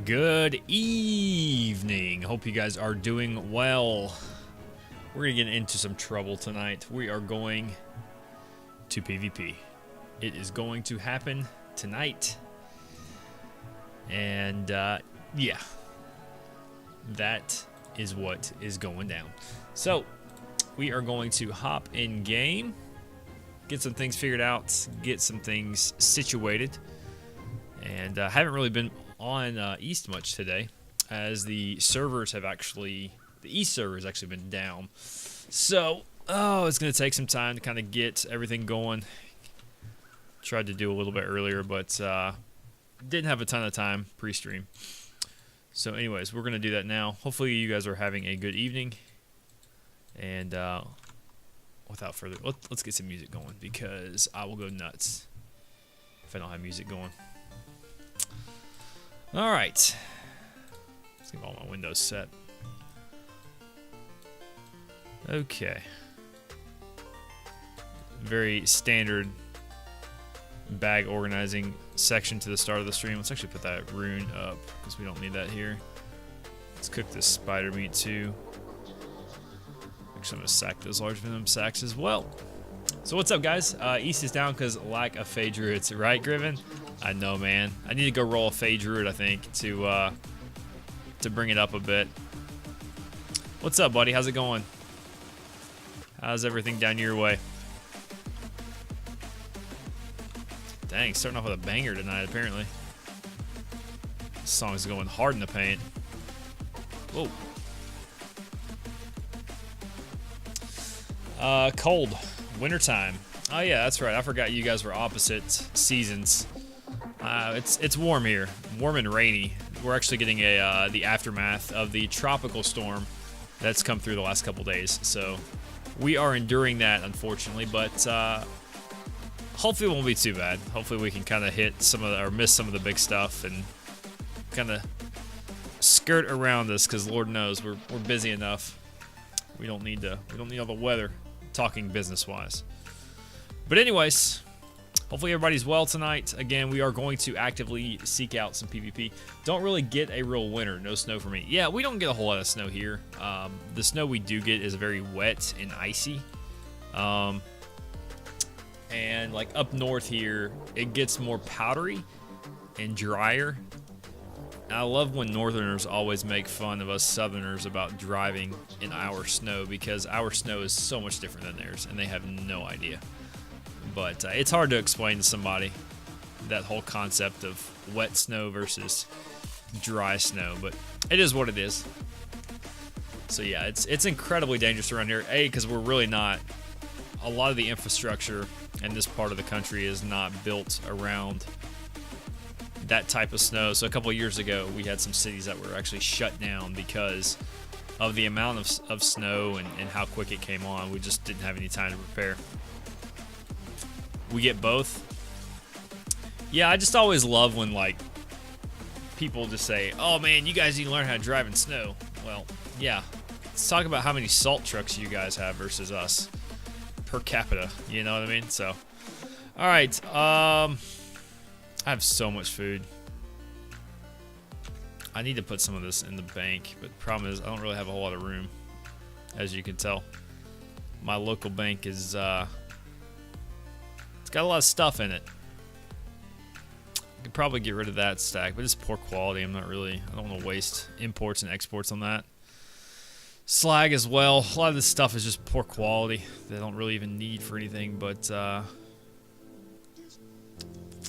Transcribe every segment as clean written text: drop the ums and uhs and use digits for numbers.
Good evening. Hope you guys are doing well. We're going to get into some trouble tonight. We are going to PvP. It is going to happen tonight. And, yeah. That is what is going down. So, we are going to hop in game, get some things figured out, get some things situated. And haven't really been on East much today, as the servers have actually, the East server has actually been down. So, it's going to take some time to kind of get everything going. Tried to do a little bit earlier, but didn't have a ton of time pre-stream. So anyways, we're going to do that now. Hopefully you guys are having a good evening. And without further, let's get some music going, because I will go nuts if I don't have music going. All right, let's get all my windows set. Okay, very standard bag organizing section to the start of the stream. Let's actually put that rune up, because we don't need that here. Let's cook this spider meat too. Actually, I'm gonna sack those large venom sacks as well. So what's up, guys? East is down because lack of Fey Druids, right, Griven? I know, man. I need to go roll a Fey Druid, I think, to bring it up a bit. What's up, buddy? How's it going? How's everything down your way? Dang, starting off with a banger tonight, apparently. This song's going hard in the paint. Whoa. Cold. Wintertime. Oh yeah, that's right. I forgot you guys were opposite seasons. It's warm here, warm and rainy. We're actually getting the aftermath of the tropical storm that's come through the last couple days. So we are enduring that, unfortunately, but hopefully it won't be too bad. Hopefully we can kind of hit some of or miss some of the big stuff and kind of skirt around this, because Lord knows we're busy enough. We don't need all the weather. Talking business-wise. But anyways, hopefully everybody's well tonight. Again, we are going to actively seek out some PvP. Don't really get a real winter. No snow for me. Yeah, we don't get a whole lot of snow here. The snow we do get is very wet and icy. And like up north here, it gets more powdery and drier. I love when northerners always make fun of us southerners about driving in our snow, because our snow is so much different than theirs, and they have no idea. But it's hard to explain to somebody that whole concept of wet snow versus dry snow, but it is what it is. So yeah, it's incredibly dangerous around here. Because we're really not, a lot of the infrastructure in this part of the country is not built around that type of snow. So a couple of years ago, we had some cities that were actually shut down because of the amount of snow and how quick it came on. We just didn't have any time to prepare. We get both. Yeah, I just always love when like people just say, "Oh man, you guys need to learn how to drive in snow." Well, yeah. Let's talk about how many salt trucks you guys have versus us per capita. You know what I mean? So, all right. I have so much food. I need to put some of this in the bank, but the problem is I don't really have a whole lot of room, as you can tell. My local bank is, it's got a lot of stuff in it. I could probably get rid of that stack, but it's poor quality. I don't want to waste imports and exports on that. Slag as well. A lot of this stuff is just poor quality. They don't really even need for anything, but,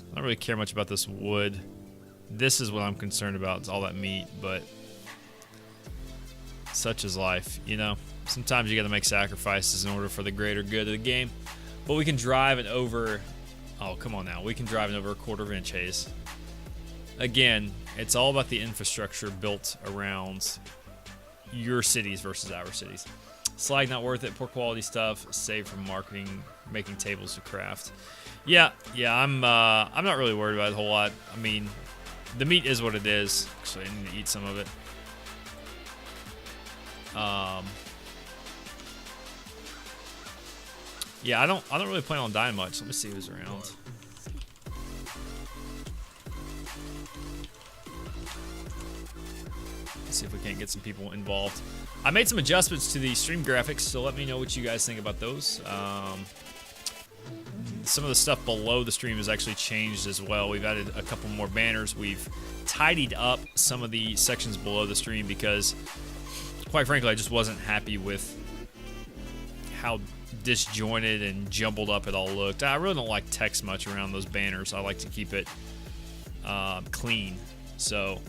I don't really care much about this wood. This is what I'm concerned about. It's all that meat, but such is life, you know. Sometimes you got to make sacrifices in order for the greater good of the game. But we can drive an over. Oh, come on now. We can drive an over a quarter-inch haze. Again, it's all about the infrastructure built around your cities versus our cities. Slag not worth it. Poor quality stuff. Saved from marketing, making tables to craft. Yeah, I'm not really worried about it a whole lot. I mean, the meat is what it is. Actually, I need to eat some of it. Yeah, I don't really plan on dying much. Let me see who's around. See if we can't get some people involved. I made some adjustments to the stream graphics, so let me know what you guys think about those. Some of the stuff below the stream has actually changed as well. We've added a couple more banners. We've tidied up some of the sections below the stream because, quite frankly, I just wasn't happy with how disjointed and jumbled up it all looked. I really don't like text much around those banners. I like to keep it clean. So,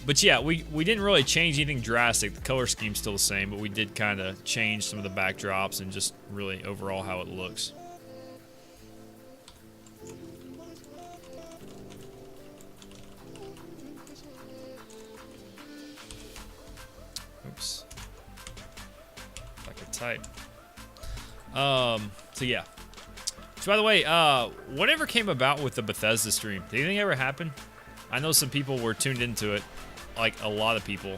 but yeah, we didn't really change anything drastic. The color scheme's still the same, but we did kind of change some of the backdrops and just really overall how it looks. Oops. If I could type. So yeah. So by the way, whatever came about with the Bethesda stream? Did anything ever happen? I know some people were tuned into it, like a lot of people.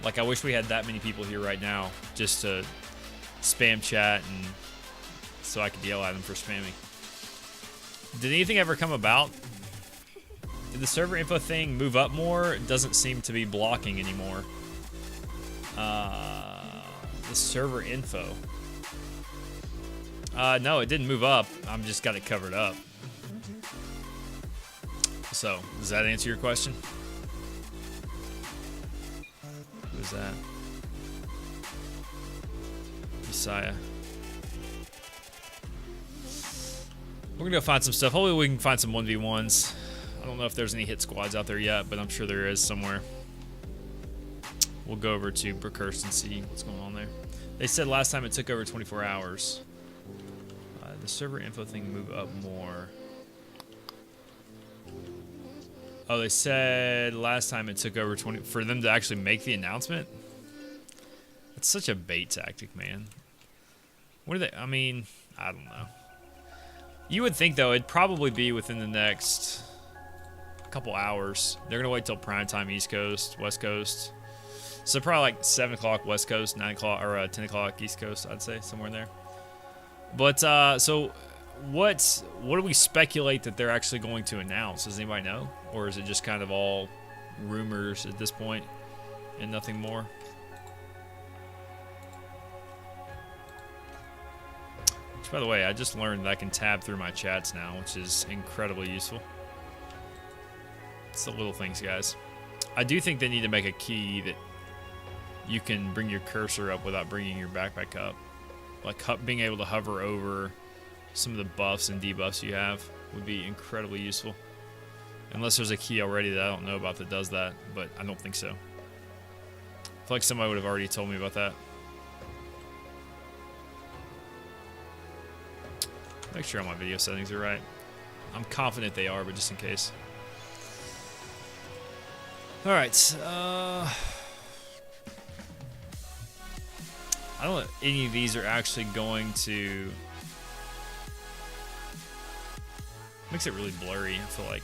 Like I wish we had that many people here right now just to spam chat and so I could yell at them for spamming. Did anything ever come about? Did the server info thing move up more? It doesn't seem to be blocking anymore. The server info. No, it didn't move up. I'm just got it covered up. So, does that answer your question? Who's that? Messiah. We're gonna go find some stuff. Hopefully we can find some 1v1s. I don't know if there's any hit squads out there yet, but I'm sure there is somewhere. We'll go over to Brookhurst and see what's going on there. They said last time it took over 24 hours. The server info thing moved up more. Oh, they said last time it took over 20 for them to actually make the announcement. It's such a bait tactic, man. What are they? I mean, I don't know. You would think though it'd probably be within the next couple hours. They're gonna wait till prime time East Coast, West Coast. So probably like 7 o'clock West Coast, 9 o'clock or 10 o'clock East Coast. I'd say somewhere in there. But so what do we speculate that they're actually going to announce? Does anybody know? Or is it just kind of all rumors at this point and nothing more? Which, by the way, I just learned that I can tab through my chats now, which is incredibly useful. It's the little things, guys. I do think they need to make a key that you can bring your cursor up without bringing your backpack up. Like being able to hover over some of the buffs and debuffs you have would be incredibly useful. Unless there's a key already that I don't know about that does that, but I don't think so. I feel like somebody would have already told me about that. Make sure all my video settings are right. I'm confident they are, but just in case. Alright, I don't know if any of these are actually going to... Makes it really blurry, I feel like.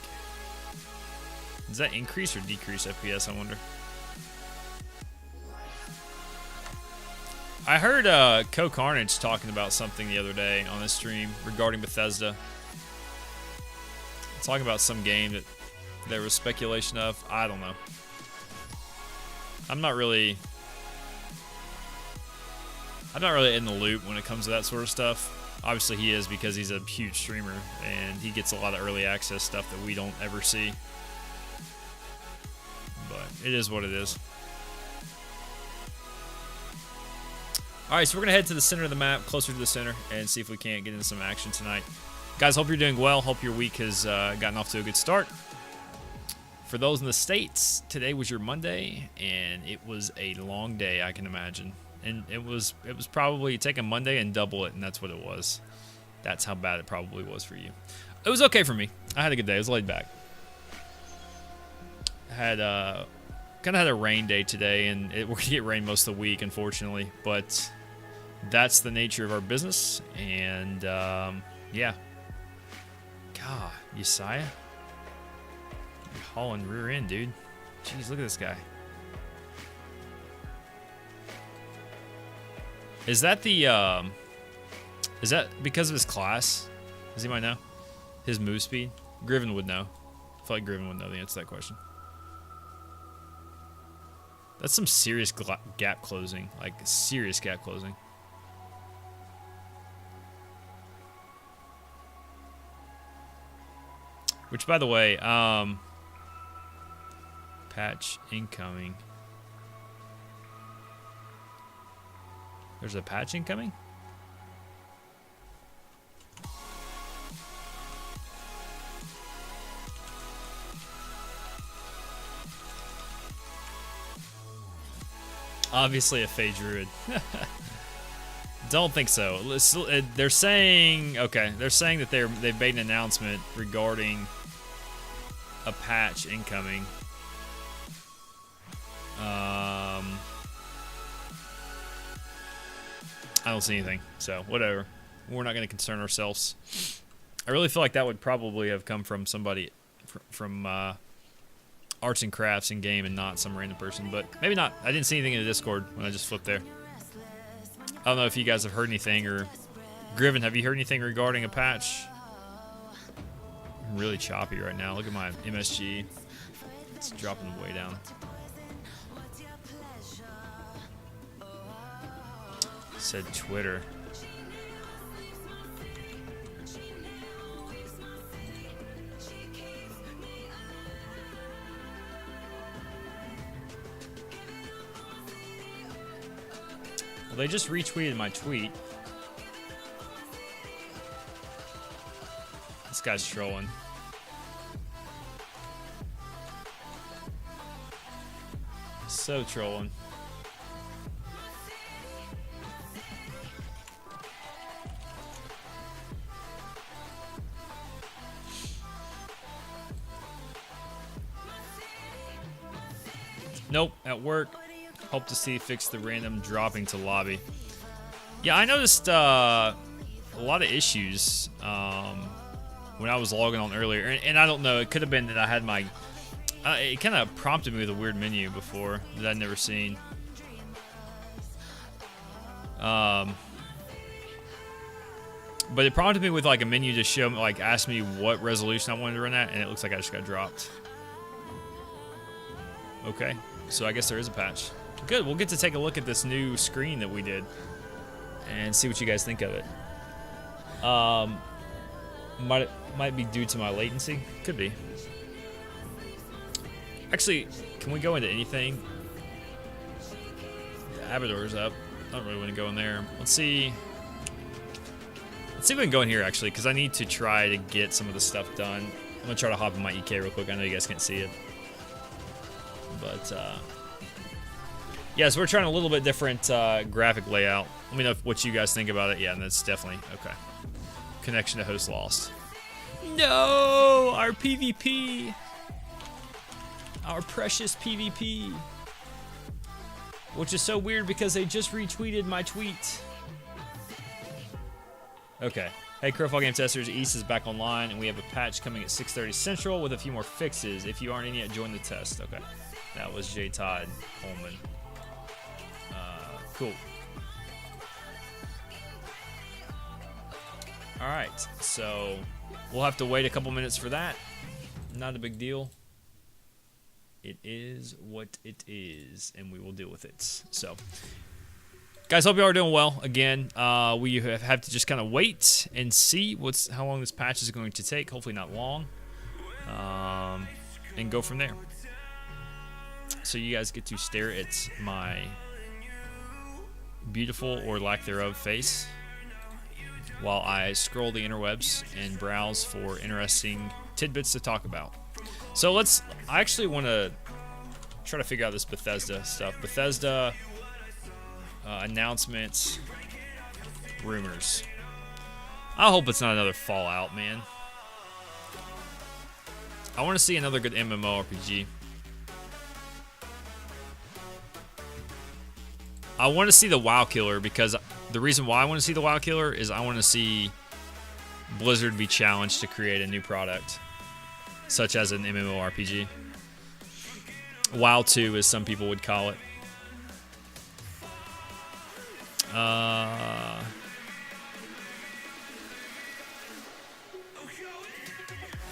Does that increase or decrease FPS, I wonder? I heard Co Carnage talking about something the other day on this stream regarding Bethesda. Talking about some game that there was speculation of. I don't know. I'm not really in the loop when it comes to that sort of stuff. Obviously he is because he's a huge streamer and he gets a lot of early access stuff that we don't ever see. But it is what it is. Alright, so we're going to head to the center of the map, closer to the center, and see if we can't get into some action tonight. Guys, hope you're doing well. Hope your week has gotten off to a good start. For those in the States, today was your Monday, and it was a long day, I can imagine. And it was probably take a Monday and double it, and that's what it was. That's how bad it probably was for you. It was okay for me. I had a good day. I was laid back. I had kind of had a rain day today, and we're gonna get rain most of the week, unfortunately. But that's the nature of our business, and yeah. God, Yesiah, you're hauling rear end, dude. Jeez, look at this guy. Is that the, is that because of his class? Does anybody know? His move speed? Griven would know. I feel like Griven would know the answer to that question. That's some serious gap closing, like serious gap closing. Which, by the way, patch incoming. There's a patch incoming? Obviously a Fey Druid. Don't think so. They're saying, okay, they're saying that they've made an announcement regarding a patch incoming. I don't see anything, so whatever. We're not going to concern ourselves. I really feel like that would probably have come from somebody from Arts and Crafts in game and not some random person, but maybe not. I didn't see anything in the Discord when I just flipped there. I don't know if you guys have heard anything, or Griven, have you heard anything regarding a patch? I'm really choppy right now. Look at my MSG. It's dropping way down. Said Twitter. Well, they just retweeted my tweet. This guy's trolling. So trolling. Nope, at work. Hope to see fix the random dropping to lobby. Yeah, I noticed a lot of issues when I was logging on earlier, and I don't know. It could have been that I had my. It kind of prompted me with a weird menu before that I'd never seen. But it prompted me with like a menu to show me, like, ask me what resolution I wanted to run at, and it looks like I just got dropped. Okay, so I guess there is a patch. Good, we'll get to take a look at this new screen that we did and see what you guys think of it. Might be due to my latency. Could be. Actually, can we go into anything? Yeah, Abador's up. I don't really want to go in there. Let's see. Let's see if we can go in here, actually, because I need to try to get some of the stuff done. I'm going to try to hop in my EK real quick. I know you guys can't see it. But, yeah, so we're trying a little bit different graphic layout. Let me know what you guys think about it. Yeah, and that's definitely, okay. Connection to host lost. No! Our PvP! Our precious PvP. Which is so weird because they just retweeted my tweet. Okay. Hey, Crowfall Game Testers, East is back online, and we have a patch coming at 6:30 Central with a few more fixes. If you aren't in yet, join the test. Okay. That was J. Todd Coleman. Cool. Alright, so we'll have to wait a couple minutes for that. Not a big deal. It is what it is, and we will deal with it. So, guys, hope you are doing well. Again, we have to just kind of wait and see how long this patch is going to take. Hopefully not long. And go from there. So you guys get to stare at my beautiful or lack thereof face while I scroll the interwebs and browse for interesting tidbits to talk about. So I actually want to try to figure out this Bethesda stuff. Bethesda announcements, rumors. I hope it's not another Fallout, man. I want to see another good MMORPG. I want to see the WoW Killer, because the reason why I want to see the WoW Killer is I want to see Blizzard be challenged to create a new product, such as an MMORPG. WoW 2, as some people would call it. I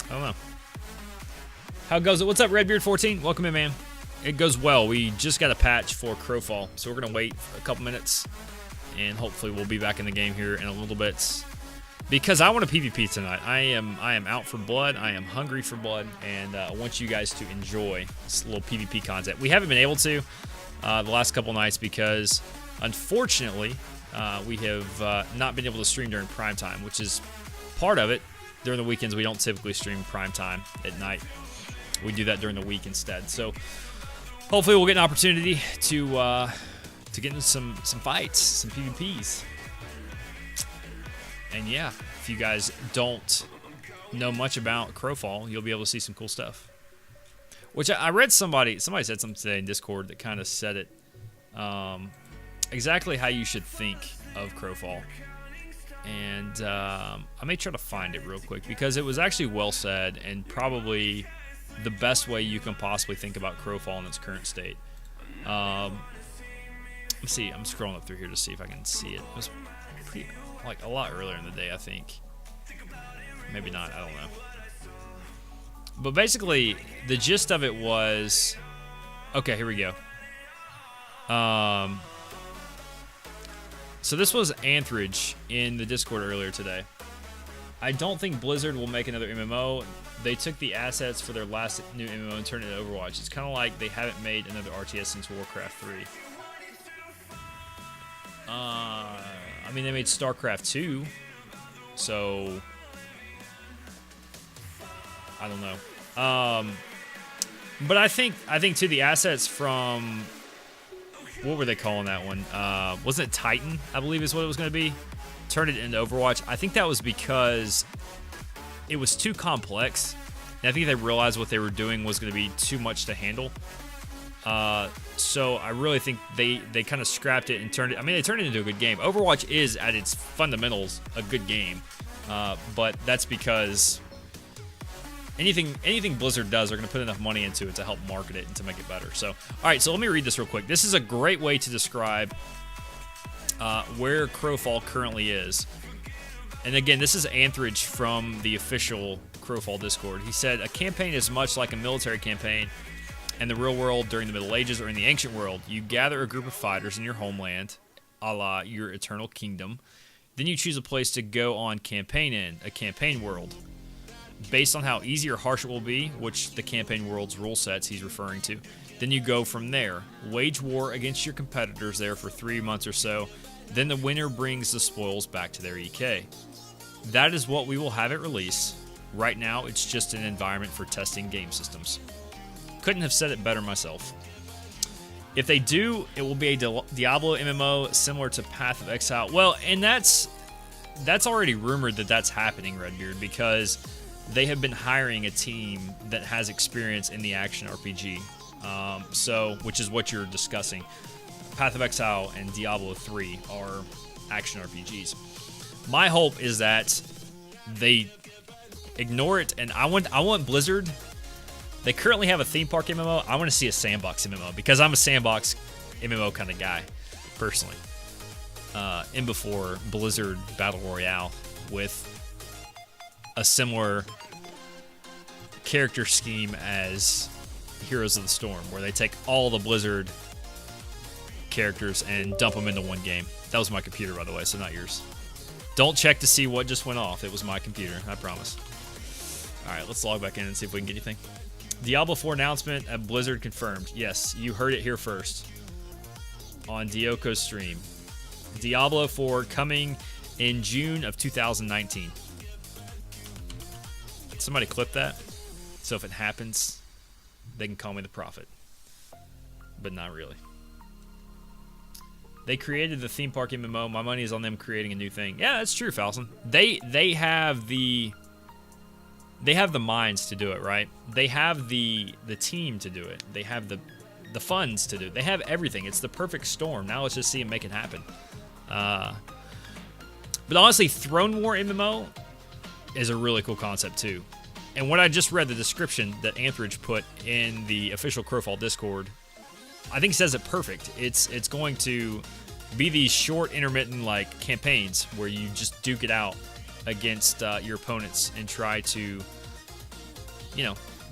don't know. How goes it? What's up, Redbeard14? Welcome in, man. it goes well. We just got a patch for Crowfall, so we're gonna wait a couple minutes, and hopefully we'll be back in the game here in a little bit. Because I want to PvP tonight. I am out for blood. I am hungry for blood, and I want you guys to enjoy this little PvP content. We haven't been able to the last couple nights because, unfortunately, we have not been able to stream during prime time, which is part of it. During the weekends, we don't typically stream prime time at night. We do that during the week instead. So hopefully we'll get an opportunity to get into some fights, some PvPs. And yeah, if you guys don't know much about Crowfall, you'll be able to see some cool stuff. Which I read somebody said something today in Discord that kind of said it exactly how you should think of Crowfall. And I may try to find it real quick because it was actually well said and probably the best way you can possibly think about Crowfall in its current state. Let's see, I'm scrolling up through here to see if I can see it. It was pretty, like, a lot earlier in the day, I think. Maybe not, I don't know. But basically, the gist of it was... Okay, here we go. So this was Anthridge in the Discord earlier today. I don't think Blizzard will make another MMO. They took the assets for their last new MMO and turned it into Overwatch. It's kind of like they haven't made another RTS since Warcraft 3. I mean, they made StarCraft 2, so I don't know. But I think too, the assets from, what were they calling that one? Wasn't it Titan? I believe is what it was going to be. Turned it into Overwatch. I think that was because it was too complex, and I think they realized what they were doing was going to be too much to handle. So I really think they kind of scrapped it and turned it. I mean, they turned it into a good game. Overwatch is, at its fundamentals, a good game, but that's because anything Blizzard does, they're going to put enough money into it to help market it and to make it better. So, all right, so let me read this real quick. This is a great way to describe where Crowfall currently is. And again, this is Anthridge from the official Crowfall Discord. He said, a campaign is much like a military campaign in the real world during the Middle Ages or in the ancient world. You gather a group of fighters in your homeland, a la your eternal kingdom. Then you choose a place to go on campaign in, a campaign world. Based on how easy or harsh it will be, which the campaign world's rule sets he's referring to, then you go from there. Wage war against your competitors there for 3 months or so. Then the winner brings the spoils back to their EK. That is what we will have at release. Right now, it's just an environment for testing game systems. Couldn't have said it better myself. If they do, it will be a Diablo MMO similar to Path of Exile. Well, and that's already rumored that that's happening, Redbeard, because they have been hiring a team that has experience in the action RPG. So, which is what you're discussing. Path of Exile and Diablo 3 are action RPGs. My hope is that they ignore it, and I want Blizzard. They currently have a theme park MMO. I want to see a sandbox MMO because I'm a sandbox MMO kind of guy, personally. In before Blizzard Battle Royale with a similar character scheme as Heroes of the Storm, where they take all the Blizzard characters and dump them into one game. That was my computer, by the way, so not yours. Don't check to see what just went off. It was my computer, I promise. All right, let's log back in and see if we can get anything. Diablo 4 announcement at Blizzard confirmed. Yes, you heard it here first on Dioko's stream. Diablo 4 coming in June of 2019. Somebody clip that, so if it happens, they can call me the prophet. But not really. They created the theme park MMO. My money is on them creating a new thing. Yeah, that's true, Falson. They have the minds to do it, right? They have the team to do it. They have the funds to do it. They have everything. It's the perfect storm. Now let's just see them make it happen. But honestly, Throne War MMO is a really cool concept too. And when I just read the description that Anthridge put in the official Crowfall Discord, I think says it perfect. It's going to be these short, intermittent like campaigns where you just duke it out against your opponents and try to,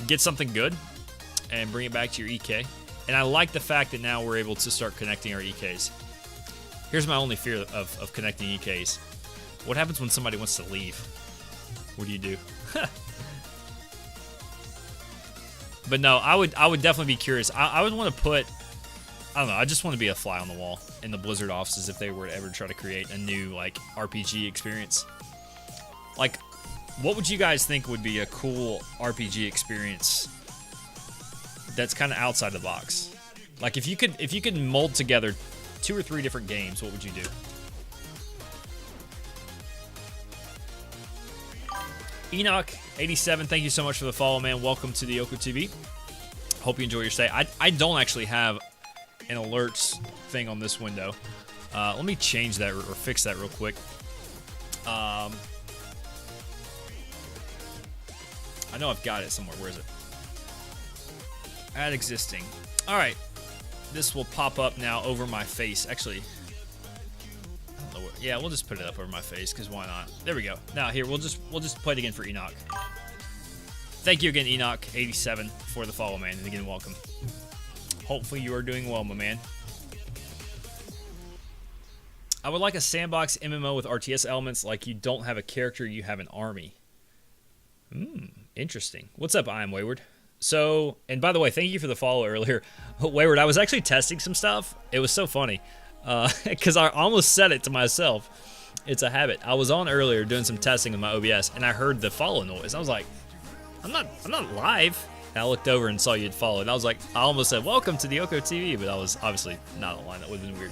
get something good and bring it back to your EK. And I like the fact that now we're able to start connecting our EKs. Here's my only fear of connecting EKs. What happens when somebody wants to leave? What do you do? But no, I would definitely be curious. I would want to put, I don't know, I just want to be a fly on the wall in the Blizzard offices if they were to ever try to create a new like RPG experience. Like, what would you guys think would be a cool RPG experience that's kind of outside the box? Like, if you could mold together 2 or 3 different games, what would you do? Enoch87, thank you so much for the follow, man. Welcome to the Oko TV. Hope you enjoy your stay. I don't actually have an alerts thing on this window. Let me change that or fix that real quick. I know I've got it somewhere. Where is it? Add existing. All right. This will pop up now over my face. Actually, I don't know what, yeah, we'll just put it up over my face because why not? There we go. Now here, we'll just play it again for Enoch. Thank you again, Enoch87, for the follow, man, and again, welcome. Hopefully you are doing well, my man. I would like a sandbox MMO with RTS elements, like you don't have a character, you have an army. Interesting. What's up, I am Wayward? So, and by the way, thank you for the follow earlier. Wayward, I was actually testing some stuff. It was so funny because I almost said it to myself. It's a habit. I was on earlier doing some testing with my OBS, and I heard the follow noise. I was like, I'm not live. And I looked over and saw you'd followed. I was like, I almost said, welcome to the Oko TV, but I was obviously not online. That would have been weird.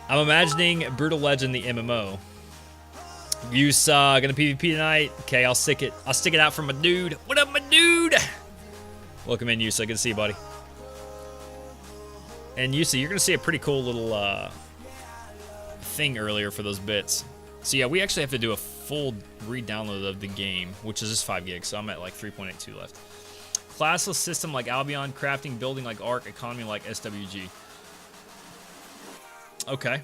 I'm imagining Brutal Legend, the MMO. Use gonna PvP tonight. Okay, I'll stick it out for my dude. What up, my dude? Welcome in, Yusa. Good to see you, buddy. And Yusa, you're gonna see a pretty cool little thing earlier for those bits. So yeah, we actually have to do a full re-download of the game, which is just 5 gigs. So I'm at like 3.82 left. Classless system like Albion, crafting, building like Ark, economy like SWG. Okay.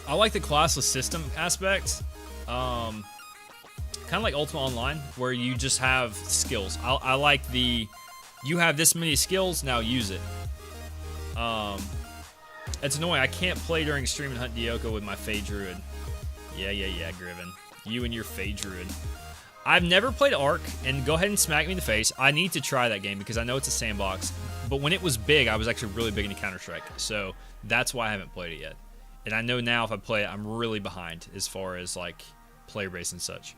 I like the classless system aspect, kind of like Ultima Online, where you just have skills. I like the, you have this many skills, now use it. It's annoying, I can't play during stream and hunt Dioko with my Fey Druid. Yeah, Griven. You and your Fey Druid. I've never played Ark, and go ahead and smack me in the face. I need to try that game because I know it's a sandbox, but when it was big, I was actually really big into Counter-Strike, so that's why I haven't played it yet. And I know now if I play it, I'm really behind as far as like player base and such.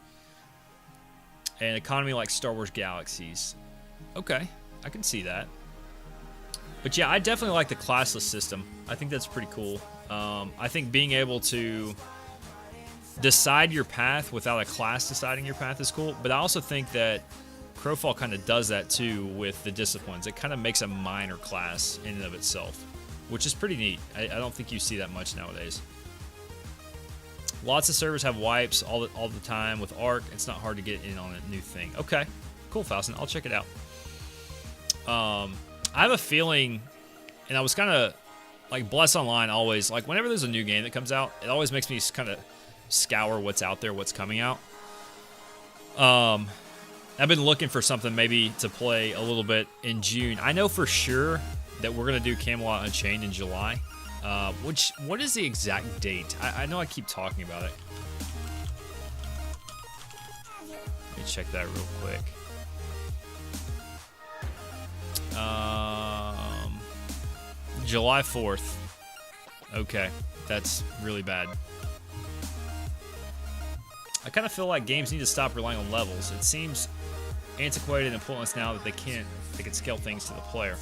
And economy like Star Wars Galaxies. Okay, I can see that. But yeah, I definitely like the classless system. I think that's pretty cool. I think being able to decide your path without a class deciding your path is cool. But I also think that Crowfall kind of does that too with the disciplines. It kind of makes a minor class in and of itself, which is pretty neat. I don't think you see that much nowadays. Lots of servers have wipes all the time. With Ark, it's not hard to get in on a new thing. Okay, cool, Faustin. I'll check it out. I have a feeling, and I was kind of like Bless Online always, like whenever there's a new game that comes out, it always makes me kind of scour what's out there, what's coming out. I've been looking for something maybe to play a little bit in June. I know for sure that we're going to do Camelot Unchained in July. What is the exact date? I know I keep talking about it. Let me check that real quick. July 4th. Okay, that's really bad. I kind of feel like games need to stop relying on levels. It seems antiquated and pointless now that they can scale things to the player.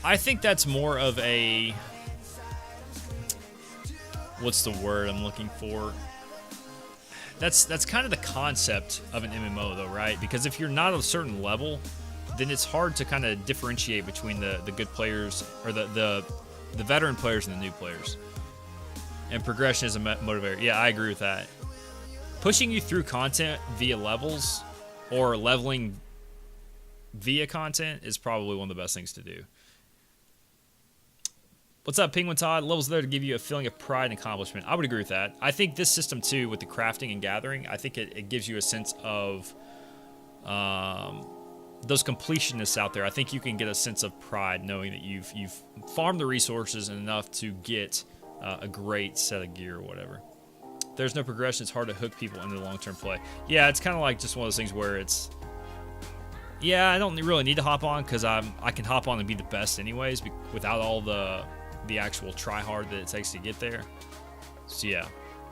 I think that's more of a, what's the word I'm looking for? That's kind of the concept of an MMO though, right? Because if you're not at a certain level, then it's hard to kind of differentiate between the good players, or the veteran players and the new players. And progression is a motivator. Yeah, I agree with that. Pushing you through content via levels or leveling via content is probably one of the best things to do. What's up, Penguin Todd? Levels there to give you a feeling of pride and accomplishment. I would agree with that. I think this system too, with the crafting and gathering, I think it gives you a sense of those completionists out there, I think you can get a sense of pride knowing that you've farmed the resources enough to get a great set of gear or whatever. If there's no progression, it's hard to hook people into long-term play. Yeah, it's kind of like just one of those things where it's, yeah, I don't really need to hop on because I can hop on and be the best anyways without all the actual try-hard that it takes to get there. So yeah,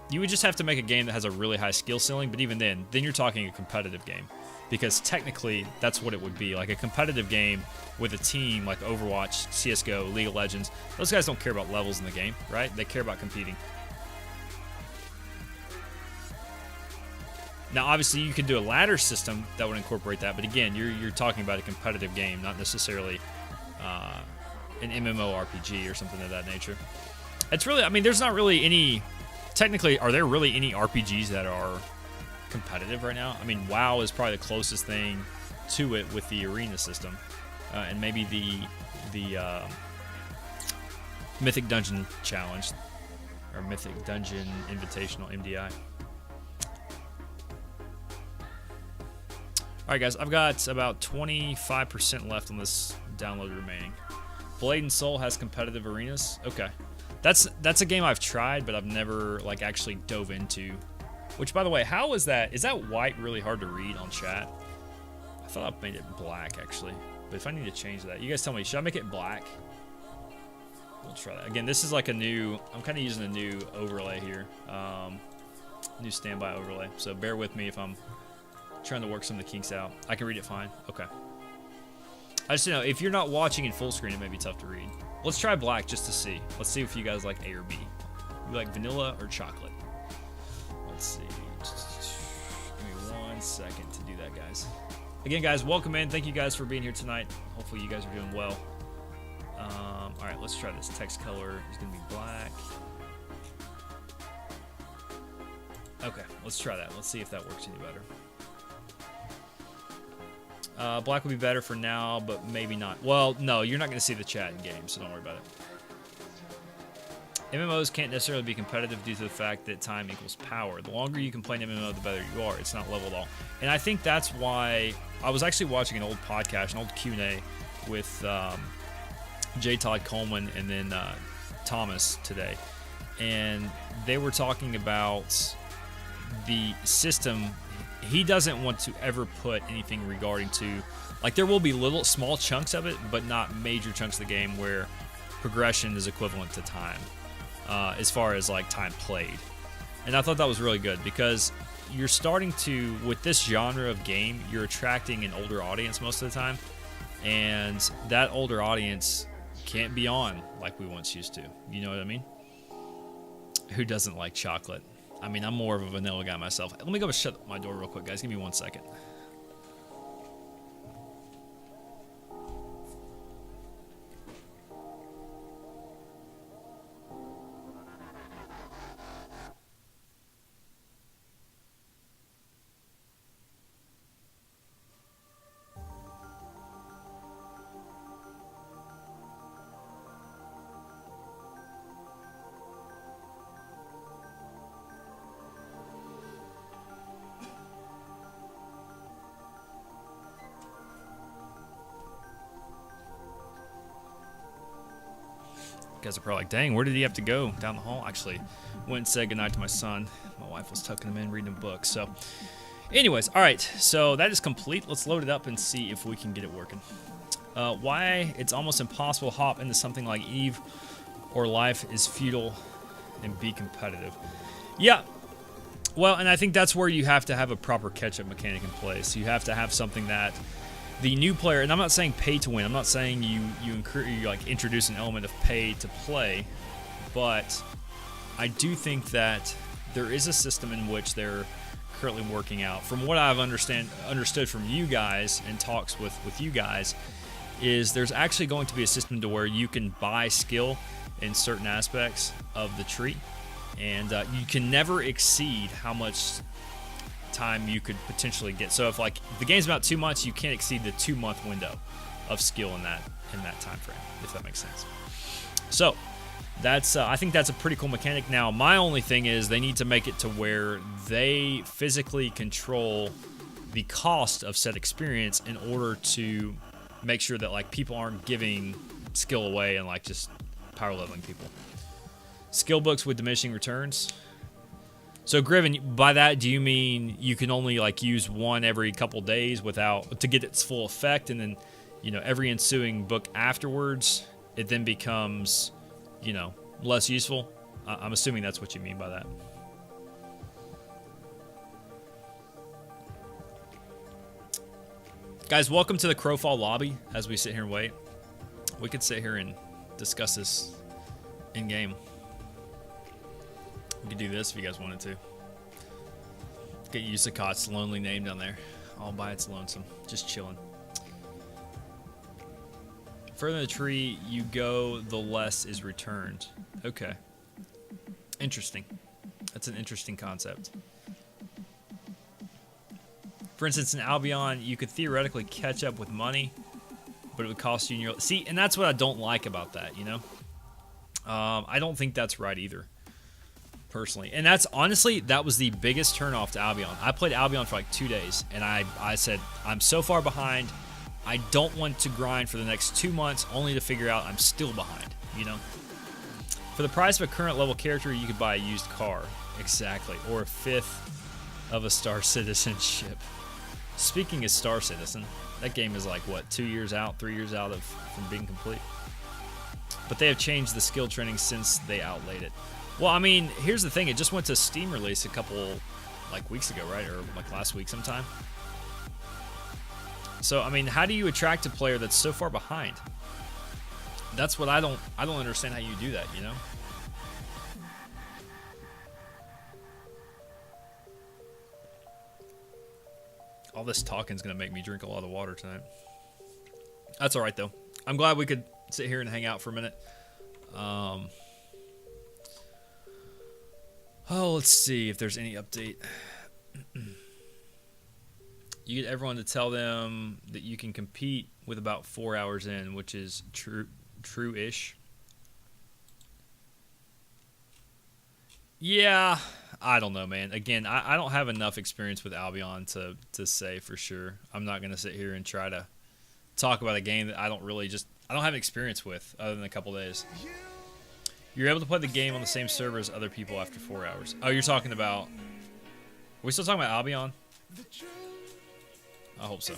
you would just have to make a game that has a really high skill ceiling, but even then you're talking a competitive game. Because technically, that's what it would be. Like a competitive game with a team like Overwatch, CSGO, League of Legends. Those guys don't care about levels in the game, right? They care about competing. Now, obviously, you could do a ladder system that would incorporate that. But again, you're talking about a competitive game, not necessarily an MMORPG or something of that nature. It's really, I mean, there's not really any... Technically, are there really any RPGs that are competitive right now? I mean, WoW is probably the closest thing to it with the arena system, and maybe the Mythic Dungeon Challenge or Mythic Dungeon Invitational (MDI). All right, guys, I've got about 25% left on this download remaining. Blade and Soul has competitive arenas. Okay, that's a game I've tried, but I've never like actually dove into. Which, by the way, how is that? Is that white really hard to read on chat? I thought I made it black, actually. But if I need to change that, you guys tell me, should I make it black? We'll try that. Again, this is like a new, I'm kind of using a new overlay here. New standby overlay. So bear with me if I'm trying to work some of the kinks out. I can read it fine. Okay. I just know, if you're not watching in full screen, it may be tough to read. Let's try black just to see. Let's see if you guys like A or B. You like vanilla or chocolate? Let's see. Give me 1 second to do that, guys. Again, guys, welcome in. Thank you guys for being here tonight. Hopefully you guys are doing well. All right, let's try this. Text color is going to be black. Okay, let's try that. Let's see if that works any better. Black would be better for now, but maybe not. Well, no, you're not going to see the chat in game, so don't worry about it. MMOs can't necessarily be competitive due to the fact that time equals power. The longer you can play an MMO, the better you are. It's not level at all. And I think that's why I was actually watching an old podcast, an old Q&A with J. Todd Coleman and then Thomas today. And they were talking about the system. He doesn't want to ever put anything regarding to, like, there will be little small chunks of it, but not major chunks of the game where progression is equivalent to time. As far as like time played. And I thought that was really good because you're starting to, with this genre of game, you're attracting an older audience most of the time, and that older audience can't be on like we once used to. You know what I mean? Who doesn't like chocolate? I mean, I'm more of a vanilla guy myself. Let me go and shut my door real quick, guys. Give me 1 second. Guys are probably like, dang, where did he have to go? Down the hall? Actually, went and said goodnight to my son. My wife was tucking him in, reading a book. So, anyways, all right. So that is complete. Let's load it up and see if we can get it working. Why it's almost impossible to hop into something like Eve or Life is futile and be competitive. Yeah. Well, and I think that's where you have to have a proper catch-up mechanic in place. You have to have something that the new player, and I'm not saying pay to win. I'm not saying you like introduce an element of pay to play, but I do think that there is a system in which they're currently working out. From what I've understood from you guys and talks with you guys, is there's actually going to be a system to where you can buy skill in certain aspects of the tree, and you can never exceed how much time you could potentially get. So if like the game's about 2 months, you can't exceed the 2-month window of skill in that time frame, if that makes sense. So that's I think that's a pretty cool mechanic. Now my only thing is they need to make it to where they physically control the cost of said experience in order to make sure that like people aren't giving skill away and like just power leveling people. Skill books with diminishing returns. So Griven, by that do you mean you can only like use one every couple days without to get its full effect, and then every ensuing book afterwards it then becomes less useful? I'm assuming that's what you mean by that. Guys, welcome to the Crowfall lobby. As we sit here and wait, we could sit here and discuss this in game. We could do this if you guys wanted to. Get Yusakot's lonely name down there, all by its lonesome, just chilling. Further in the tree you go, the less is returned. Okay. Interesting. That's an interesting concept. For instance, in Albion, you could theoretically catch up with money, but it would cost you in your... See, and that's what I don't like about that, I don't think that's right either, personally. And that's, honestly, that was the biggest turnoff to Albion. I played Albion for like 2 days, and I said, I'm so far behind, I don't want to grind for the next 2 months only to figure out I'm still behind, For the price of a current level character, you could buy a used car. Exactly. Or a fifth of a Star Citizen ship. Speaking of Star Citizen, that game is like, what, 2 years out, 3 years out from being complete? But they have changed the skill training since they outlaid it. Well, I mean, here's the thing. It just went to Steam release a couple, like, weeks ago, right? Or, like, last week sometime. So, I mean, how do you attract a player that's so far behind? That's what I don't understand how you do that, All this talking is going to make me drink a lot of water tonight. That's all right, though. I'm glad we could sit here and hang out for a minute. Let's see if there's any update. You get everyone to tell them that you can compete with about 4 hours in, which is true-ish. Yeah, I don't know, man. Again, I don't have enough experience with Albion to say for sure. I'm not going to sit here and try to talk about a game that I don't have experience with other than a couple days. You're able to play the game on the same server as other people after 4 hours. Oh, you're talking about... Are we still talking about Albion? I hope so.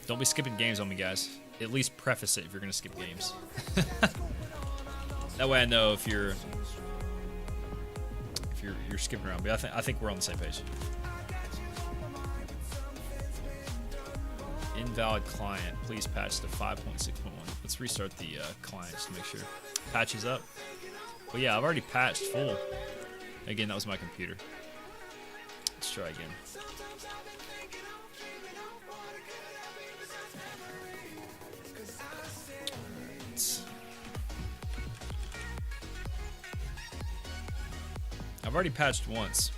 Don't be skipping games on me, guys. At least preface it if you're going to skip games. That way I know if you're skipping around. But I think we're on the same page. Invalid client. Please patch to 5.6.1. Let's restart the client just to make sure. Patches up. Well, yeah, I've already patched full. Again, that was my computer. Let's try again. I've already patched once.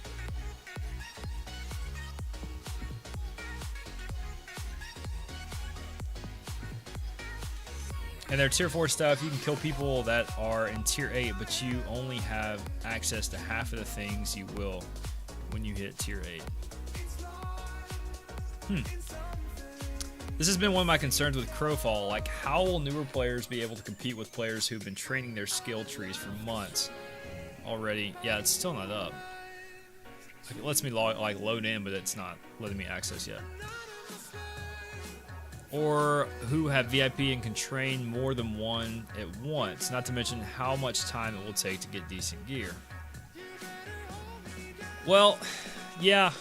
And their tier 4 stuff, you can kill people that are in tier 8, but you only have access to half of the things you will when you hit tier 8. This has been one of my concerns with Crowfall. Like, how will newer players be able to compete with players who've been training their skill trees for months already? Yeah, it's still not up. Like, it lets me load in, but it's not letting me access yet. Or who have VIP and can train more than one at once, not to mention how much time it will take to get decent gear. Well, yeah.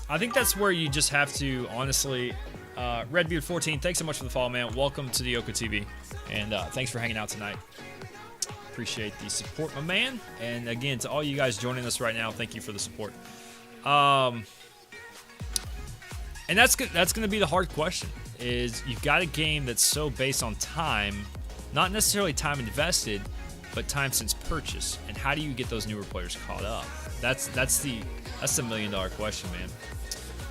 I think that's where you just have to, honestly, Redbeard14, thanks so much for the follow, man. Welcome to the Oko TV, and thanks for hanging out tonight. Appreciate the support, my man. And again, to all you guys joining us right now, thank you for the support. And that's going to be the hard question, is you've got a game that's so based on time, not necessarily time invested, but time since purchase. And how do you get those newer players caught up? That's the $1 million question, man.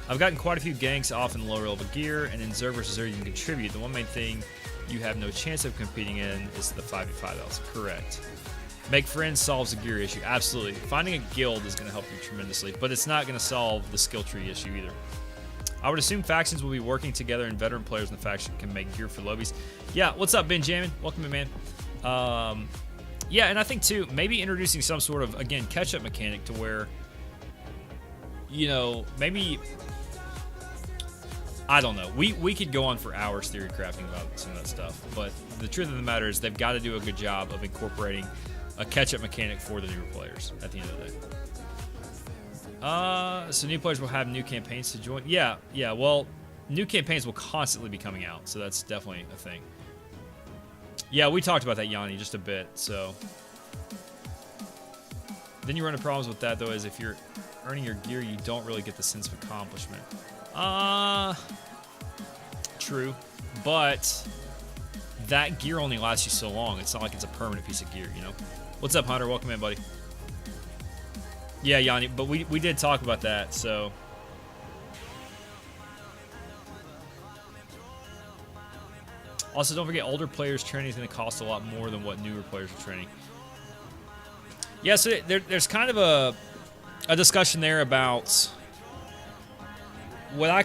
I've gotten quite a few ganks off in lower level gear, and in Zerg vs. Zerg you can contribute. The one main thing you have no chance of competing in is the 5v5 else. Correct. Make friends solves a gear issue. Absolutely. Finding a guild is going to help you tremendously, but it's not going to solve the skill tree issue either. I would assume factions will be working together and veteran players in the faction can make gear for lobbies. Yeah, what's up, Benjamin? Welcome in, man. Yeah, and I think, too, maybe introducing some sort of, again, catch-up mechanic to where, you know, maybe... I don't know. We could go on for hours theory crafting about some of that stuff, but the truth of the matter is they've got to do a good job of incorporating a catch-up mechanic for the newer players at the end of the day. So new players will have new campaigns to join. Yeah, well, new campaigns will constantly be coming out, so that's definitely a thing. Yeah, we talked about that, Yanni, just a bit, so. Then you run into problems with that, though, is if you're earning your gear, you don't really get the sense of accomplishment. True, but that gear only lasts you so long. It's not like it's a permanent piece of gear, you know? What's up, Hunter? Welcome in, buddy. Yeah, Yanni, but we did talk about that, so. Also, don't forget, older players' training is going to cost a lot more than what newer players are training. Yeah, so there's kind of a discussion there about what I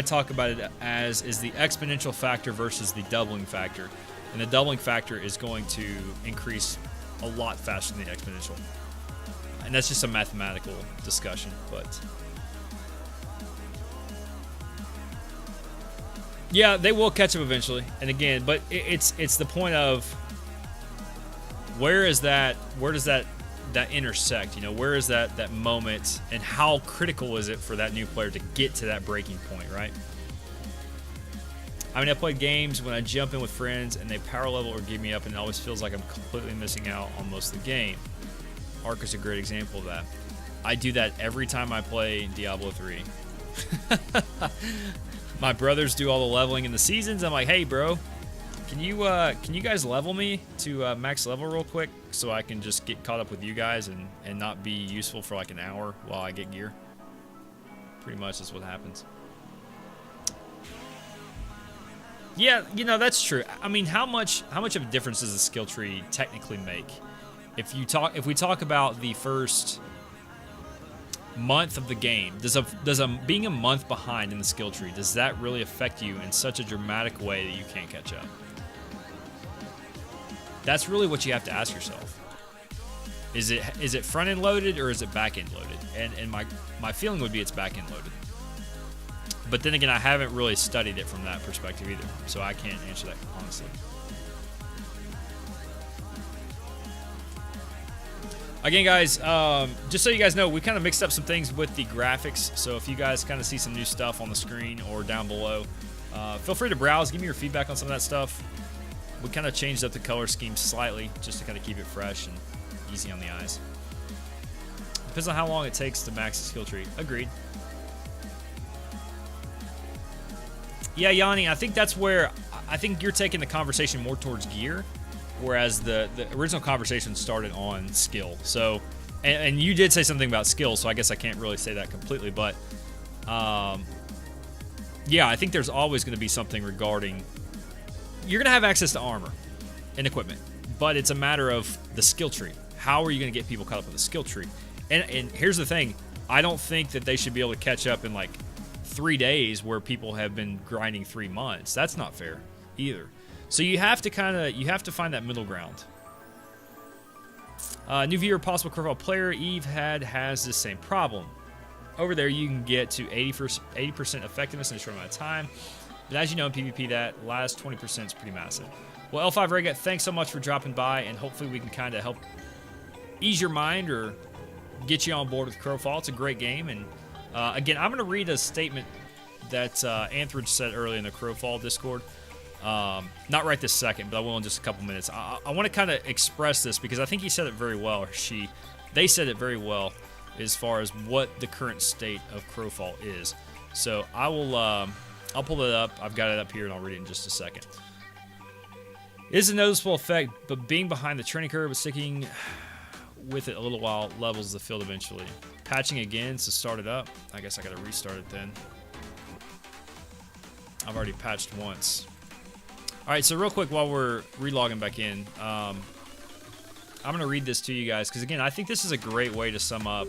talk about it as is the exponential factor versus the doubling factor. And the doubling factor is going to increase a lot faster than the exponential. And that's just a mathematical discussion, but yeah, they will catch up eventually. And again, but it's the point of where does that intersect? You know, where is that moment, and how critical is it for that new player to get to that breaking point, right? I mean, I played games when I jump in with friends and they power level or give me up, and it always feels like I'm completely missing out on most of the game. Ark is a great example of that. I do that every time I play Diablo 3. My brothers do all the leveling in the seasons. I'm like, hey, bro, can you guys level me to max level real quick so I can just get caught up with you guys and not be useful for like an hour while I get gear? Pretty much that's what happens. Yeah, you know, that's true. I mean, how much of a difference does the skill tree technically make? If we talk about the first month of the game, does being a month behind in the skill tree, does that really affect you in such a dramatic way that you can't catch up? That's really what you have to ask yourself. Is it front end loaded or is it back end loaded? And my feeling would be it's back end loaded. But then again, I haven't really studied it from that perspective either, so I can't answer that honestly. Again, guys, just so you guys know, we kind of mixed up some things with the graphics, so if you guys kind of see some new stuff on the screen or down below, feel free to browse, give me your feedback on some of that stuff. We kind of changed up the color scheme slightly just to kind of keep it fresh and easy on the eyes. Depends on how long it takes to max the skill tree. Agreed. Yeah, Yanni, I think that's where I think you're taking the conversation more towards gear, whereas the original conversation started on skill. So, and you did say something about skill, so I guess I can't really say that completely, but yeah, I think there's always going to be something regarding you're going to have access to armor and equipment, but it's a matter of the skill tree. How are you going to get people caught up with the skill tree? And here's the thing, I don't think that they should be able to catch up in like 3 days where people have been grinding 3 months. That's not fair either. So you have to find that middle ground. New viewer, possible Crowfall player, Eve has the same problem. Over there, you can get to 80% effectiveness in a short amount of time. But as you know, in PvP, that last 20% is pretty massive. Well, L5 Regat, thanks so much for dropping by, and hopefully we can kind of help ease your mind or get you on board with Crowfall. It's a great game, and again, I'm going to read a statement that Anthridge said earlier in the Crowfall Discord. Not right this second, but I will in just a couple minutes. I want to kind of express this because I think he said it very well, or they said it very well as far as what the current state of Crowfall is. So I will, I'll pull it up. I've got it up here, and I'll read it in just a second. It is a noticeable effect, but being behind the training curve and sticking with it a little while levels the field eventually. Patching again to start it up. I guess I got to restart it then. I've already patched once. All right, so real quick while we're relogging back in, I gonna read this to you guys because again, I think this is a great way to sum up.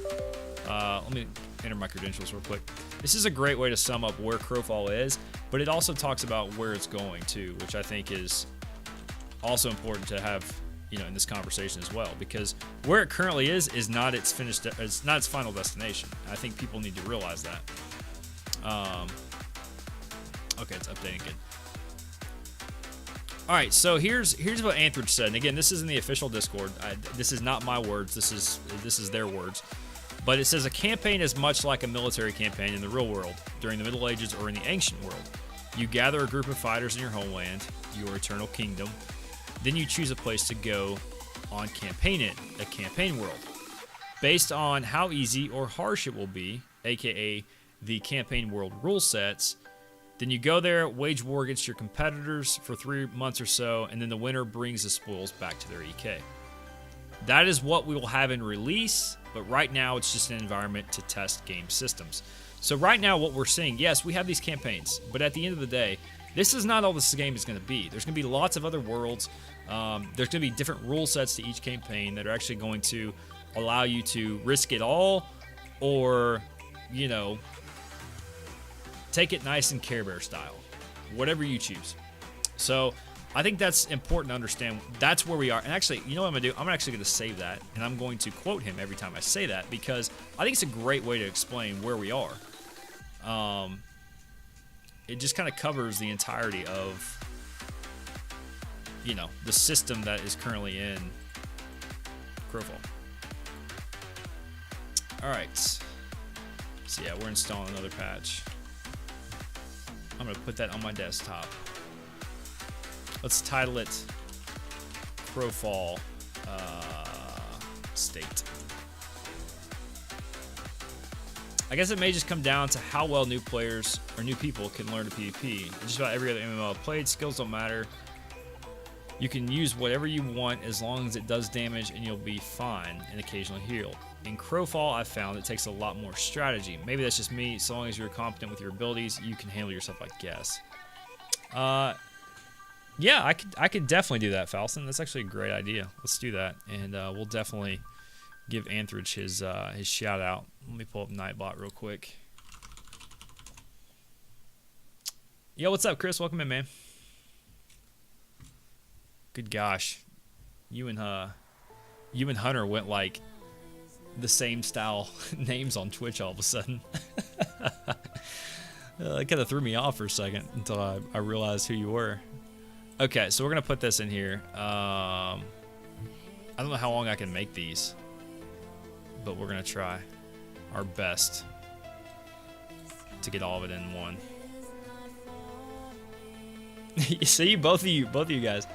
Let me enter my credentials real quick. This is a great way to sum up where Crowfall is, but it also talks about where it's going to, which I think is also important to have, you know, in this conversation as well, because where it currently is not its finished, it's not its final destination. I think people need to realize that. Okay, it's updating again. All right, so here's what Anthridge said. And again, this is in the official Discord. This is not my words. This is their words. But it says a campaign is much like a military campaign in the real world, during the Middle Ages or in the ancient world. You gather a group of fighters in your homeland, your eternal kingdom. Then you choose a place to go on campaign in, a campaign world. Based on how easy or harsh it will be, aka the campaign world rule sets, then you go there, wage war against your competitors for 3 months or so, and then the winner brings the spoils back to their EK. That is what we will have in release, but right now it's just an environment to test game systems. So right now what we're seeing, yes, we have these campaigns, but at the end of the day, this is not all this game is going to be. There's going to be lots of other worlds. There's going to be different rule sets to each campaign that are actually going to allow you to risk it all or, you know, take it nice and Care Bear style, whatever you choose. So I think that's important to understand. That's where we are. And actually, you know what I'm going to do? I'm actually going to save that, and I'm going to quote him every time I say that because I think it's a great way to explain where we are. It just kind of covers the entirety of, you know, the system that is currently in Crowfall. All right. So yeah, we're installing another patch. I'm going to put that on my desktop. Let's title it Crowfall State. I guess it may just come down to how well new players or new people can learn to PvP. Just about every other MMO I've played, skills don't matter. You can use whatever you want as long as it does damage and you'll be fine and occasionally heal. In Crowfall, I've found it takes a lot more strategy. Maybe that's just me. So long as you're competent with your abilities, you can handle yourself, I guess. Yeah, I could definitely do that, Falson. That's actually a great idea. Let's do that, and we'll definitely give Anthridge his shout out. Let me pull up Nightbot real quick. Yo, what's up, Chris? Welcome in, man. Good gosh, you and Hunter went like the same style names on Twitch all of a sudden. It kind of threw me off for a second until I realized who you were. Okay, so we're gonna put this in here. I don't know how long I can make these, but we're gonna try our best to get all of it in one. See, both of you guys.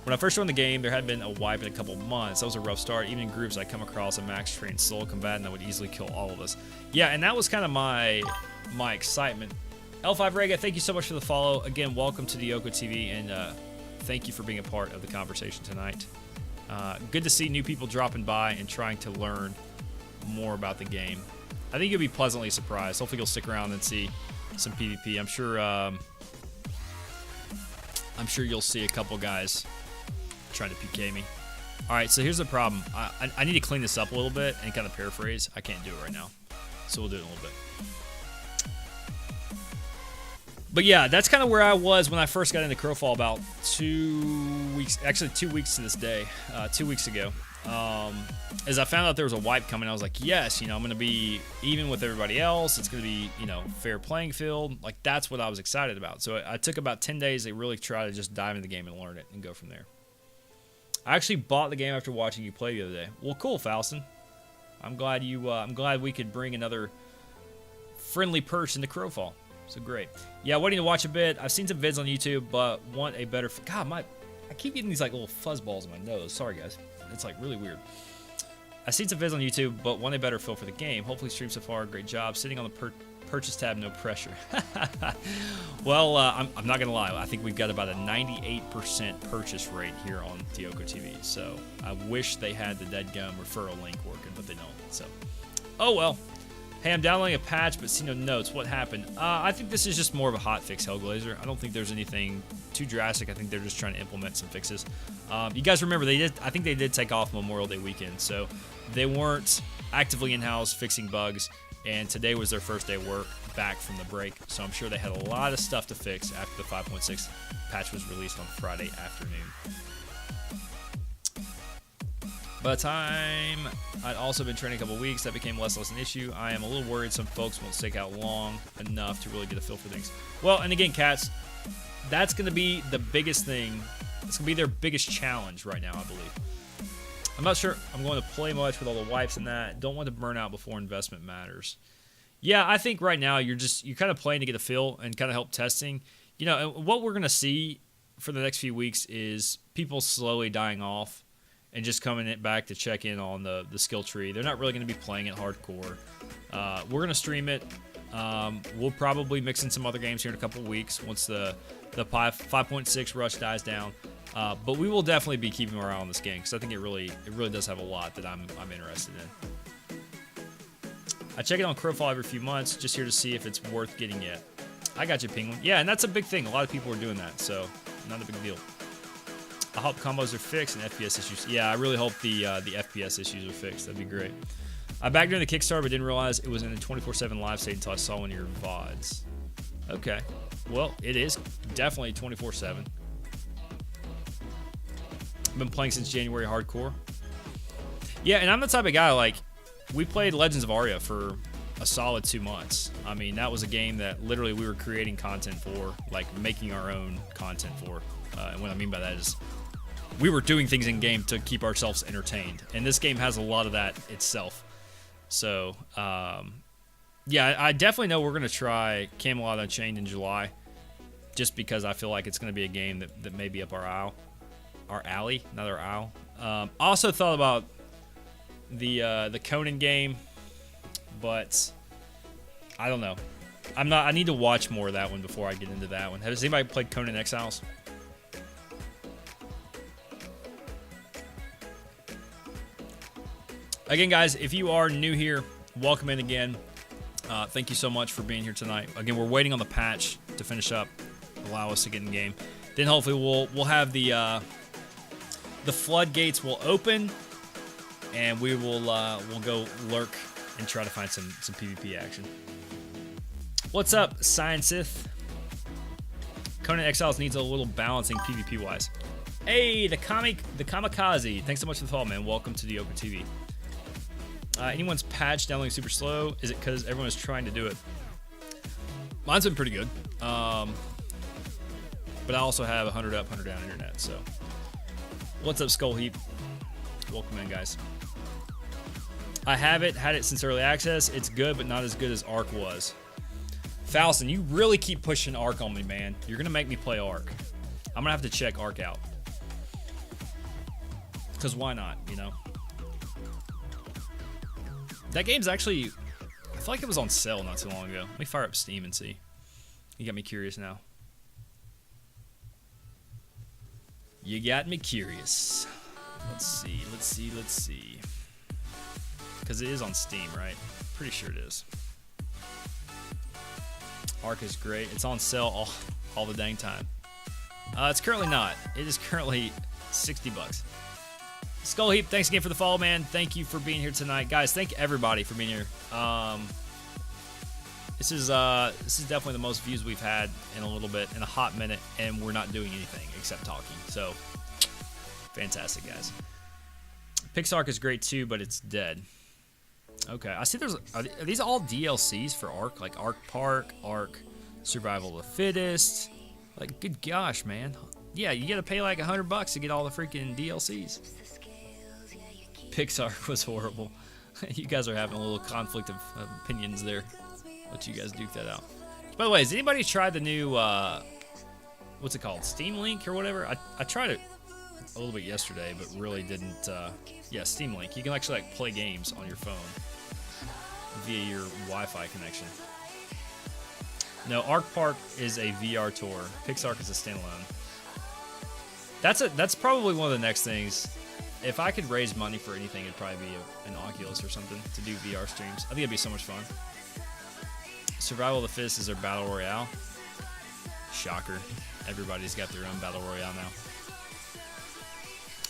When I first joined the game, there had been a wipe in a couple months. That was a rough start. Even in groups, I'd come across a max trained solo combatant that would easily kill all of us. Yeah, and that was kind of my excitement. L5 Rega, thank you so much for the follow. Again, welcome to the Yoko TV, and thank you for being a part of the conversation tonight. Good to see new people dropping by and trying to learn more about the game. I think you'll be pleasantly surprised. Hopefully you'll stick around and see some PvP. I'm sure you'll see a couple guys trying to PK me. All right, so here's the problem. I need to clean this up a little bit and kind of paraphrase. I can't do it right now, so we'll do it in a little bit. But yeah, that's kind of where I was when I first got into Crowfall about 2 weeks, actually 2 weeks to this day, 2 weeks ago. As I found out there was a wipe coming, I was like, yes, you know, I'm going to be even with everybody else. It's going to be, you know, fair playing field. Like, that's what I was excited about. So I took about 10 days to really try to just dive into the game and learn it and go from there. I actually bought the game after watching you play the other day. Well, cool, Falson. I'm glad we could bring another friendly person to Crowfall. So great. Yeah, waiting to watch a bit. I've seen some vids on YouTube, but want a better... God, I keep getting these like little fuzz balls in my nose. Sorry, guys. It's like really weird. I've seen some vids on YouTube, but want a better feel for the game. Hopefully stream so far. Great job. Sitting on the purchase tab, no pressure. Well, I'm not going to lie. I think we've got about a 98% purchase rate here on Yoko TV. So I wish they had the deadgum referral link working, but they don't. So, oh well. Hey, I'm downloading a patch, but see no notes. What happened? I think this is just more of a hotfix, Hellglazer. I don't think there's anything too drastic. I think they're just trying to implement some fixes. You guys remember, I think they did take off Memorial Day weekend, so they weren't actively in-house fixing bugs, and today was their first day of work back from the break, so I'm sure they had a lot of stuff to fix after the 5.6 patch was released on Friday afternoon. By the time I'd also been training a couple weeks, that became less and less an issue. I am a little worried some folks won't stick out long enough to really get a feel for things. Well, and again, cats, that's going to be the biggest thing. It's going to be their biggest challenge right now, I believe. I'm not sure I'm going to play much with all the wipes and that. Don't want to burn out before investment matters. Yeah, I think right now you're kind of playing to get a feel and kind of help testing. You know, what we're going to see for the next few weeks is people slowly dying off and just coming back to check in on the skill tree. They're not really going to be playing it hardcore. We're going to stream it. We'll probably mix in some other games here in a couple of weeks once the 5.6 rush dies down. But we will definitely be keeping our eye on this game because I think it really does have a lot that I'm interested in. I check it on Crowfall every few months just here to see if it's worth getting yet. I got you, Penguin. Yeah, and that's a big thing. A lot of people are doing that, so not a big deal. I hope combos are fixed and FPS issues. Yeah, I really hope the FPS issues are fixed. That'd be great. I backed during the Kickstarter, but didn't realize it was in a 24/7 live state until I saw one of your VODs. Okay. Well, it is definitely 24/7. I've been playing since January hardcore. Yeah, and I'm the type of guy, like, we played Legends of Aria for a solid 2 months. I mean, that was a game that literally we were creating content for, like making our own content for. And what I mean by that is we were doing things in game to keep ourselves entertained, and this game has a lot of that itself. So yeah, I definitely know we're going to try Camelot Unchained in July, just because I feel like it's going to be a game that may be up our alley, not our aisle. I also thought about the Conan game, but I don't know. I need to watch more of that one before I get into that one. Has anybody played Conan Exiles? Again, guys, if you are new here, welcome in again. Thank you so much for being here tonight. Again, we're waiting on the patch to finish up, allow us to get in game. Then hopefully we'll have the floodgates will open, and we'll go lurk and try to find some PvP action. What's up, Science-Sith? Conan Exiles needs a little balancing PvP wise. Hey, the Kamikaze. Thanks so much for the follow, man. Welcome to the Open TV. Anyone's patch downloading super slow? Is it because everyone is trying to do it? Mine's been pretty good. But I also have 100 up, 100 down internet, so. What's up, Skull Heap? Welcome in, guys. I had it since early access. It's good, but not as good as Ark was. Falson, you really keep pushing Ark on me, man. You're gonna make me play Ark. I'm gonna have to check Ark out. Because why not, you know? That game's actually, I feel like it was on sale not too long ago. Let me fire up Steam and see. You got me curious now. You got me curious. Let's see. Because it is on Steam, right? Pretty sure it is. Ark is great. It's on sale all the dang time. It's currently not. It is currently $60. Skull Heap, thanks again for the follow, man. Thank you for being here tonight. Guys, thank everybody for being here. This is definitely the most views we've had in a hot minute, and we're not doing anything except talking. So, fantastic, guys. Pixark is great too, but it's dead. Okay, I see are these all DLCs for Ark? Like Ark Park, Ark Survival of the Fittest? Like, good gosh, man. Yeah, you gotta pay like $100 to get all the freaking DLCs. Pixark was horrible. You guys are having a little conflict of opinions there. Let you guys duke that out. By the way, has anybody tried the new, what's it called? Steam Link or whatever? I tried it a little bit yesterday, but really didn't, yeah, Steam Link. You can actually like play games on your phone via your Wi-Fi connection. No, Ark Park is a VR tour. Pixark is a standalone. That's probably one of the next things If I could raise money for anything, it'd probably be an Oculus or something to do VR streams. I think it'd be so much fun. Survival of the Fittest is their battle royale. Shocker. Everybody's got their own battle royale now.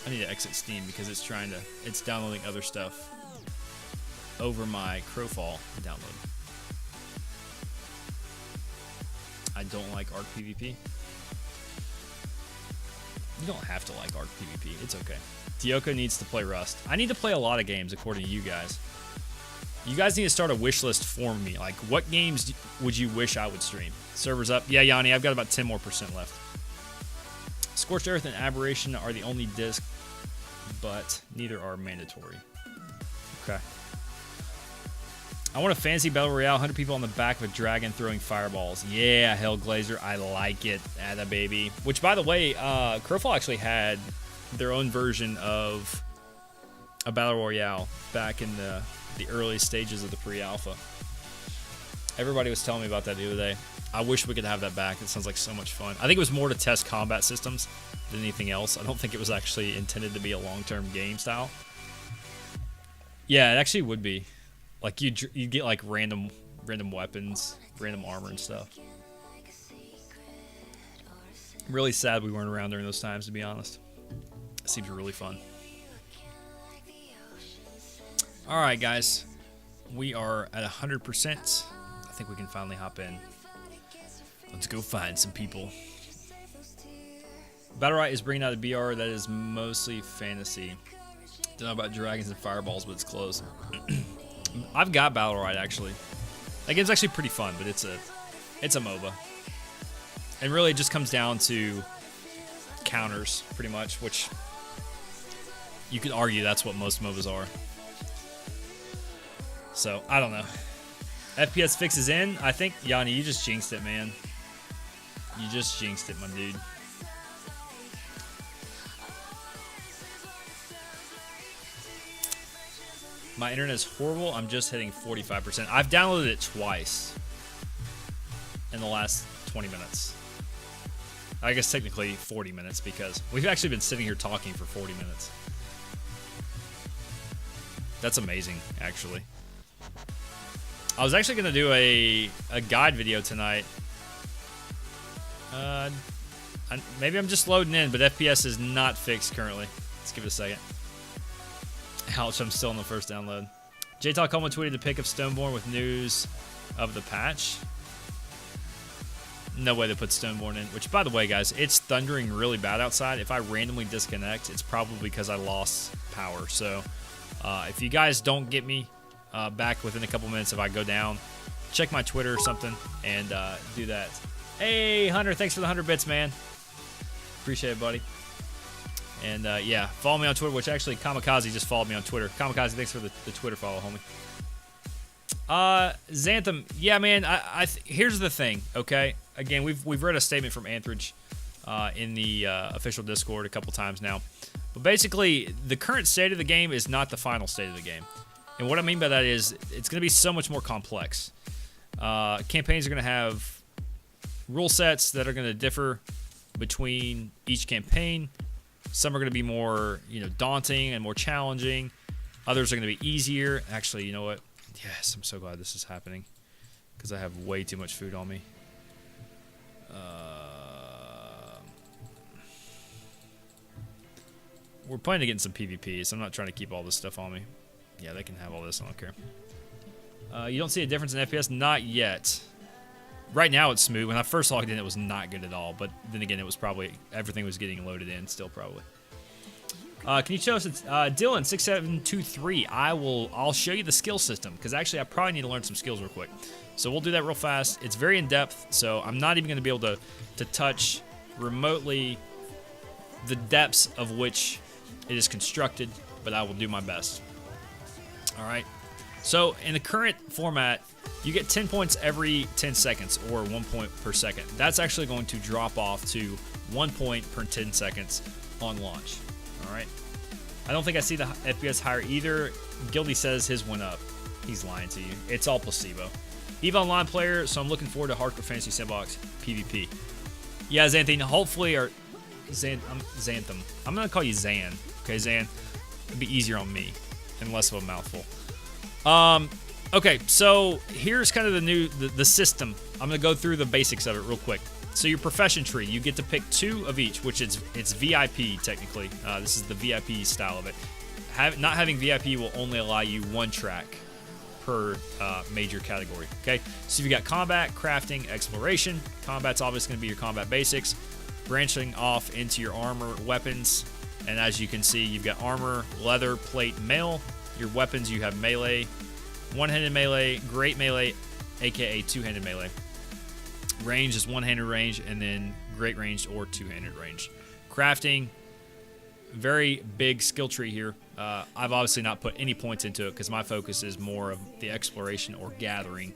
I need to exit Steam because it's downloading other stuff over my Crowfall download. I don't like Arc PvP. You don't have to like Arc PvP. It's okay. Dioko needs to play Rust. I need to play a lot of games according to you guys. You guys need to start a wish list for me. Like, what games would you wish I would stream? Servers up. Yeah, Yanni, I've got about 10% more left. Scorched Earth and Aberration are the only disc, but neither are mandatory. Okay. I want a fancy battle royale, 100 people on the back of a dragon throwing fireballs. Yeah, Hellglazer, I like it. Atta baby. Which, by the way, Crowfall actually had their own version of a battle royale back in the early stages of the pre-alpha. Everybody was telling me about that the other day. I wish we could have that back. It sounds like so much fun. I think it was more to test combat systems than anything else. I don't think it was actually intended to be a long-term game style. Yeah, it actually would be. Like, you get like random weapons, random armor and stuff. Really sad we weren't around during those times, to be honest. It seems really fun. All right, guys. We are at 100%. I think we can finally hop in. Let's go find some people. Battlerite is bringing out a BR that is mostly fantasy. Don't know about dragons and fireballs, but it's close. I've got Battlerite, actually. That game's actually pretty fun, but it's a MOBA. And really, it just comes down to counters, pretty much, which you could argue that's what most MOBAs are. So, I don't know. FPS fix is in. I think, Yanni, you just jinxed it, man. You just jinxed it, my dude. My internet is horrible. I'm just hitting 45%. I've downloaded it twice in the last 20 minutes. I guess technically 40 minutes because we've actually been sitting here talking for 40 minutes. That's amazing, actually. I was actually going to do a guide video tonight. Maybe I'm just loading in, but FPS is not fixed currently. Let's give it a second. Ouch, I'm still on the first download. JTalk Coleman tweeted to pick up Stoneborn with news of the patch. No way they put Stoneborn in. Which, by the way, guys, it's thundering really bad outside. If I randomly disconnect, it's probably because I lost power. So, if you guys don't get me back within a couple minutes if I go down, check my Twitter or something and do that. Hey, Hunter, thanks for the 100 bits, man. Appreciate it, buddy. And, yeah, follow me on Twitter, which actually Kamikaze just followed me on Twitter. Kamikaze, thanks for the Twitter follow, homie. Xanthem, yeah, man, here's the thing, okay? Again, we've read a statement from Anthrige in the official Discord a couple times now. But basically, the current state of the game is not the final state of the game. And what I mean by that is it's going to be so much more complex. Campaigns are going to have rule sets that are going to differ between each campaign. Some are going to be more, daunting and more challenging. Others are going to be easier. Actually, you know what? Yes, I'm so glad this is happening because I have way too much food on me. We're planning to get in some PvP, so I'm not trying to keep all this stuff on me. Yeah, they can have all this. I don't care. You don't see a difference in FPS? Not yet. Right now it's smooth. When I first logged in, it was not good at all. But then again, it was probably everything was getting loaded in still probably. Can you show us? Dylan6723. I'll show you the skill system because actually I probably need to learn some skills real quick. So we'll do that real fast. It's very in depth, so I'm not even going to be able to touch remotely the depths of which it is constructed, but I will do my best. All right. So in the current format, you get 10 points every 10 seconds, or 1 point per second. That's actually going to drop off to 1 point per 10 seconds on launch. All right. I don't think I see the FPS higher either. Gildy says his went up. He's lying to you. It's all placebo. EVE Online player, so I'm looking forward to Hardcore Fantasy Sandbox PvP. Yeah, Xanthine, hopefully, or Xanthem. I'm going to call you Zan. Okay, Zan. It'd be easier on me and less of a mouthful. Okay, so here's kind of the system. I'm gonna go through the basics of it real quick. So your profession tree, you get to pick 2 of each, which it's VIP technically. This is the VIP style of it. Not having VIP will only allow you 1 track per major category. Okay, so you've got combat, crafting, exploration. Combat's obviously gonna be your combat basics, branching off into your armor, weapons, and as you can see, you've got armor, leather, plate, mail. Your weapons, you have melee, one-handed melee, great melee, aka two-handed melee. Range is one-handed range, and then great range or two-handed range. Crafting, very big skill tree here. I've obviously not put any points into it because my focus is more of the exploration or gathering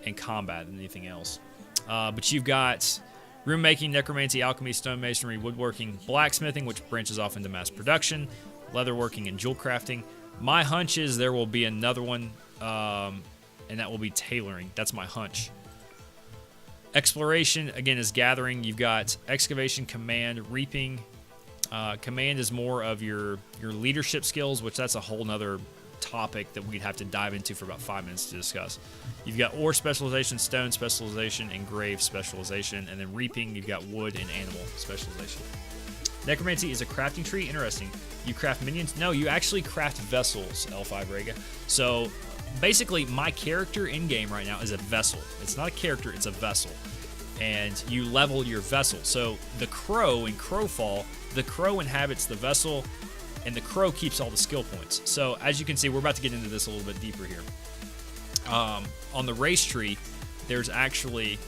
and combat than anything else. But you've got room making, necromancy, alchemy, stonemasonry, woodworking, blacksmithing, which branches off into mass production, leatherworking, and jewel crafting. My hunch is there will be another one, and that will be tailoring. That's my hunch. Exploration, again, is gathering. You've got excavation, command, reaping. Command is more of your leadership skills, which that's a whole nother topic that we'd have to dive into for about 5 minutes to discuss. You've got ore specialization, stone specialization, and grave specialization. And then reaping, you've got wood and animal specialization. Necromancy is a crafting tree. Interesting. You craft minions. No, you actually craft vessels, L5 Rega. So basically, my character in game right now is a vessel. It's not a character, it's a vessel. And you level your vessel. So the crow in Crowfall, the crow inhabits the vessel, and the crow keeps all the skill points. So as you can see, we're about to get into this a little bit deeper here. On the race tree, there's actually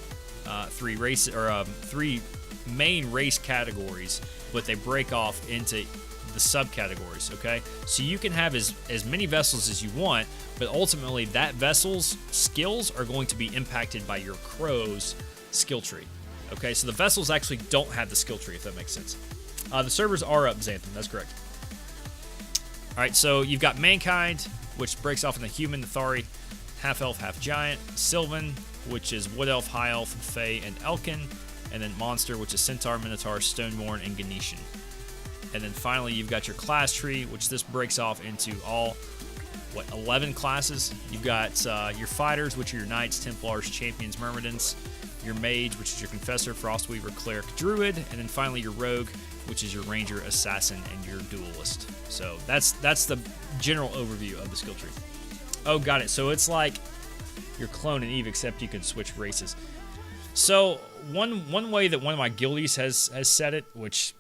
3 main race categories, but they break off into the subcategories, okay? So you can have as many vessels as you want, but ultimately that vessel's skills are going to be impacted by your crow's skill tree, okay? So the vessels actually don't have the skill tree, if that makes sense. The servers are up, Xanthan, that's correct. All right, so you've got Mankind, which breaks off into Human, Thari, Half-Elf, Half-Giant, Sylvan, which is Wood Elf, High Elf, Fey, and Elkin, and then Monster, which is Centaur, Minotaur, Stoneborn, and Ganetian. And then finally, you've got your class tree, which this breaks off into all, 11 classes. You've got your fighters, which are your knights, templars, champions, myrmidons, your mage, which is your confessor, frostweaver, cleric, druid, and then finally your rogue, which is your ranger, assassin, and your duelist. So that's the general overview of the skill tree. Oh, got it. So it's like your clone in Eve, except you can switch races. So one way that one of my guildies has said it, which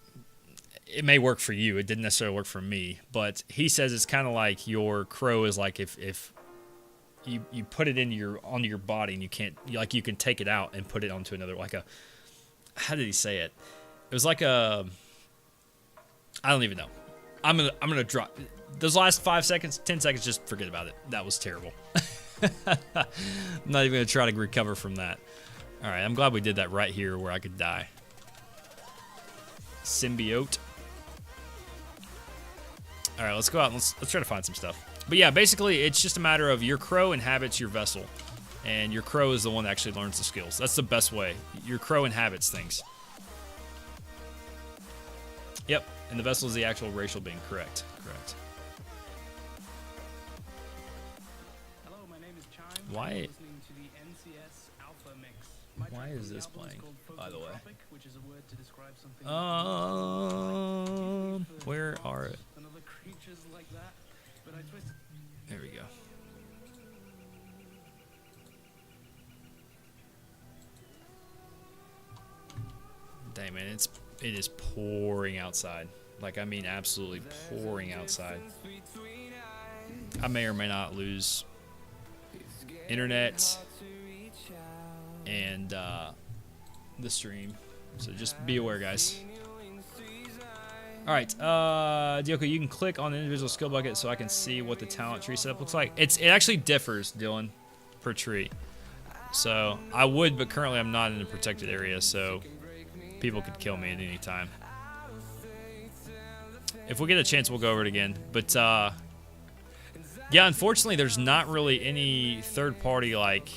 it may work for you, it didn't necessarily work for me, but he says it's kind of like your crow is like if you put it onto your body and you can't, like, you can take it out and put it onto another, like a, how did he say it? It was like a, I don't even know. I'm gonna drop those last 5 seconds, 10 seconds. Just forget about it. That was terrible. I'm not even gonna try to recover from that. All right, I'm glad we did that right here where I could die. Symbiote. All right, let's go out and let's try to find some stuff. But yeah, basically, it's just a matter of your crow inhabits your vessel, and your crow is the one that actually learns the skills. That's the best way. Your crow inhabits things. Yep, and the vessel is the actual racial being. Correct. Hello, my name is Chime. Why? Listening to the NCS Alpha Mix. Why is this playing, by the way? Which is a word to describe something where are it? and other creatures like that. But I twist. There we go. Dang, man, it is pouring outside. Like, I mean, absolutely pouring outside. I may or may not lose internet and the stream, so just be aware, guys. All right, Dioko, you can click on the individual skill bucket so I can see what the talent tree setup looks like. It actually differs, Dylan, per tree. So I would, but currently I'm not in a protected area, so people could kill me at any time. If we get a chance, we'll go over it again. But yeah, unfortunately, there's not really any third-party like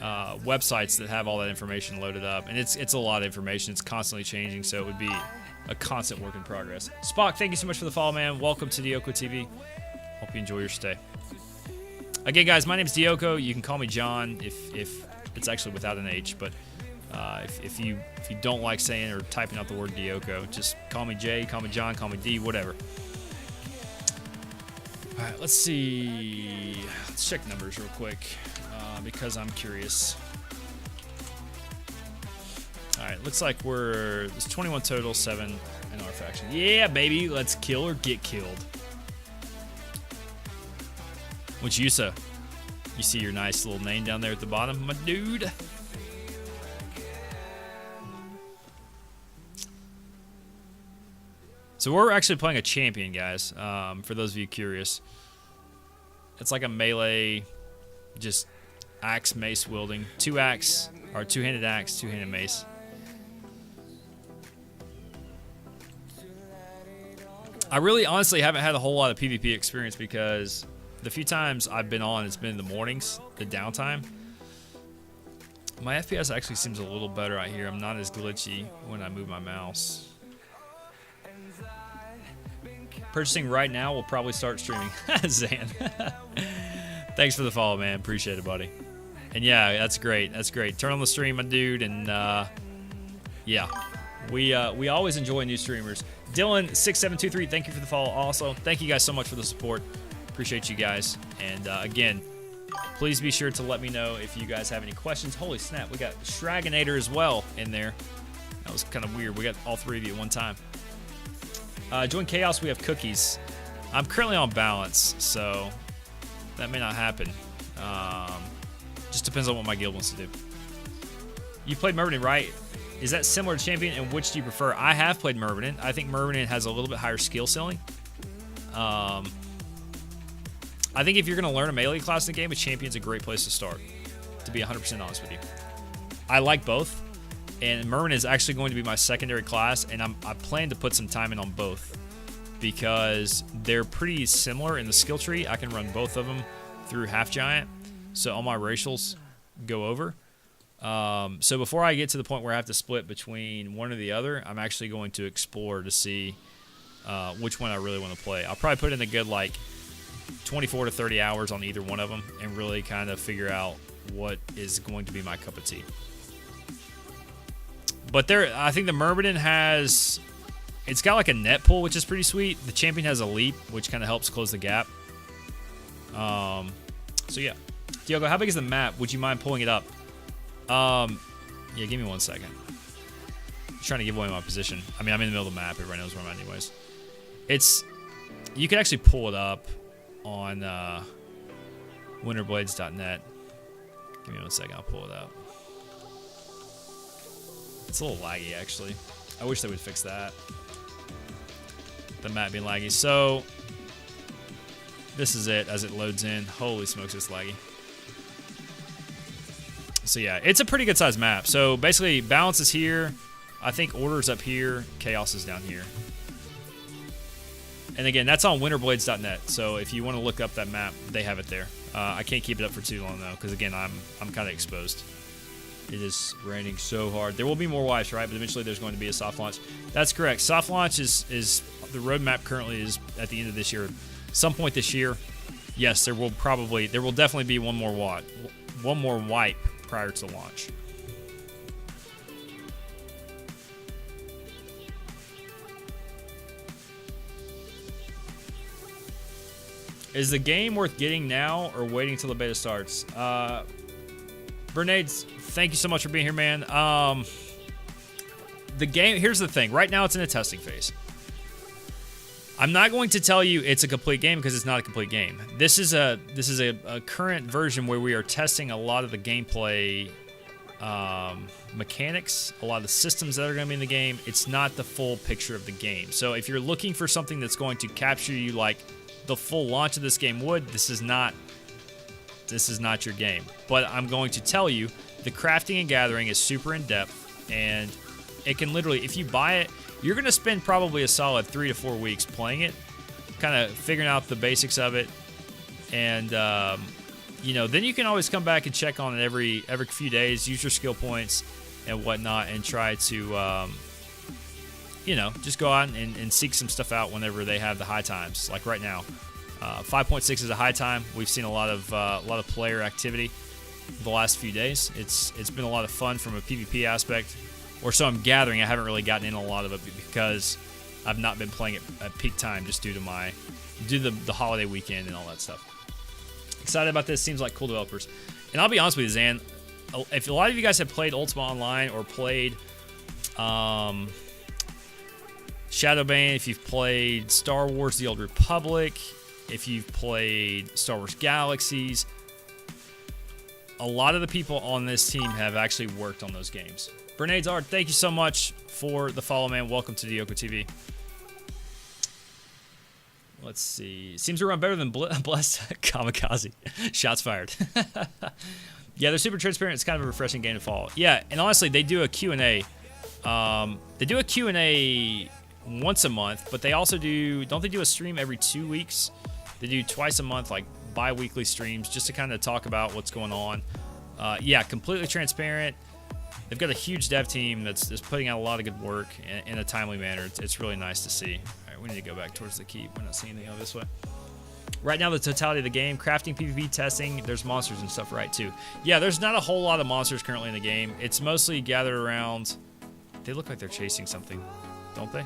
websites that have all that information loaded up, and it's a lot of information. It's constantly changing, so it would be a constant work in progress. Spock, thank you so much for the follow, man. Welcome to Dioko TV. Hope you enjoy your stay. Again, guys, my name's Dioko. You can call me John if it's actually without an H, but if you don't like saying or typing out the word Dioko, just call me Jay, call me John, call me D, whatever. All right, let's see. Let's check numbers real quick because I'm curious. All right, looks like there's 21 total, 7 in our faction. Yeah, baby, let's kill or get killed. Which Yusa, you see your nice little name down there at the bottom, my dude. So we're actually playing a champion, guys, for those of you curious. It's like a melee, just axe mace wielding. Two-handed axe, two-handed mace. I really honestly haven't had a whole lot of PvP experience because the few times I've been on, it's been in the mornings, the downtime. My FPS actually seems a little better out here. I'm not as glitchy when I move my mouse. Purchasing right now, we'll probably start streaming. Zan. Thanks for the follow, man. Appreciate it, buddy. And yeah, that's great. That's great. Turn on the stream, my dude. And yeah, we always enjoy new streamers. Dylan6723, thank you for the follow. Also, thank you guys so much for the support. Appreciate you guys. And again, please be sure to let me know if you guys have any questions. Holy snap, we got Shraginator as well in there. That was kind of weird. We got all three of you at one time. Join Chaos, we have cookies. I'm currently on balance, so that may not happen. Just depends on what my guild wants to do. You played Mermanin, right? Is that similar to Champion, and which do you prefer? I have played Mermanin. I think Mermanin has a little bit higher skill ceiling. I think if you're going to learn a melee class in the game, a Champion's a great place to start, to be 100% honest with you. I like both. And Mermanin is actually going to be my secondary class, and I plan to put some time in on both because they're pretty similar in the skill tree. I can run both of them through Half Giant, so all my racials go over. So before I get to the point where I have to split between one or the other, I'm actually going to explore to see which one I really want to play. I'll probably put in a good like 24 to 30 hours on either one of them and really kind of figure out what is going to be my cup of tea. But I think the Mermanin it's got like a net pull, which is pretty sweet. The Champion has a leap, which kind of helps close the gap. So yeah. Diogo, how big is the map? Would you mind pulling it up? Yeah, give me 1 second. I'm trying to give away my position. I mean, I'm in the middle of the map. Everybody knows where I'm at anyways. You can actually pull it up on winterblades.net. Give me 1 second. I'll pull it up. It's a little laggy, actually. I wish they would fix that. The map being laggy. So, this is it as it loads in. Holy smokes, it's laggy. So, yeah, it's a pretty good sized map. So, basically, balance is here. I think order's up here. Chaos is down here. And again, that's on winterblades.net. So, if you want to look up that map, they have it there. I can't keep it up for too long, though, because, again, I'm kind of exposed. It is raining so hard. There will be more wipes, right? But eventually there's going to be a soft launch. That's correct. Soft launch is the roadmap currently is at the end of this year. Some point this year, yes, there will definitely be one more wipe prior to launch. Is the game worth getting now or waiting till the beta starts? Bernades, thank you so much for being here, man. The game, here's the thing. Right now, it's in a testing phase. I'm not going to tell you it's a complete game because it's not a complete game. This is a current version where we are testing a lot of the gameplay mechanics, a lot of the systems that are going to be in the game. It's not the full picture of the game. So if you're looking for something that's going to capture you like the full launch of this game would, this is not your game. But I'm going to tell you, the crafting and gathering is super in-depth, and it can literally, if you buy it, you're going to spend probably a solid 3 to 4 weeks playing it, kind of figuring out the basics of it, and, then you can always come back and check on it every few days, use your skill points and whatnot, and try to you know, just go out and seek some stuff out whenever they have the high times. Like right now, 5.6 is a high time. We've seen a lot of player activity the last few days. It's been a lot of fun from a PvP aspect, or so I'm gathering. I haven't really gotten in a lot of it because I've not been playing it at peak time just due to the holiday weekend and all that stuff. Excited about this. Seems like cool developers. And I'll be honest with you, Zan, if a lot of you guys have played Ultima Online or played Shadowbane, if you've played Star Wars The Old Republic, if you've played Star Wars Galaxies, a lot of the people on this team have actually worked on those games. Bernades Art, thank you so much for the follow, man. Welcome to Dioko TV. Let's see. Seems to run better than Blessed Kamikaze. Shots fired. Yeah, they're super transparent. It's kind of a refreshing game to follow. Yeah, and honestly, they do a Q&A. They do a Q&A once a month, but they also don't they do a stream every 2 weeks? They do twice a month, like bi-weekly streams, just to kind of talk about what's going on. Yeah, completely transparent. They've got a huge dev team that's putting out a lot of good work in a timely manner. It's really nice to see. All right, we need to go back towards the keep. We're not seeing anything out this way. Right now, the totality of the game, crafting, PvP, testing, there's monsters and stuff, right, too. Yeah, there's not a whole lot of monsters currently in the game. It's mostly gathered around... They look like they're chasing something, don't they?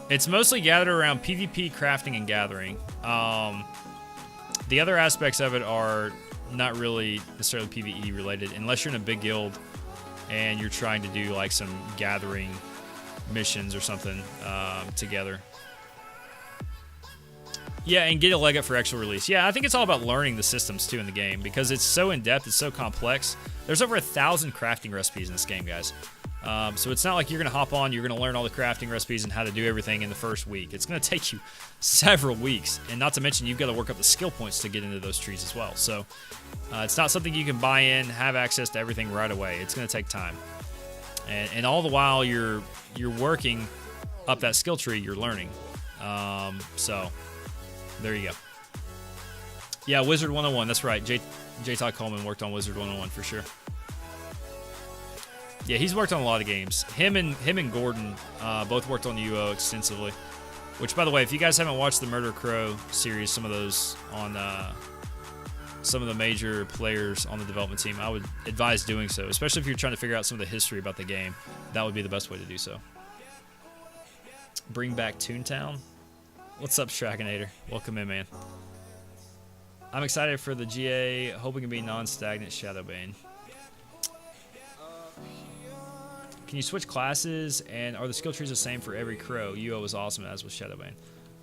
It's mostly gathered around PvP, crafting, and gathering. The other aspects of it are not really necessarily PvE related, unless you're in a big guild and you're trying to do like some gathering missions or something together. Yeah, and get a leg up for extra release. Yeah, I think it's all about learning the systems too in the game because it's so in-depth, it's so complex. There's over 1,000 crafting recipes in this game, guys. So it's not like you're going to hop on, you're going to learn all the crafting recipes and how to do everything in the first week. It's going to take you several weeks, and not to mention you've got to work up the skill points to get into those trees as well. So it's not something you can buy in, have access to everything right away. It's going to take time. And all the while you're working up that skill tree, you're learning. So there you go. Yeah, Wizard 101, that's right. J. Todd Coleman worked on Wizard 101 for sure. Yeah, he's worked on a lot of games. Him and Gordon both worked on UO extensively. Which, by the way, if you guys haven't watched the Murder Crow series, some of those on some of the major players on the development team, I would advise doing so, especially if you're trying to figure out some of the history about the game. That would be the best way to do so. Bring back Toontown. What's up, Strackinator? Welcome in, man. I'm excited for the GA, hoping to be non-stagnant Shadowbane. Can you switch classes, and are the skill trees the same for every crow? UO was awesome, as was Shadowbane.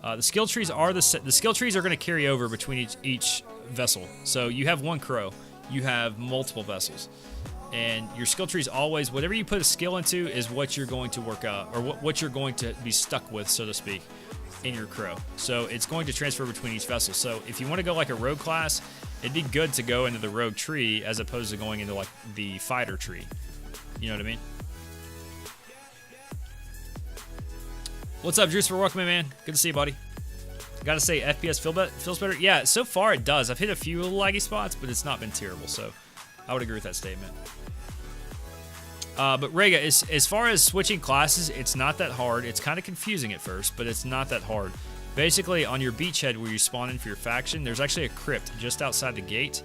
The skill trees are the skill trees are going to carry over between each vessel. So you have one crow, you have multiple vessels, and your skill trees always, whatever you put a skill into is what you're going to work out, or what you're going to be stuck with, so to speak, in your crow. So it's going to transfer between each vessel. So if you want to go like a rogue class, it'd be good to go into the rogue tree as opposed to going into like the fighter tree. You know what I mean? What's up, Juice? For welcoming, man. Good to see you, buddy. Gotta say, FPS feels better. Yeah, so far it does. I've hit a few little laggy spots, but it's not been terrible. So I would agree with that statement. But Rega, as far as switching classes, it's not that hard. It's kind of confusing at first, but it's not that hard. Basically, on your beachhead where you spawn in for your faction, there's actually a crypt just outside the gate.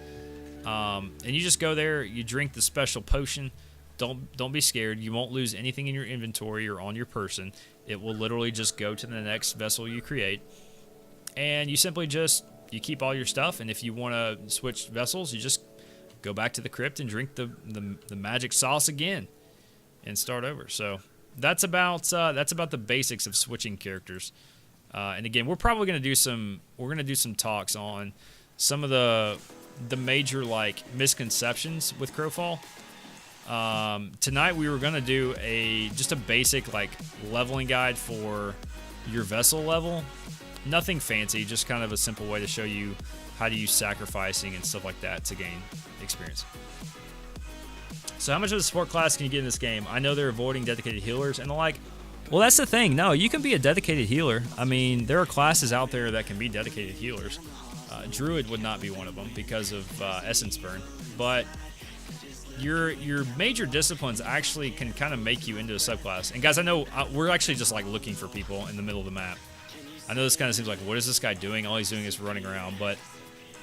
And you just go there, you drink the special potion. Don't be scared. You won't lose anything in your inventory or on your person. It will literally just go to the next vessel you create. And you simply you keep all your stuff, and if you want to switch vessels, you just go back to the crypt and drink the magic sauce again and start over. So that's about the basics of switching characters. And again, we're probably going to do some talks on some of the major like misconceptions with Crowfall. Tonight we were going to do just a basic like leveling guide for your vessel level. Nothing fancy, just kind of a simple way to show you how to use sacrificing and stuff like that to gain experience. So how much of a support class can you get in this game? I know they're avoiding dedicated healers and the like. Well, that's the thing. No, you can be a dedicated healer. I mean, there are classes out there that can be dedicated healers. Druid would not be one of them because of Essence Burn. But your major disciplines actually can kind of make you into a subclass. And guys, I know we're actually just like looking for people in the middle of the map. I know this kind of seems like, what is this guy doing? All he's doing is running around, but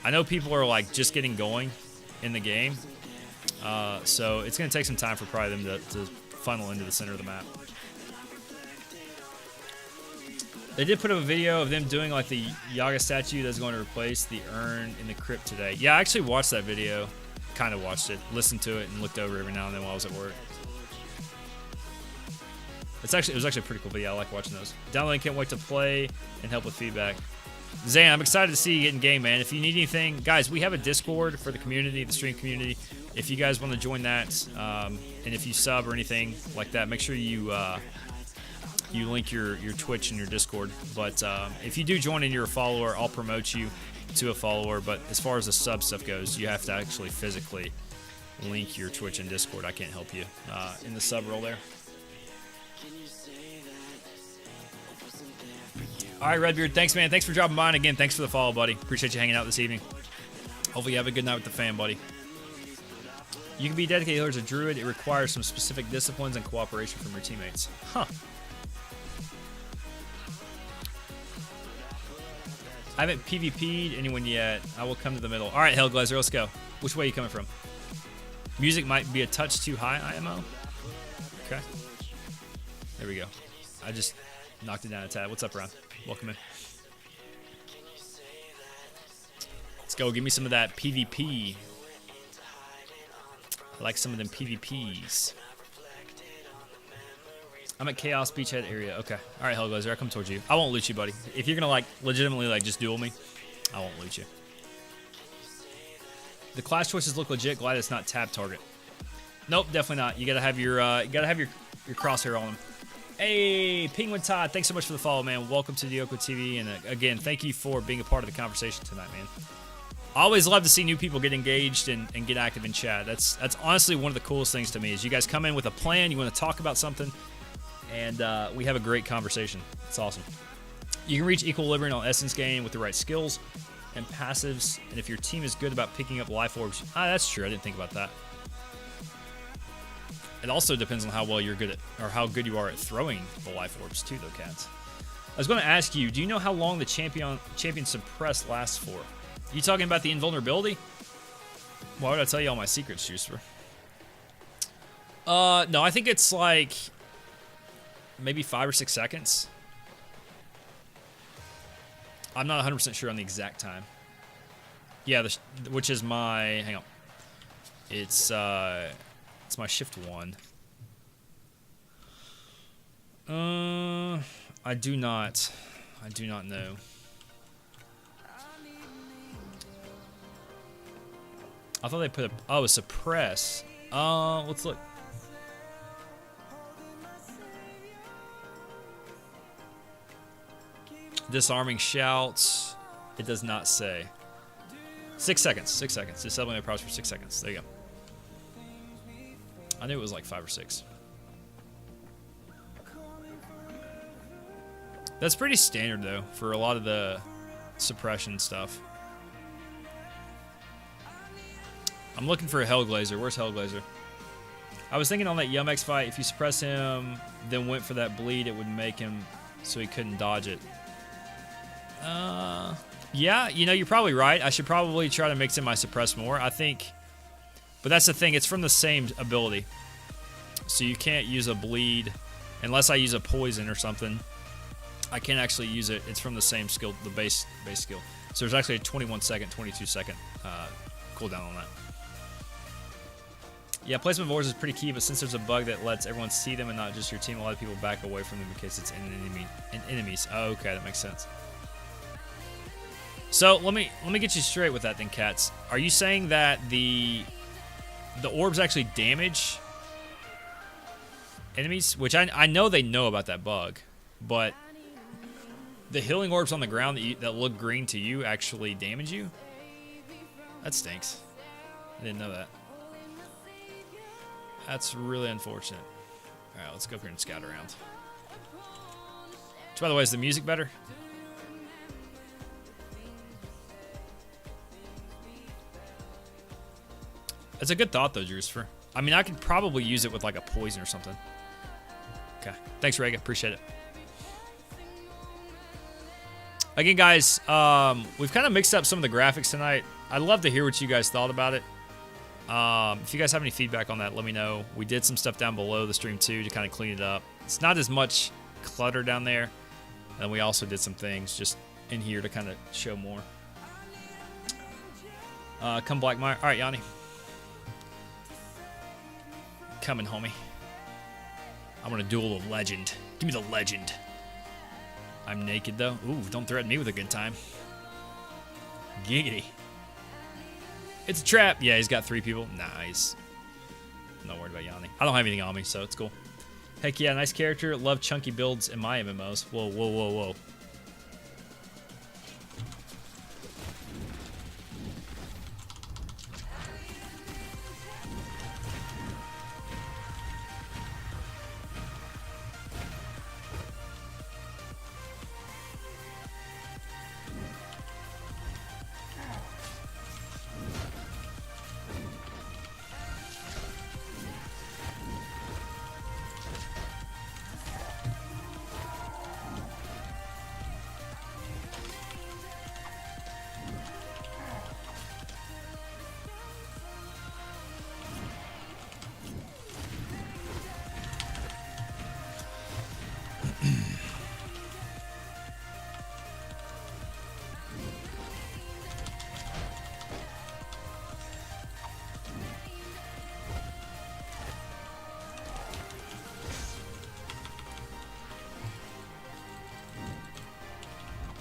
I know people are like just getting going in the game. So it's going to take some time for probably them to funnel into the center of the map. They did put up a video of them doing like the Yaga statue that's going to replace the urn in the crypt today. Yeah, I actually watched that video. Kind of watched it, listened to it, and looked over every now and then while I was at work. It was actually a pretty cool video. I like watching those. Downloading, can't wait to play and help with feedback. Zan, I'm excited to see you get in game, man. If you need anything, guys, we have a Discord for the community, the stream community. If you guys want to join that, and if you sub or anything like that, make sure you you link your Twitch and your Discord. But if you do join and you're a follower, I'll promote you to a follower. But as far as the sub stuff goes, you have to actually physically link your Twitch and Discord. I can't help you in the sub role there. All right, Redbeard, thanks, man. Thanks for dropping by. And again, thanks for the follow, buddy. Appreciate you hanging out this evening. Hopefully you have a good night with the fam, buddy. You can be dedicated healer as a druid. It requires some specific disciplines and cooperation from your teammates. Huh. I haven't PvP'd anyone yet. I will come to the middle. All right, Hellglazer, let's go. Which way are you coming from? Music might be a touch too high, IMO. Okay. There we go. I just knocked it down a tad. What's up, Ron? Welcome in. Let's go. Give me some of that PvP. I like some of them PvPs. I'm at Chaos Beachhead area. Okay. All right, Hellglazer, I come towards you. I won't loot you, buddy. If you're gonna like legitimately like just duel me, I won't loot you. The class choices look legit. Glad it's not tab target. Nope, definitely not. You gotta have your crosshair on them. Hey, Penguin Todd, thanks so much for the follow, man. Welcome to Dioko TV, and again, thank you for being a part of the conversation tonight, man. I always love to see new people get engaged and get active in chat. That's honestly one of the coolest things to me is you guys come in with a plan, you want to talk about something, and we have a great conversation. It's awesome. You can reach equilibrium on essence gain with the right skills and passives, and if your team is good about picking up life orbs, that's true. I didn't think about that. It also depends on how well you're good at, or how good you are at throwing the life orbs too, though, cats. I was going to ask you, do you know how long the champion suppress lasts for? You talking about the invulnerability? Why would I tell you all my secrets, Juicer? No, I think it's like maybe 5 or 6 seconds. I'm not 100% sure on the exact time. Yeah, which is my, hang on. It's my shift 1. I do not know. I thought they put a suppress. Let's look. Disarming shouts. It does not say. 6 seconds. 6 seconds. Disabling their powers for 6 seconds. There you go. I knew it was like 5 or 6. That's pretty standard though for a lot of the suppression stuff. I'm looking for a Hellglazer. Where's Hellglazer? I was thinking on that Yumex fight, if you suppress him, then went for that bleed, it would make him so he couldn't dodge it. Yeah, you know, you're probably right. I should probably try to mix in my suppress more, I think. But that's the thing. It's from the same ability. So you can't use a bleed unless I use a poison or something. I can't actually use it. It's from the same skill, the base skill. So there's actually a 21 second, 22 second cooldown on that. Yeah, placement of ores is pretty key, but since there's a bug that lets everyone see them and not just your team, a lot of people back away from them in case it's enemies. Oh, okay, that makes sense. So let me get you straight with that then, cats. Are you saying that the orbs actually damage enemies? Which I know they know about that bug, but the healing orbs on the ground that look green to you actually damage you? That stinks. I didn't know that. That's really unfortunate. All right, let's go up here and scout around. Which, by the way, is the music better? That's a good thought, though, Drucifer. I mean, I could probably use it with like a poison or something. Okay. Thanks, Rega. Appreciate it. Again, guys, we've kind of mixed up some of the graphics tonight. I'd love to hear what you guys thought about it. If you guys have any feedback on that, let me know. We did some stuff down below the stream too to kind of clean it up. It's not as much clutter down there. And we also did some things just in here to kind of show more. Come Black Mire. All right, Yanni. Coming, homie. I'm gonna duel a legend. Give me the legend. I'm naked though. Ooh, don't threaten me with a good time. Giggity. It's a trap. Yeah, he's got 3 people. Nice. I'm not worried about Yanni. I don't have anything on me, so it's cool. Heck yeah, nice character. Love chunky builds in my MMOs. Whoa, whoa, whoa, whoa.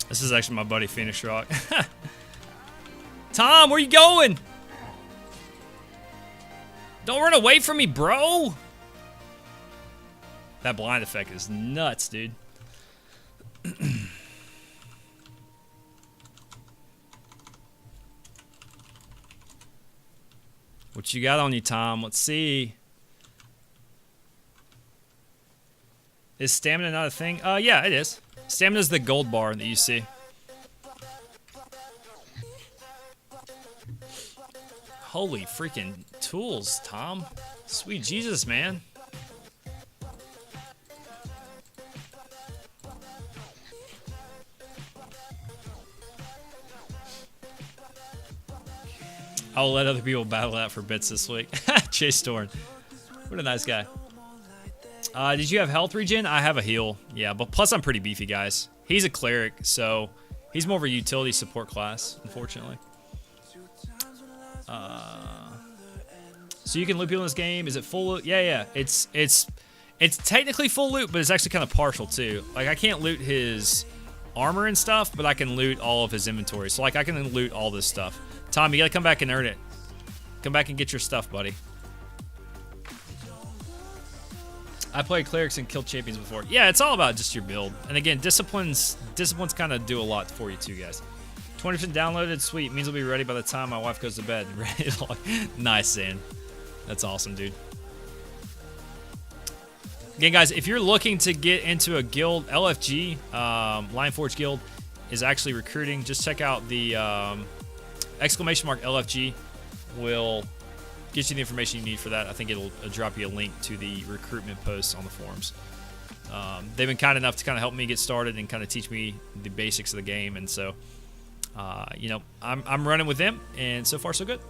This is actually my buddy Phoenix Rock. Tom, where you going? Don't run away from me, bro. That blind effect is nuts, dude. What you got on you, Tom? Let's see. Is stamina not a thing? Yeah, it is. Stamina's the gold bar that you see. Holy freaking tools, Tom. Sweet Jesus, man. I'll let other people battle that for bits this week. Chase Storm. What a nice guy. Did you have health regen? I have a heal. Yeah, but plus I'm pretty beefy, guys. He's a cleric, so he's more of a utility support class, unfortunately. So you can loot people in this game. Is it full loot? Yeah. It's technically full loot, but it's actually kind of partial too. Like I can't loot his armor and stuff, but I can loot all of his inventory. So like I can loot all this stuff. Tom, you gotta come back and earn it. Come back and get your stuff, buddy. I played clerics and killed champions before. Yeah, it's all about just your build. And again, disciplines kind of do a lot for you too, guys. 20% downloaded, sweet. Means I'll be ready by the time my wife goes to bed. Nice, Zan. That's awesome, dude. Again, guys, if you're looking to get into a guild, LFG, Lionforge Guild, is actually recruiting. Just check out the !LFG will get you the information you need for that. I think it'll drop you a link to the recruitment posts on the forums. They've been kind enough to kind of help me get started and kind of teach me the basics of the game, and so you know, I'm running with them, and so far so good.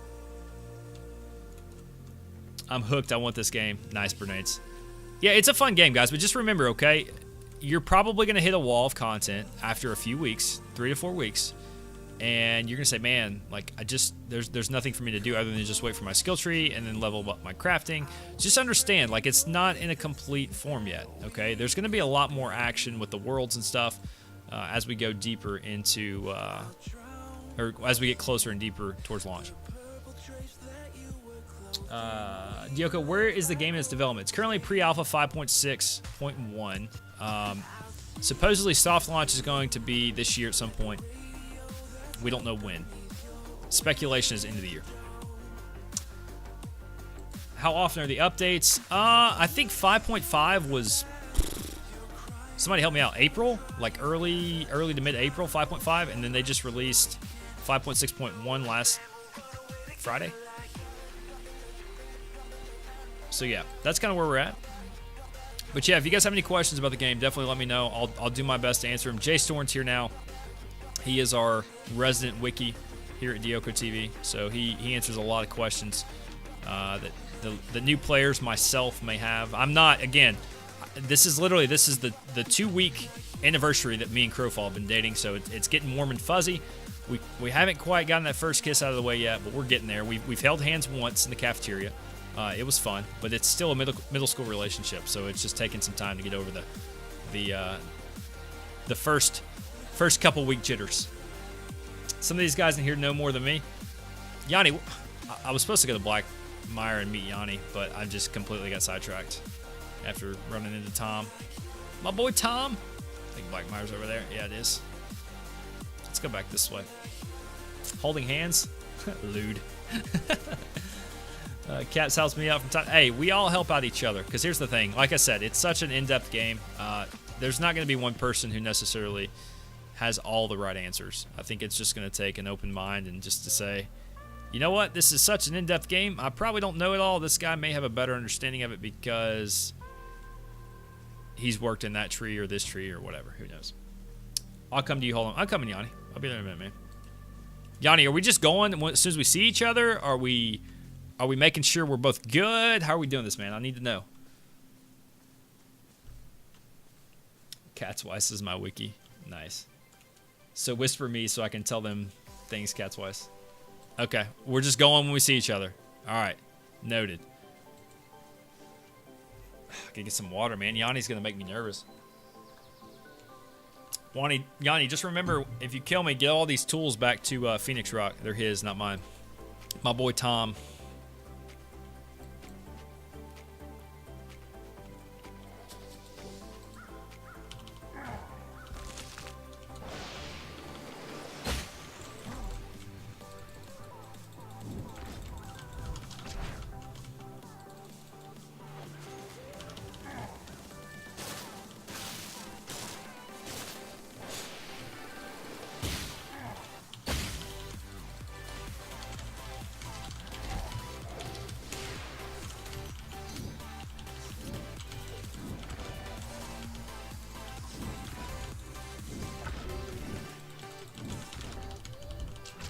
I'm hooked. I want this game. Nice, Bernades. Yeah, it's a fun game, guys, but just remember, okay, you're probably going to hit a wall of content after a few weeks, 3 to 4 weeks. And you're gonna say, man, like there's nothing for me to do other than just wait for my skill tree and then level up my crafting. Just understand, like it's not in a complete form yet. Okay, there's gonna be a lot more action with the worlds and stuff as we go deeper into, or as we get closer and deeper towards launch. Dioko, where is the game in its development? It's currently pre-alpha 5.6.1. Supposedly soft launch is going to be this year at some point. We don't know when. Speculation is end of the year. How often are the updates? I think 5.5 was... Somebody help me out. April? Like early to mid-April, 5.5. And then they just released 5.6.1 last Friday. So yeah, that's kind of where we're at. But yeah, if you guys have any questions about the game, definitely let me know. I'll do my best to answer them. Jay Storn's here now. He is our resident wiki here at Dioko TV, so he answers a lot of questions that the new players, myself, may have. I'm not, again, this is the 2-week anniversary that me and Crowfall have been dating, so it's getting warm and fuzzy. We haven't quite gotten that first kiss out of the way yet, but we're getting there. We've held hands once in the cafeteria. It was fun, but it's still a middle school relationship, so it's just taking some time to get over the first couple week jitters. Some of these guys in here know more than me. Yanni, I was supposed to go to Black Mire and meet Yanni, but I just completely got sidetracked after running into Tom. My boy Tom. I think Black Mire's over there. Yeah, it is. Let's go back this way. Holding hands? Lewd. Cats helps me out from time. Hey, we all help out each other, because here's the thing. Like I said, it's such an in-depth game. There's not going to be one person who necessarily has all the right answers. I think it's just going to take an open mind and just to say, you know what, this is such an in-depth game. I probably don't know it all. This guy may have a better understanding of it because he's worked in that tree or this tree or whatever. Who knows? I'll come to you. Hold on. I'm coming, Yanni. I'll be there in a minute, man. Yanni, are we just going as soon as we see each other? Are we making sure we're both good? How are we doing this, man? I need to know. Catsweiss is my wiki. Nice. So whisper me so I can tell them things, Catsweiss. Okay, we're just going when we see each other. All right, noted. I gotta get some water, man. Yanni's gonna make me nervous. Yanni, just remember, if you kill me, get all these tools back to Phoenix Rock. They're his, not mine. My boy Tom.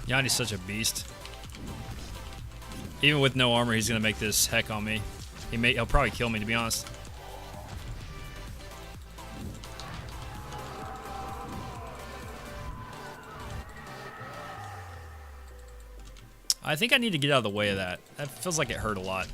Yanni's such a beast. Even with no armor, he's gonna make this heck on me. He'll probably kill me, to be honest. I think I need to get out of the way of that. That feels like it hurt a lot.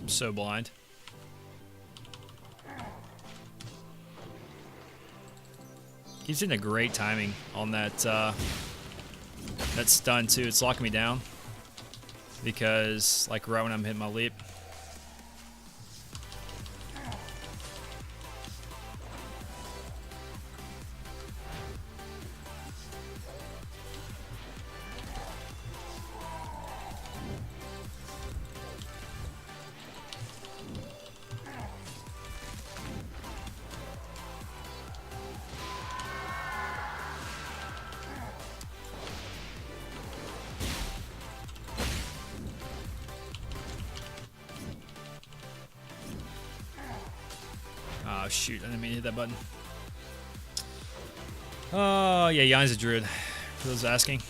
So blind. He's in a great timing on that that stun too. It's locking me down because like right when I'm hitting my leap. Oh, shoot. I didn't mean to hit that button. Oh, yeah, Yanni's a druid. For those asking.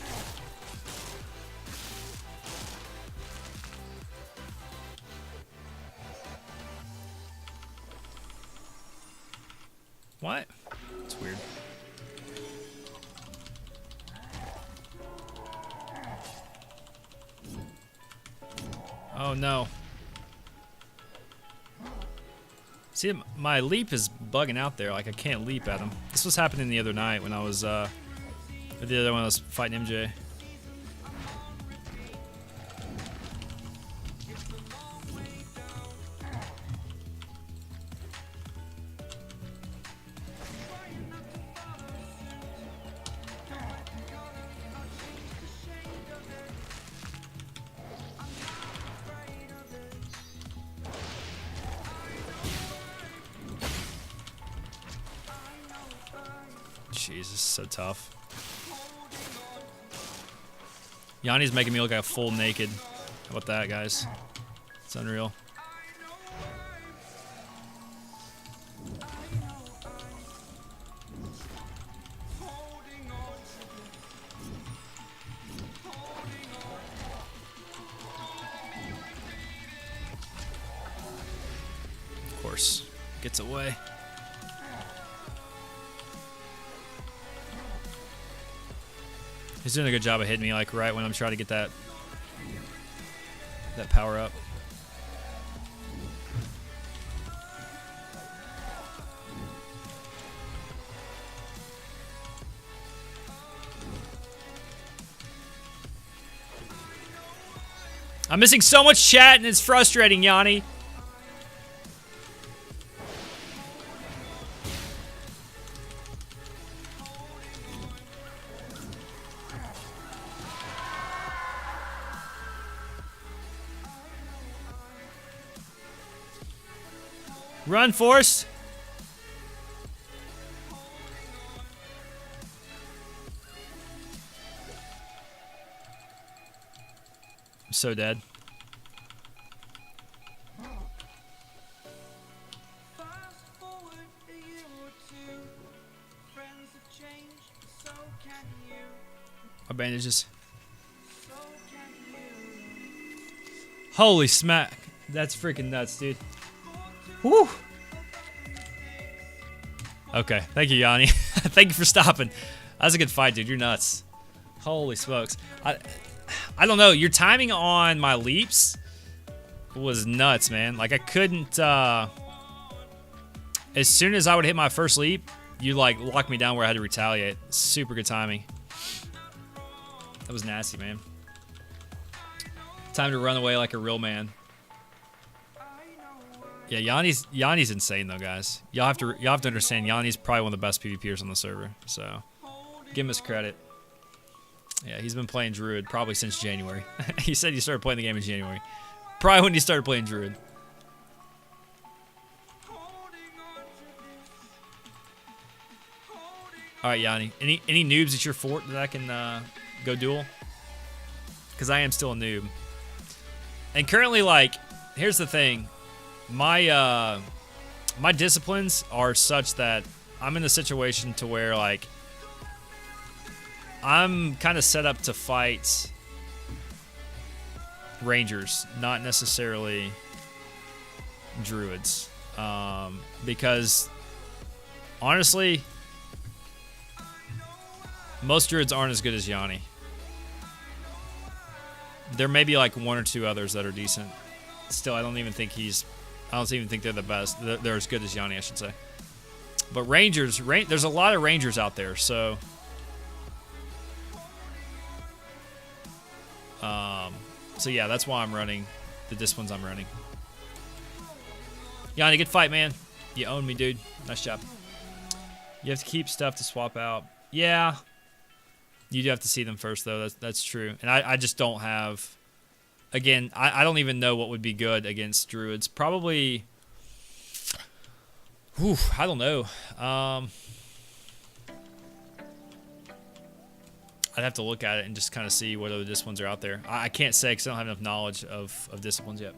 What? It's weird. Oh, no. See, my leap is bugging out there. Like, I can't leap at him. This was happening the other night when I was, the other one I was fighting MJ. Jesus, so tough. Yanni's making me look like a full naked. How about that, guys? It's unreal. Of course, gets away. He's doing a good job of hitting me like right when I'm trying to get that power up. I'm missing so much chat and it's frustrating, Yanni. Run, Force. I'm so dead. My bandages. Holy smack. That's freaking nuts, dude. Woo! Okay, thank you, Yanni. Thank you for stopping. That was a good fight, dude. You're nuts. Holy smokes. I don't know. Your timing on my leaps was nuts, man. Like, I couldn't... as soon as I would hit my first leap, you, like, locked me down where I had to retaliate. Super good timing. That was nasty, man. Time to run away like a real man. Yeah, Yanni's insane though, guys. Y'all have to understand. Yanni's probably one of the best PvPers on the server. So, give him his credit. Yeah, he's been playing Druid probably since January. He said he started playing the game in January. Probably when he started playing Druid. All right, Yanni. Any noobs at your fort that I can go duel? Because I am still a noob. And currently, like, here's the thing. My my disciplines are such that I'm in a situation to where, like, I'm kind of set up to fight rangers, not necessarily druids, because honestly, most druids aren't as good as Yanni. There may be like one or two others that are decent. Still, I don't even think they're the best. They're as good as Yanni, I should say. But rangers, there's a lot of rangers out there, so so yeah, that's why I'm running the disciplines I'm running. Yanni, good fight, man. You own me, dude. Nice job. You have to keep stuff to swap out. Yeah, you do have to see them first, though. That's true. And I just don't have. Again, I don't even know what would be good against druids. Probably. Whew, I don't know. I'd have to look at it and just kind of see what other disciplines are out there. I can't say because I don't have enough knowledge of disciplines yet.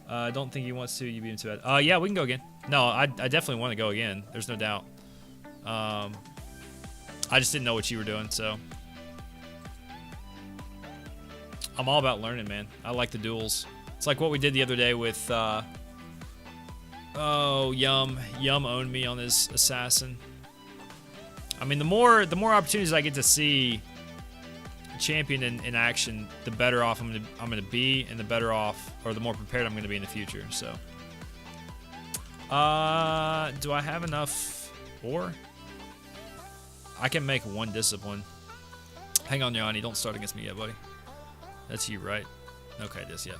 I don't think he wants to. You beat him to bed. Yeah, we can go again. No, I definitely want to go again. There's no doubt. I just didn't know what you were doing, so. I'm all about learning, man. I like the duels. It's like what we did the other day with, Yum. Yum owned me on his assassin. I mean, the more opportunities I get to see champion in action, the better off I'm gonna be, and the better off, or the more prepared I'm gonna be in the future. So, do I have enough ore? I can make one discipline. Hang on, Yanni. Don't start against me yet, buddy. That's you, right? Okay, it is, yeah.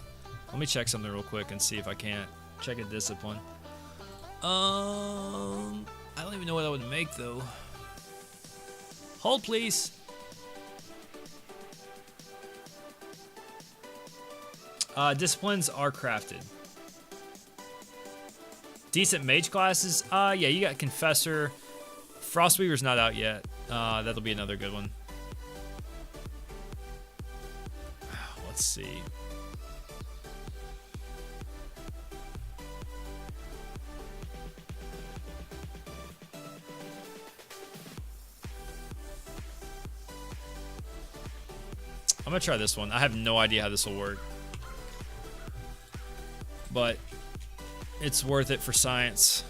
Let me check something real quick and see if I can't check a discipline. I don't even know what I would make, though. Hold, please. Disciplines are crafted. Decent mage classes? Yeah, you got Confessor. Frostweaver's not out yet. That'll be another good one. Let's see. I'm gonna try this one. I have no idea how this will work, but it's worth it for science.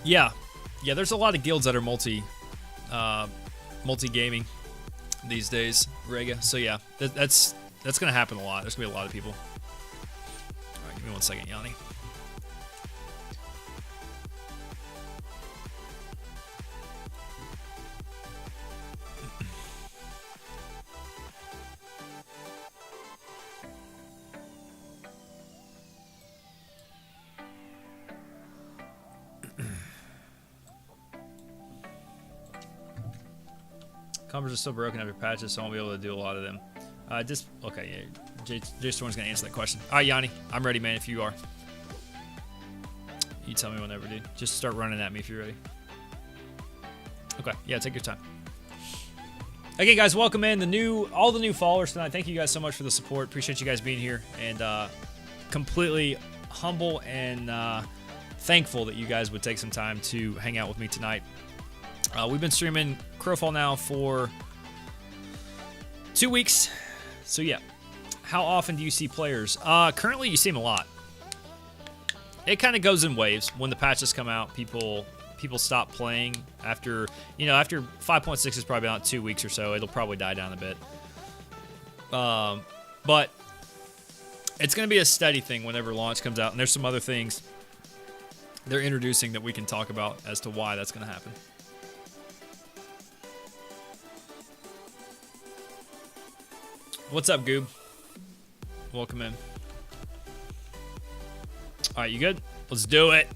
Yeah, there's a lot of guilds that are multi-gaming these days, Rega. So yeah, that's gonna happen a lot. There's gonna be a lot of people. All right, give me 1 second, Yanni. Combers are still broken after patches, so I won't be able to do a lot of them. Okay, yeah. J Storm's gonna answer that question. All right, Yanni, I'm ready, man. If you are, you tell me whenever, dude. Just start running at me if you're ready. Okay, yeah, take your time. Okay, guys, welcome in all the new followers tonight. Thank you guys so much for the support. Appreciate you guys being here, and completely humble and thankful that you guys would take some time to hang out with me tonight. We've been streaming Crowfall now for 2 weeks. So yeah, how often do you see players? Currently, you see them a lot. It kind of goes in waves. When the patches come out, people stop playing after 5.6 is probably about 2 weeks or so. It'll probably die down a bit. But it's going to be a steady thing whenever launch comes out, and there's some other things they're introducing that we can talk about as to why that's going to happen. What's up, Goob? Welcome in. All right, you good? Let's do it.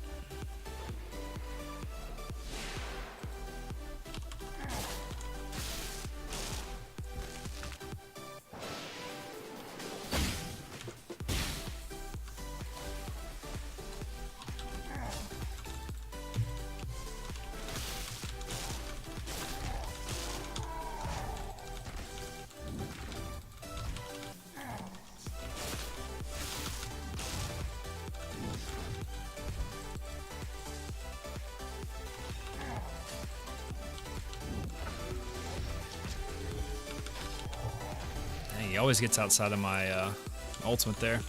He always gets outside of my ultimate there.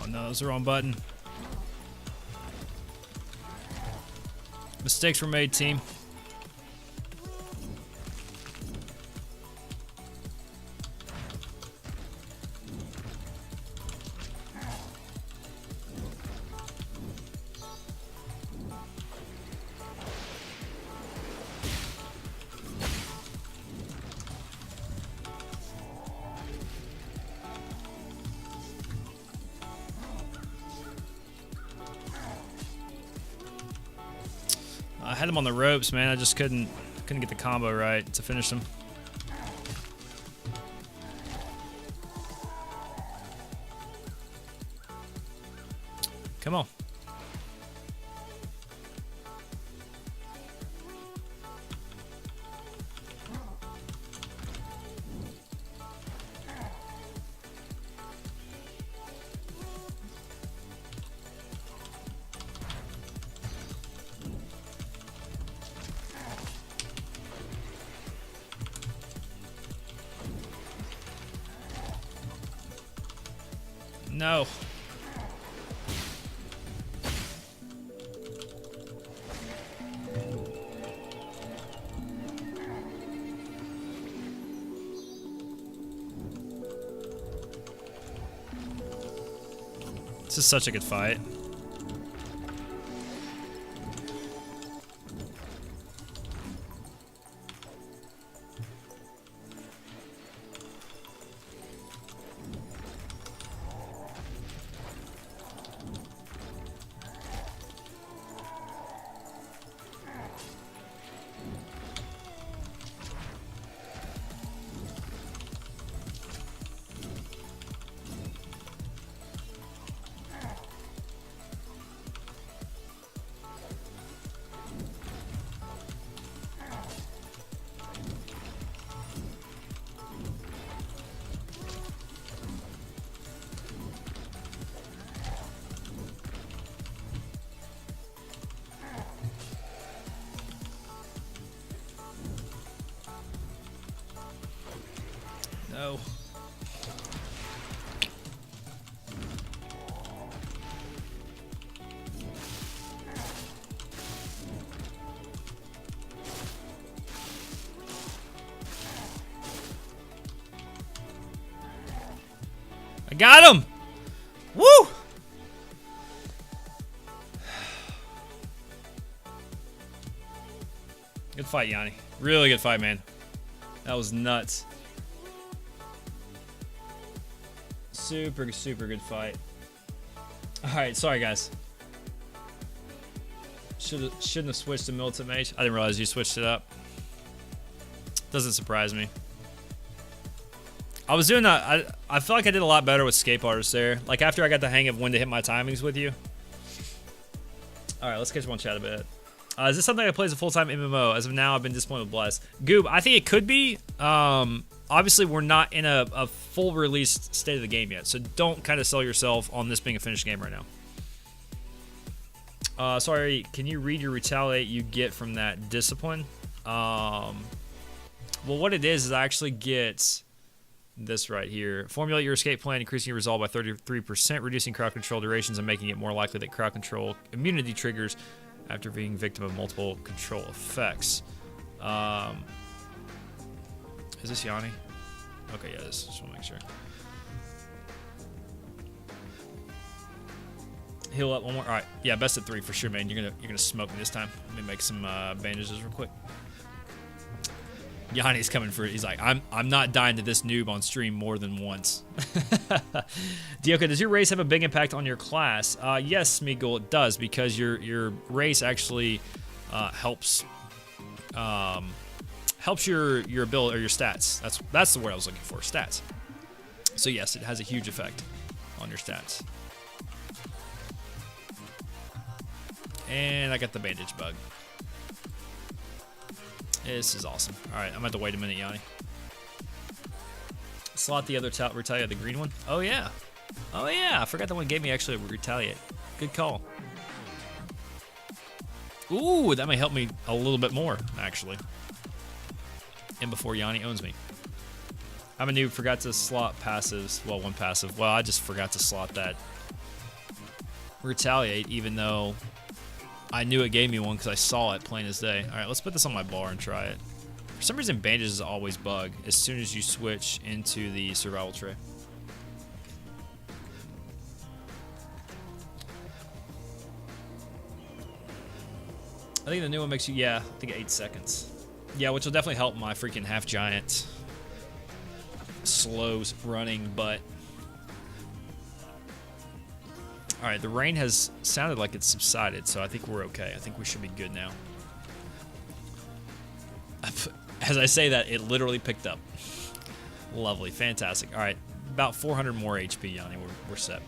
No, that was the wrong button. Mistakes were made, team. I had him on the ropes, man. I just couldn't get the combo right to finish him. Come on. No. This is such a good fight. No. I got him! Woo! Good fight, Yanni. Really good fight, man. That was nuts. Super, super good fight. Alright, sorry guys. Shouldn't have switched to Militant Mage. I didn't realize you switched it up. Doesn't surprise me. I was doing that. I feel like I did a lot better with Escape Artists there. Like after I got the hang of when to hit my timings with you. Alright, let's catch one chat a bit. Is this something that plays a full-time MMO? As of now, I've been disappointed with Bless. Goob, I think it could be. Obviously, we're not in a full release state of the game yet, so don't kind of sell yourself on this being a finished game right now. Sorry, can you read your retaliate you get from that discipline? Well, what it is I actually get this right here. Formulate your escape plan, increasing your resolve by 33%, reducing crowd control durations, and making it more likely that crowd control immunity triggers after being victim of multiple control effects. Is this Yanni? Okay, yeah, this. Just want to make sure. Heal up one more. All right, yeah, best of 3 for sure, man. You're gonna smoke me this time. Let me make some bandages real quick. Yanni's coming for it. He's like, I'm not dying to this noob on stream more than once. Dioka, does your race have a big impact on your class? Yes, Smeagol, it does, because your race actually helps your ability or your stats. That's the word I was looking for, stats. So yes, it has a huge effect on your stats. And I got the bandage bug. This is awesome. All right, I'm going to have to wait a minute, Yanni. Slot the other retaliate, the green one. Oh yeah. Oh yeah, I forgot that one gave me actually a retaliate. Good call. Ooh, that may help me a little bit more, actually. And before Yanni owns me. I'm a noob, forgot to slot passives. Well, one passive. Well, I just forgot to slot that retaliate, even though I knew it gave me one because I saw it plain as day. All right, let's put this on my bar and try it. For some reason, bandages always bug as soon as you switch into the survival tray. I think the new one makes you, yeah, I think 8 seconds. Yeah, which will definitely help my freaking half giant slows running, but all right, the rain has sounded like it's subsided, so I think we're okay. I think we should be good now. As I say that, it literally picked up. Lovely, fantastic. All right, about 400 more HP, Yanni. We're set.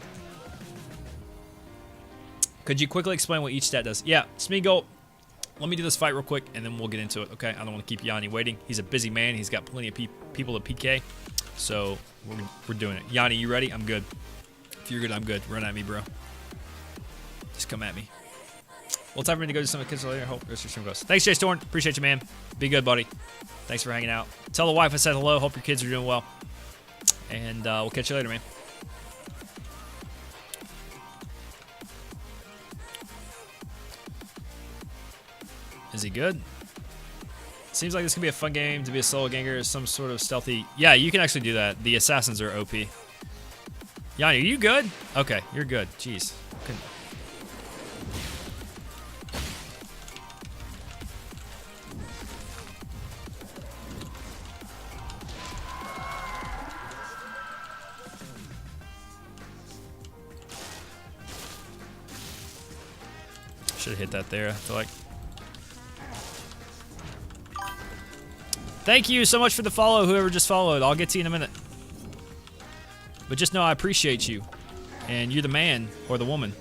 Could you quickly explain what each stat does? Yeah, Smeagol, let me do this fight real quick, and then we'll get into it, okay? I don't want to keep Yanni waiting. He's a busy man. He's got plenty of people to PK, so we're doing it. Yanni, you ready? I'm good. If you're good, I'm good. Run at me, bro. Just come at me. Well, time for me to go do some of the kids later. Hope your stream goes. Thanks, Jay Storm. Appreciate you, man. Be good, buddy. Thanks for hanging out. Tell the wife I said hello. Hope your kids are doing well. And we'll catch you later, man. Is he good? Seems like this could be a fun game to be a solo ganger, some sort of stealthy. Yeah, you can actually do that. The assassins are OP. Yanni, are you good? Okay, you're good. Jeez. Couldn't- Should have hit that there, I feel like. Thank you so much for the follow, whoever just followed. I'll get to you in a minute. But just know I appreciate you. And you're the man or the woman.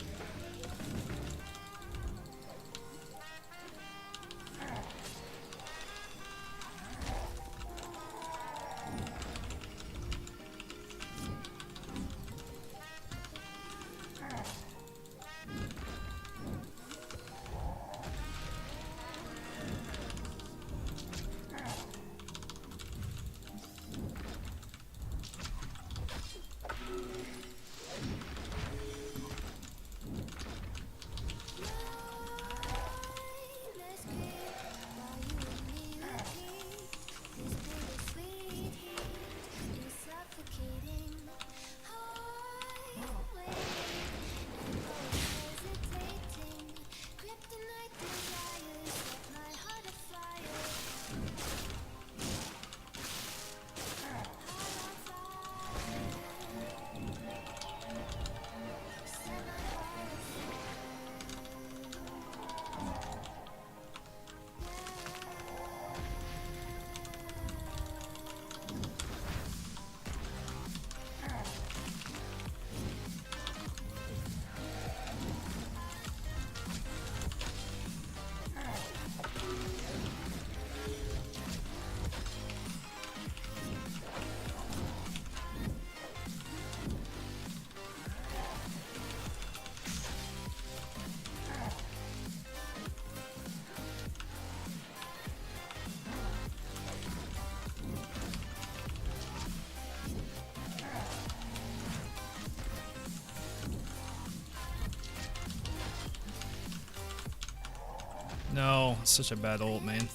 No, it's such a bad ult, man.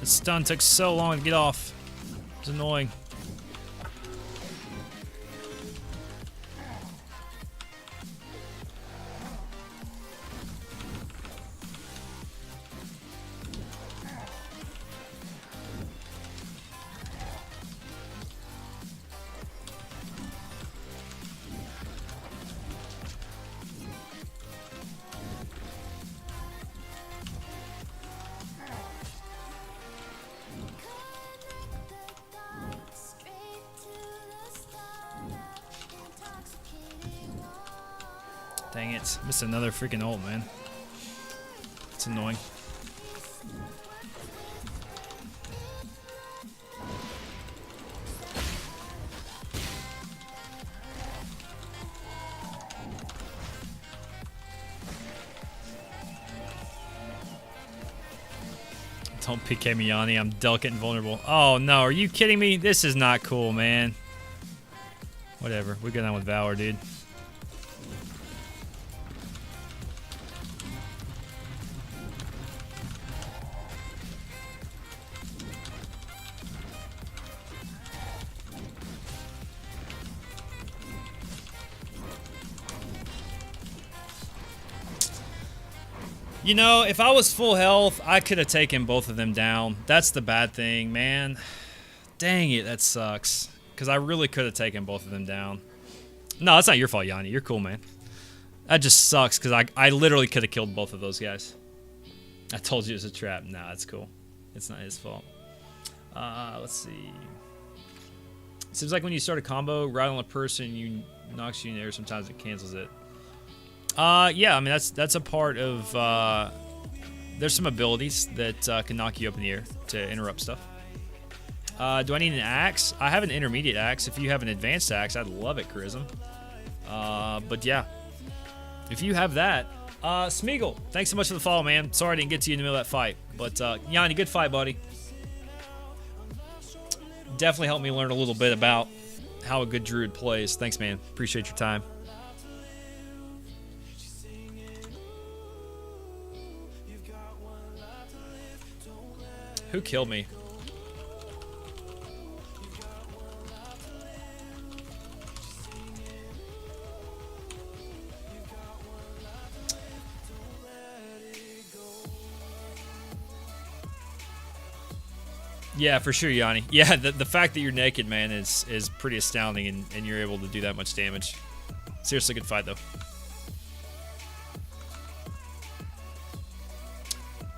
The stun took so long to get off. It's annoying. Dang it. Missed another freaking ult, man. It's annoying. Don't PK me, Yanni. I'm delicate and vulnerable. Oh, no. Are you kidding me? This is not cool, man. Whatever. We're going on with Valor, dude. You know, if I was full health, I could have taken both of them down. That's the bad thing, man. Dang it, that sucks. Because I really could have taken both of them down. No, it's not your fault, Yanni. You're cool, man. That just sucks because I literally could have killed both of those guys. I told you it was a trap. Nah, that's cool. It's not his fault. Let's see. Seems like when you start a combo, right on a person, you knocks you in the air. Sometimes it cancels it. Yeah, I mean that's a part of. There's some abilities that can knock you up in the air to interrupt stuff. Do I need an axe? I have an intermediate axe. If you have an advanced axe, I'd love it, Charism. But yeah, if you have that, Smeagol, thanks so much for the follow, man. Sorry I didn't get to you in the middle of that fight, but Yanni, good fight, buddy. Definitely helped me learn a little bit about how a good druid plays. Thanks, man. Appreciate your time. Who killed me? Yeah, for sure, Yanni. Yeah, the fact that you're naked, man, is pretty astounding, and you're able to do that much damage. Seriously, good fight, though.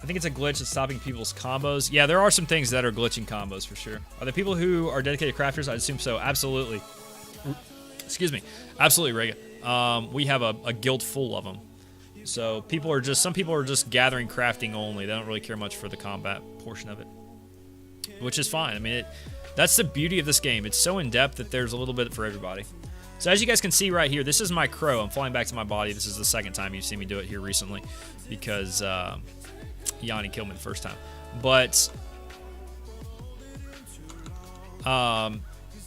I think it's a glitch that's stopping people's combos. Yeah, there are some things that are glitching combos, for sure. Are there people who are dedicated crafters? I assume so. Absolutely. Excuse me. Absolutely, Rega. We have a guild full of them. So some people are just gathering crafting only. They don't really care much for the combat portion of it, which is fine. I mean, that's the beauty of this game. It's so in-depth that there's a little bit for everybody. So as you guys can see right here, this is my crow. I'm flying back to my body. This is the second time you've seen me do it here recently because Yanni killed me the first time. But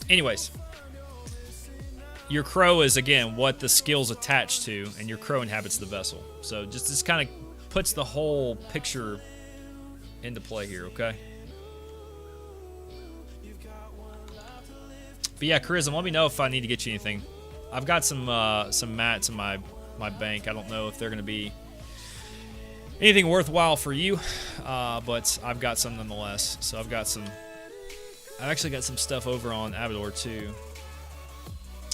anyways, your crow is, again, what the skill's attached to, and your crow inhabits the vessel. So just this kind of puts the whole picture into play here, okay? But yeah, Charism, let me know if I need to get you anything. I've got some mats in my bank. I don't know if they're going to be anything worthwhile for you, but I've got some nonetheless. So I've actually got some stuff over on Abador too.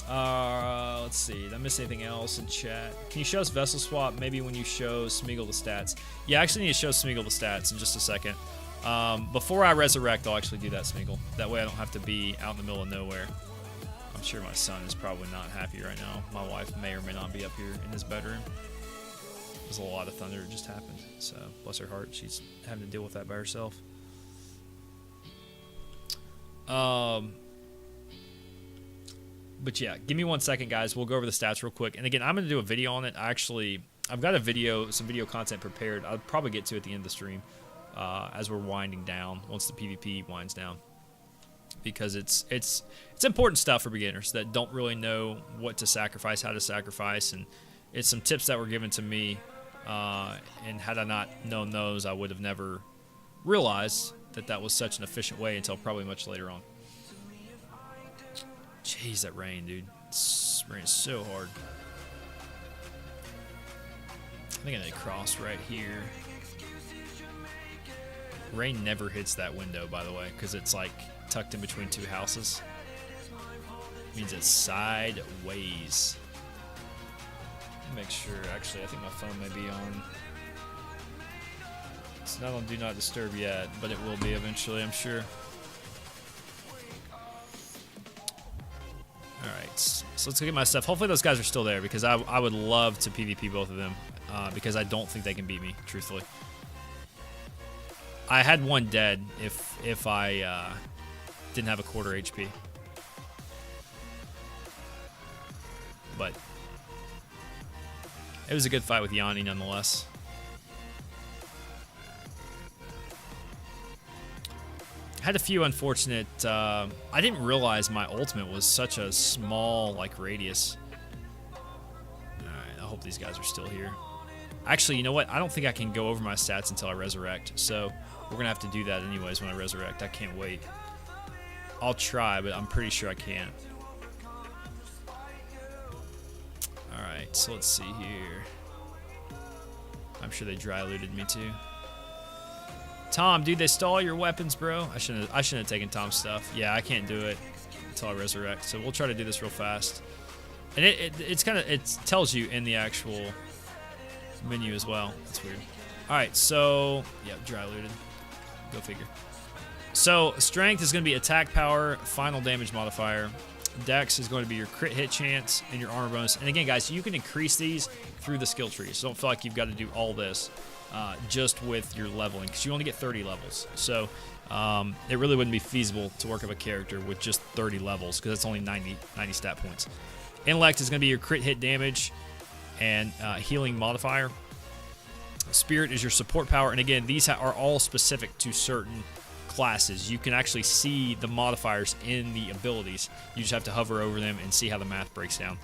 Let's see. Did I miss anything else in chat? Can you show us Vessel Swap maybe when you show Smeagol the stats? Yeah, I actually need to show Smeagol the stats in just a second. Before I resurrect, I'll actually do that, Smeagol. That way I don't have to be out in the middle of nowhere. I'm sure my son is probably not happy right now. My wife may or may not be up here in his bedroom. There's a lot of thunder that just happened, so bless her heart, she's having to deal with that by herself. But yeah, give me 1 second, guys. We'll go over the stats real quick. And again, I'm going to do a video on it. I've got some video content prepared. I'll probably get to it at the end of the stream as we're winding down, once the PvP winds down. Because it's important stuff for beginners that don't really know what to sacrifice, how to sacrifice, and it's some tips that were given to me. And had I not known those, I would have never realized that was such an efficient way until probably much later on. Jeez, that rain, dude. It's raining so hard. I think I need to cross right here. Rain never hits that window, by the way, because it's like tucked in between two houses. It means it's sideways. Make sure, actually, I think my phone may be on. It's not on Do Not Disturb yet, but it will be eventually, I'm sure. Alright, so let's go get my stuff. Hopefully those guys are still there, because I would love to PvP both of them, because I don't think they can beat me, truthfully. I had one dead if I didn't have a quarter HP. But it was a good fight with Yanni nonetheless. Had a few unfortunate. I didn't realize my ultimate was such a small radius. All right, I hope these guys are still here. Actually, you know what? I don't think I can go over my stats until I resurrect. So we're gonna have to do that anyways when I resurrect. I can't wait. I'll try, but I'm pretty sure I can't. All right, so let's see here. I'm sure they dry looted me too. Tom, dude, they stole your weapons, bro. I shouldn't have taken Tom's stuff. Yeah, I can't do it until I resurrect. So we'll try to do this real fast. And it tells you in the actual menu as well. That's weird. All right, so yeah, dry looted. Go figure. So strength is going to be attack power, final damage modifier. Dex is going to be your crit hit chance and your armor bonus. And again, guys, you can increase these through the skill tree. So don't feel like you've got to do all this just with your leveling, because you only get 30 levels. So it really wouldn't be feasible to work up a character with just 30 levels, because that's only 90 stat points. Intellect is going to be your crit hit damage and healing modifier. Spirit is your support power. And again, these are all specific to certain classes. You can actually see the modifiers in the abilities. You just have to hover over them and see how the math breaks down.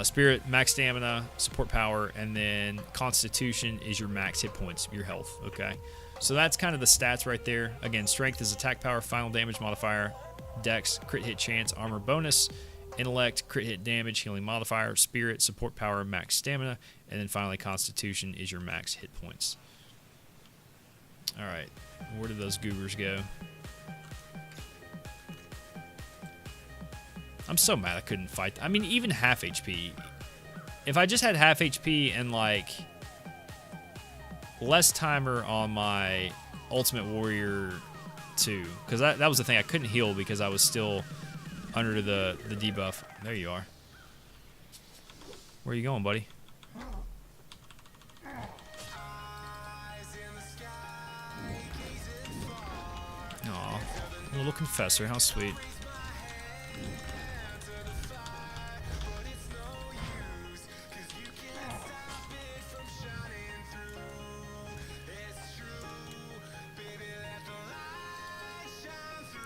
Spirit, max stamina, support power, and then Constitution is your max hit points, your health. Okay, so that's kind of the stats right there. Again, strength is attack power, final damage modifier. Dex, crit hit chance, armor bonus. Intellect, crit hit damage, healing modifier. Spirit, support power, max stamina. And then finally, Constitution is your max hit points. All right, where did those goobers go? I'm so mad I couldn't fight. I mean, even half HP. If I just had half HP and, like, less timer on my Ultimate Warrior 2. Because that was the thing. I couldn't heal because I was still under the debuff. There you are. Where are you going, buddy? Aw, a little confessor. How sweet.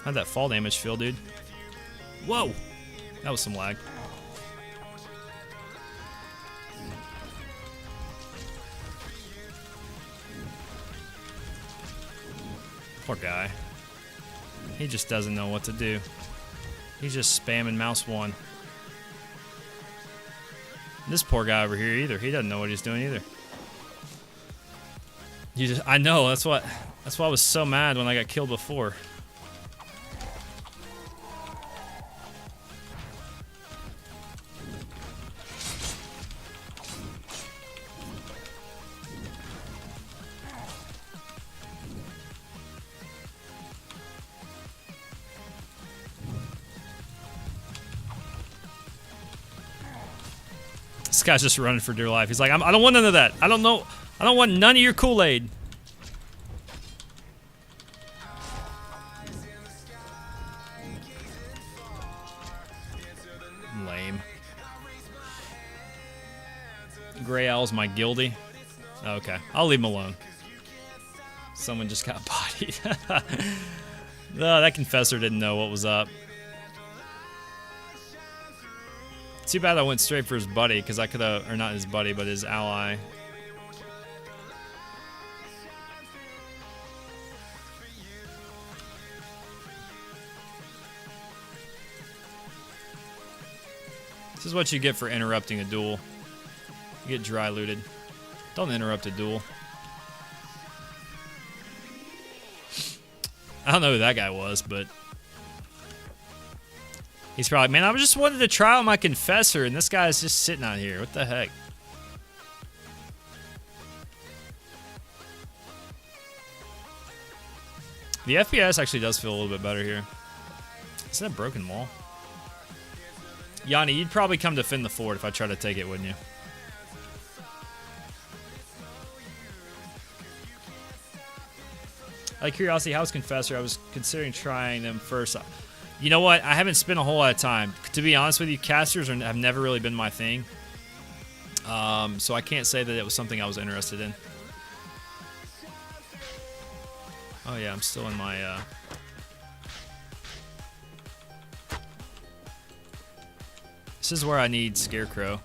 How'd that fall damage feel, dude? Whoa! That was some lag. Poor guy. He just doesn't know what to do. He's just spamming mouse 1. This poor guy over here either. He doesn't know what he's doing either. I know, that's why I was so mad when I got killed before. This guy's just running for dear life. He's like, I don't want none of that. I don't want none of your Kool-Aid. Lame. Gray Owl's my guildie. Okay, I'll leave him alone. Someone just got bodied. Oh, that confessor didn't know what was up. Too bad I went straight for his buddy, because I could have, or not his buddy, but his ally. This is what you get for interrupting a duel. You get dry looted. Don't interrupt a duel. I don't know who that guy was, but he's probably, man, I just wanted to try out my confessor, and this guy's just sitting out here. What the heck? The FPS actually does feel a little bit better here. Is that a broken wall? Yanni, you'd probably come defend the fort if I tried to take it, wouldn't you? Out of curiosity, how's Confessor? I was considering trying them first. You know what? I haven't spent a whole lot of time. To be honest with you, casters have never really been my thing. So I can't say that it was something I was interested in. Oh yeah, I'm still in my... This is where I need Scarecrow.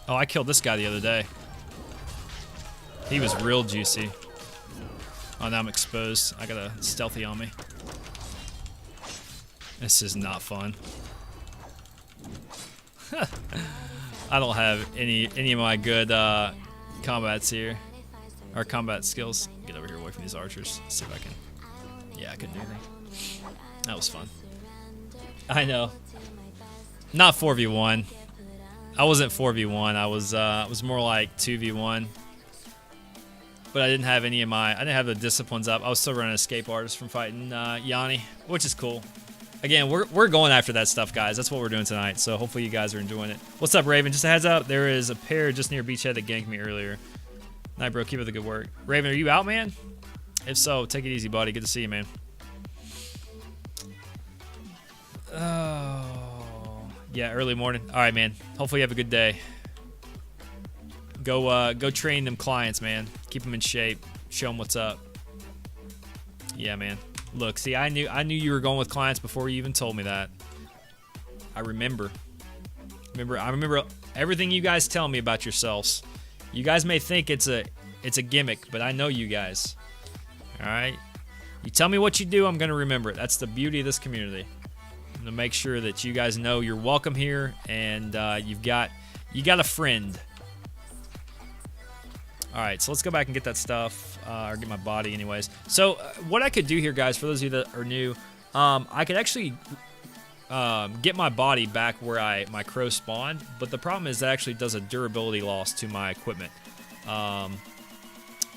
Oh, I killed this guy the other day. He was real juicy. Oh, now I'm exposed. I got a stealthy on me. This is not fun. I don't have any of my good combats here. Or combat skills. Get over here away from these archers. See if I can. Yeah, I couldn't do anything. That was fun. I know. Not 4v1. I wasn't 4v1. I was more like 2v1. But I didn't have I didn't have the disciplines up. I was still running escape artist from fighting Yanni, which is cool. Again, we're going after that stuff, guys. That's what we're doing tonight. So hopefully you guys are enjoying it. What's up, Raven? Just a heads up, there is a pair just near Beachhead that ganked me earlier. Night, bro. Keep up the good work. Raven, are you out, man? If so, take it easy, buddy. Good to see you, man. Oh, yeah, early morning. All right, man. Hopefully you have a good day. Go train them clients, man. Keep them in shape. Show them what's up. Yeah, man. Look, see, I knew you were going with clients before you even told me that. I remember. I remember everything you guys tell me about yourselves. You guys may think it's a gimmick, but I know you guys. All right? You tell me what you do, I'm going to remember it. That's the beauty of this community. I'm going to make sure that you guys know you're welcome here and you got a friend. All right, so let's go back and get that stuff, or get my body anyways. So what I could do here, guys, for those of you that are new, I could actually get my body back where my crow spawned, but the problem is that actually does a durability loss to my equipment.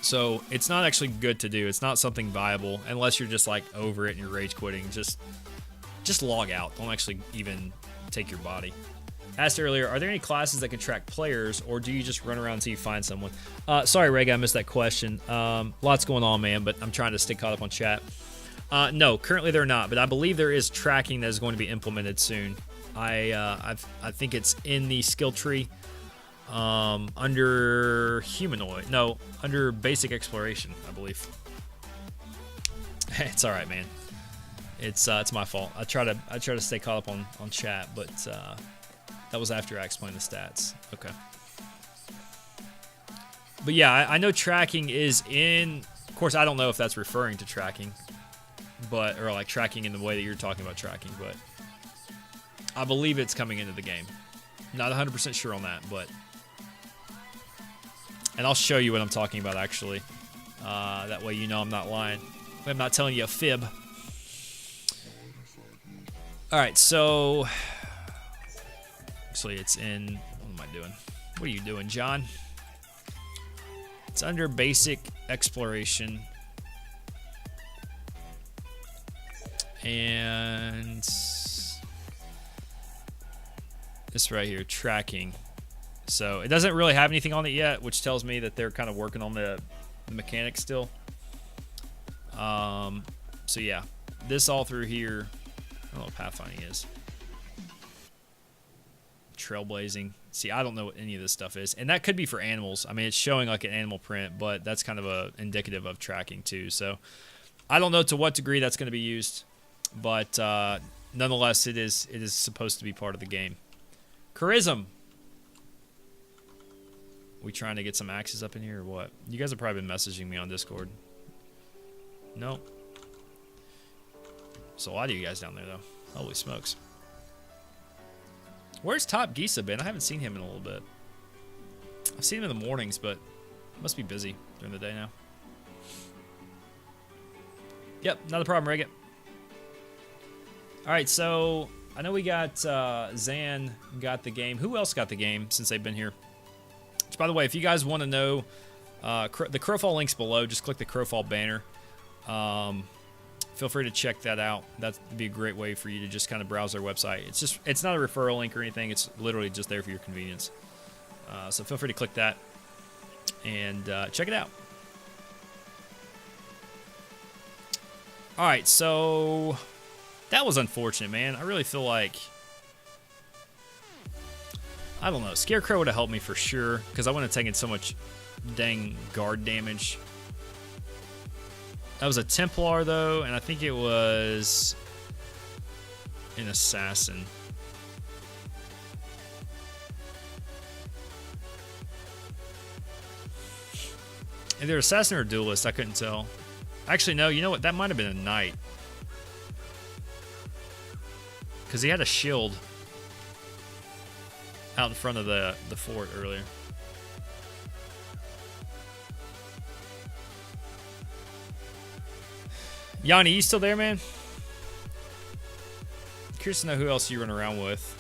So it's not actually good to do. It's not something viable unless you're just like over it and you're rage quitting. Just log out. Don't actually even take your body. Asked earlier, are there any classes that can track players, or do you just run around until you find someone? Sorry, Reg, I missed that question. Lots going on, man, but I'm trying to stay caught up on chat. No, currently they're not, but I believe there is tracking that is going to be implemented soon. I think it's in the skill tree under humanoid. No, under basic exploration, I believe. It's all right, man. It's my fault. I try to stay caught up on chat, but that was after I explained the stats. Okay. But yeah, I know tracking is in. Of course, I don't know if that's referring to tracking, or like tracking in the way that you're talking about tracking, but I believe it's coming into the game. Not 100% sure on that, but. And I'll show you what I'm talking about, actually. That way you know I'm not lying. I'm not telling you a fib. All right, so actually it's in, what am I doing? What are you doing, John? It's under basic exploration. And this right here, tracking. So it doesn't really have anything on it yet, which tells me that they're kind of working on the mechanics still. So yeah, this all through here. I don't know what pathfinding is. Trailblazing. See, I don't know what any of this stuff is. And that could be for animals. I mean, it's showing like an animal print, but that's kind of a indicative of tracking too. So I don't know to what degree that's going to be used, but nonetheless, it is supposed to be part of the game. Charism. We trying to get some axes up in here or what? You guys have probably been messaging me on Discord. Nope. So a lot of you guys down there, though. Holy smokes. Where's Top Gisa been? I haven't seen him in a little bit. I've seen him in the mornings, but must be busy during the day now. Yep, not a problem, Reggit. All right, so I know we got Zan got the game. Who else got the game since they've been here? Which, by the way, if you guys want to know, the Crowfall link's below. Just click the Crowfall banner. Feel free to check that out. That'd be a great way for you to just kind of browse their website. It's not a referral link or anything. It's literally just there for your convenience. So feel free to click that and check it out. All right, so that was unfortunate, man. I really feel like, I don't know, Scarecrow would have helped me for sure because I wouldn't have taken so much dang guard damage. That was a Templar, though, and I think it was an Assassin. Either assassin or duelist, I couldn't tell. Actually, no, you know what? That might have been a knight. Because he had a shield out in front of the fort earlier. Yanni, you still there, man? Curious to know who else you run around with.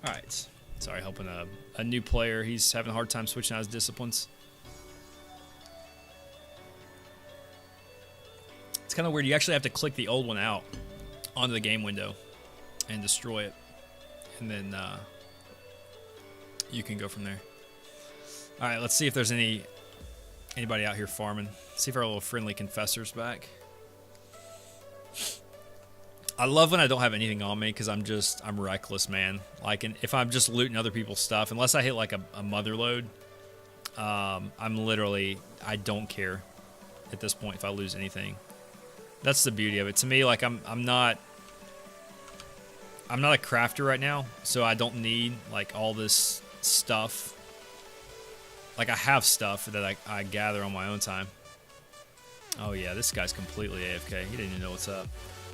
Alright. Sorry, helping a new player. He's having a hard time switching out his disciplines. It's kind of weird. You actually have to click the old one out onto the game window and destroy it. And then you can go from there. Alright, let's see if there's anybody out here farming. See if our little friendly confessor's back. I love when I don't have anything on me because I'm reckless, man. Like, if I'm just looting other people's stuff, unless I hit like a mother load, I'm literally, I don't care at this point if I lose anything. That's the beauty of it. To me, like, I'm not a crafter right now, so I don't need like all this stuff. Like, I have stuff that I gather on my own time. Oh yeah, this guy's completely AFK. He didn't even know what's up.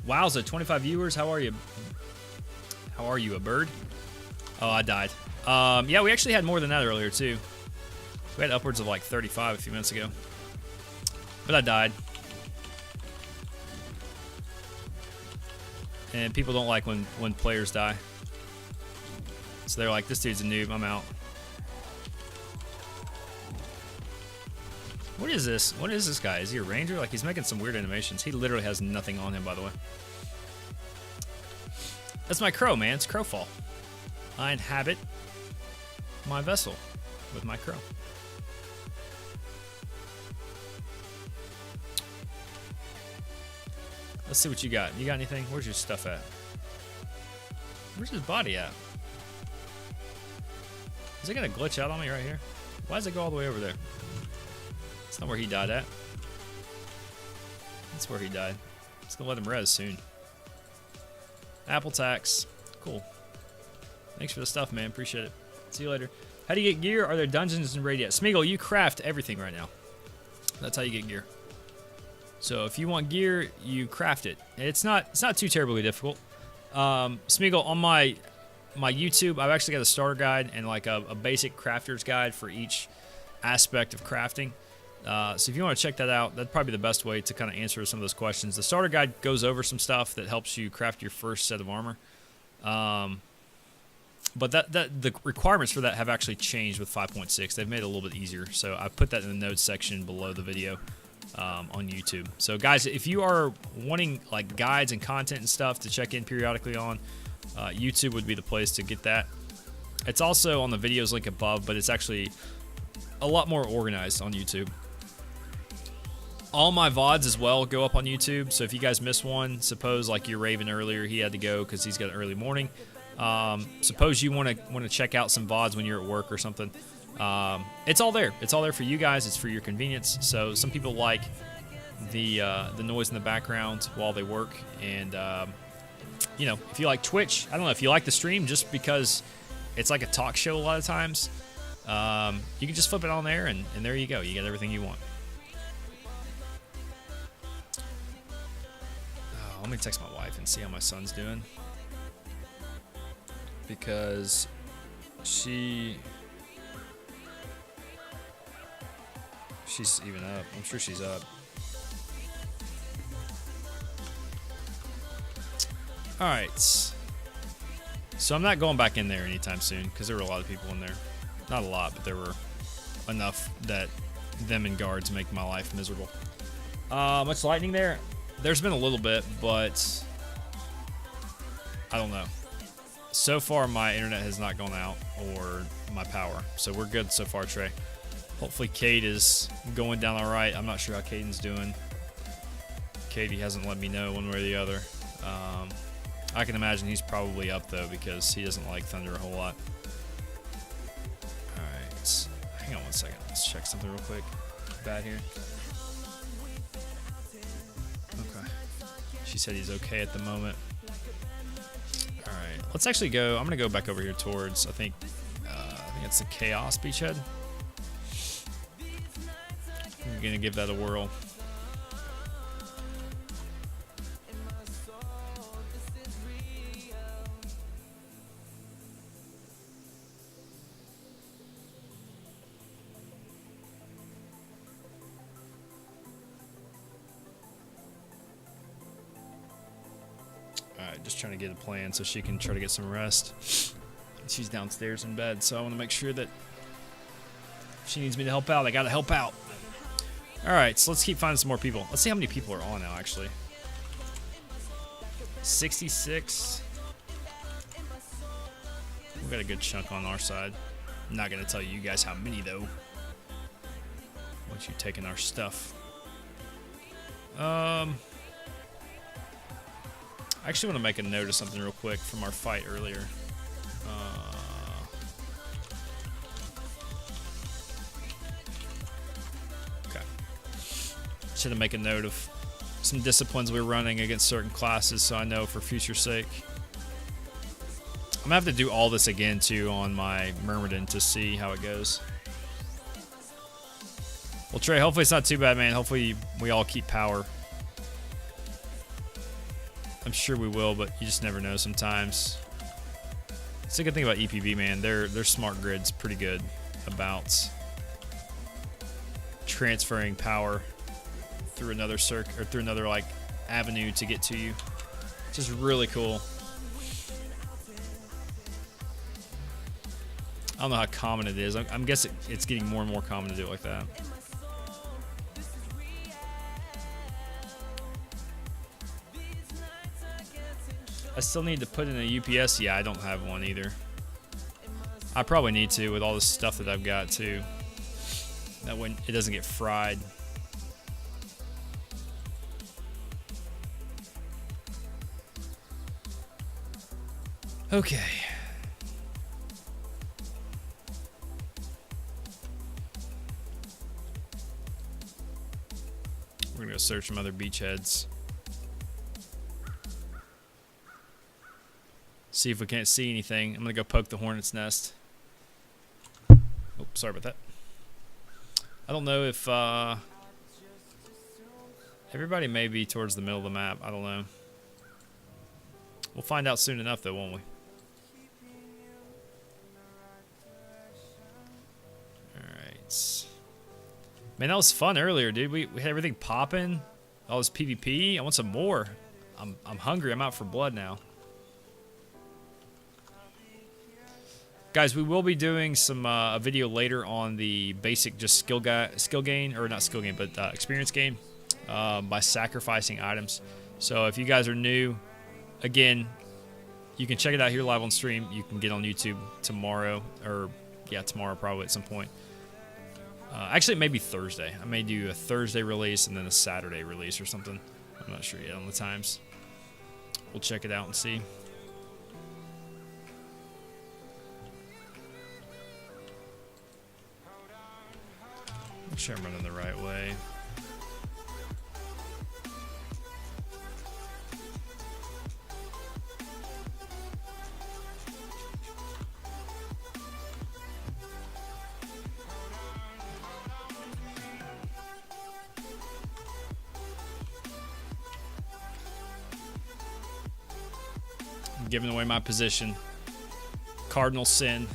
Wowza, 25 viewers. How are you? How are you, a bird? Oh, I died. Yeah, we actually had more than that earlier, too. We had upwards of like 35 a few minutes ago. But I died. And people don't like when players die. So they're like, this dude's a noob, I'm out. What is this? What is this guy? Is he a ranger? Like, he's making some weird animations. He literally has nothing on him, by the way. That's my crow, man. It's Crowfall. I inhabit my vessel with my crow. Let's see what you got. You got anything? Where's your stuff at? Where's his body at? Is it gonna glitch out on me right here? Why does it go all the way over there? That's not where he died at. That's where he died. It's gonna let him res soon. Apple tax. Cool. Thanks for the stuff, man. Appreciate it. See you later. How do you get gear? Are there dungeons in Raid yet? Smeagol, you craft everything right now. That's how you get gear. So if you want gear, you craft it. It's not too terribly difficult. Smeagol, on my YouTube, I've actually got a starter guide and like a basic crafter's guide for each aspect of crafting. So if you want to check that out, that'd probably be the best way to kind of answer some of those questions. The starter guide goes over some stuff that helps you craft your first set of armor. But the requirements for that have actually changed with 5.6. They've made it a little bit easier. So I put that in the notes section below the video on YouTube. So guys, if you are wanting like guides and content and stuff to check in periodically on, YouTube would be the place to get that. It's also on the videos link above, but it's actually a lot more organized on YouTube. All my VODs as well go up on YouTube, so if you guys miss one, suppose like your Raven earlier, he had to go because he's got an early morning. Suppose you want to check out some VODs when you're at work or something. It's all there. It's all there for you guys. It's for your convenience. So some people like the noise in the background while they work, and you know, if you like Twitch, I don't know if you like the stream just because it's like a talk show a lot of times. You can just flip it on there, and there you go. You get everything you want. Let me text my wife and see how my son's doing, because she's even up. I'm sure she's up. All right, so I'm not going back in there anytime soon because there were a lot of people in there. Not a lot, but there were enough that them and guards make my life miserable. Much lightning there? There's been a little bit, but I don't know. So far, my internet has not gone out or my power, so we're good so far, Trey. Hopefully, Cade is going down all right. I'm not sure how Caden's doing. Katie hasn't let me know one way or the other. I can imagine he's probably up though because he doesn't like Thunder a whole lot. Alright, hang on one second. Let's check something real quick. Bad here. Okay. She said he's okay at the moment. Alright, let's actually go. I'm going to go back over here towards, I think it's the Chaos Beachhead. I'm going to give that a whirl. Alright, just trying to get a plan so she can try to get some rest. She's downstairs in bed, so I want to make sure that if she needs me to help out, I gotta help out. Alright, so let's keep finding some more people. Let's see how many people are on now, actually. 66. We got a good chunk on our side. I'm not gonna tell you guys how many, though. Once you taking our stuff. I actually want to make a note of something real quick from our fight earlier. Okay. Should have make a note of some disciplines we're running against certain classes so I know for future sake. I'm gonna have to do all this again too on my Myrmidon to see how it goes. Well, Trey, hopefully it's not too bad, man. Hopefully we all keep power. I'm sure we will, but you just never know sometimes. It's a good thing about EPB, man. Their smart grid's pretty good about transferring power through another circuit or through another like avenue to get to you. Which is really cool. I don't know how common it is. I'm guessing it's getting more and more common to do it like that. I still need to put in a UPS. Yeah, I don't have one either. I probably need to with all the stuff that I've got too. That way it doesn't get fried. Okay. We're gonna go search some other beachheads. See if we can't see anything. I'm gonna go poke the hornet's nest. Oh, sorry about that. I don't know if everybody may be towards the middle of the map. I don't know. We'll find out soon enough, though, won't we? All right. Man, that was fun earlier, dude. We had everything popping. All this PvP. I want some more. I'm hungry. I'm out for blood now. Guys, we will be doing some a video later on the basic just skill gain, or not skill gain, but experience gain by sacrificing items. So if you guys are new, again, you can check it out here live on stream. You can get on YouTube tomorrow, or yeah, tomorrow probably at some point. Actually, it may be Thursday. I may do a Thursday release and then a Saturday release or something. I'm not sure yet on the times. We'll check it out and see. Make sure I'm running the right way. I'm giving away my position. Cardinal sin.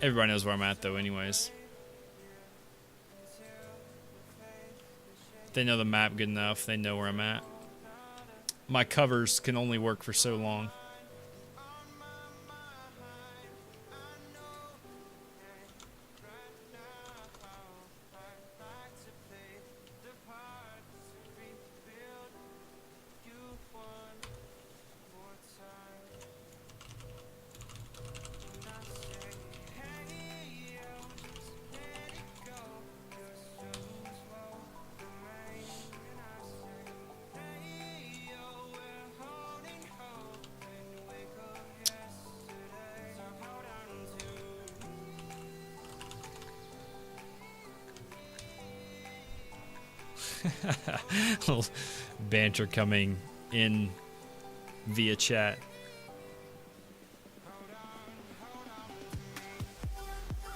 Everybody knows where I'm at, though, anyways. They know the map good enough. They know where I'm at. My covers can only work for so long. Little banter coming in via chat.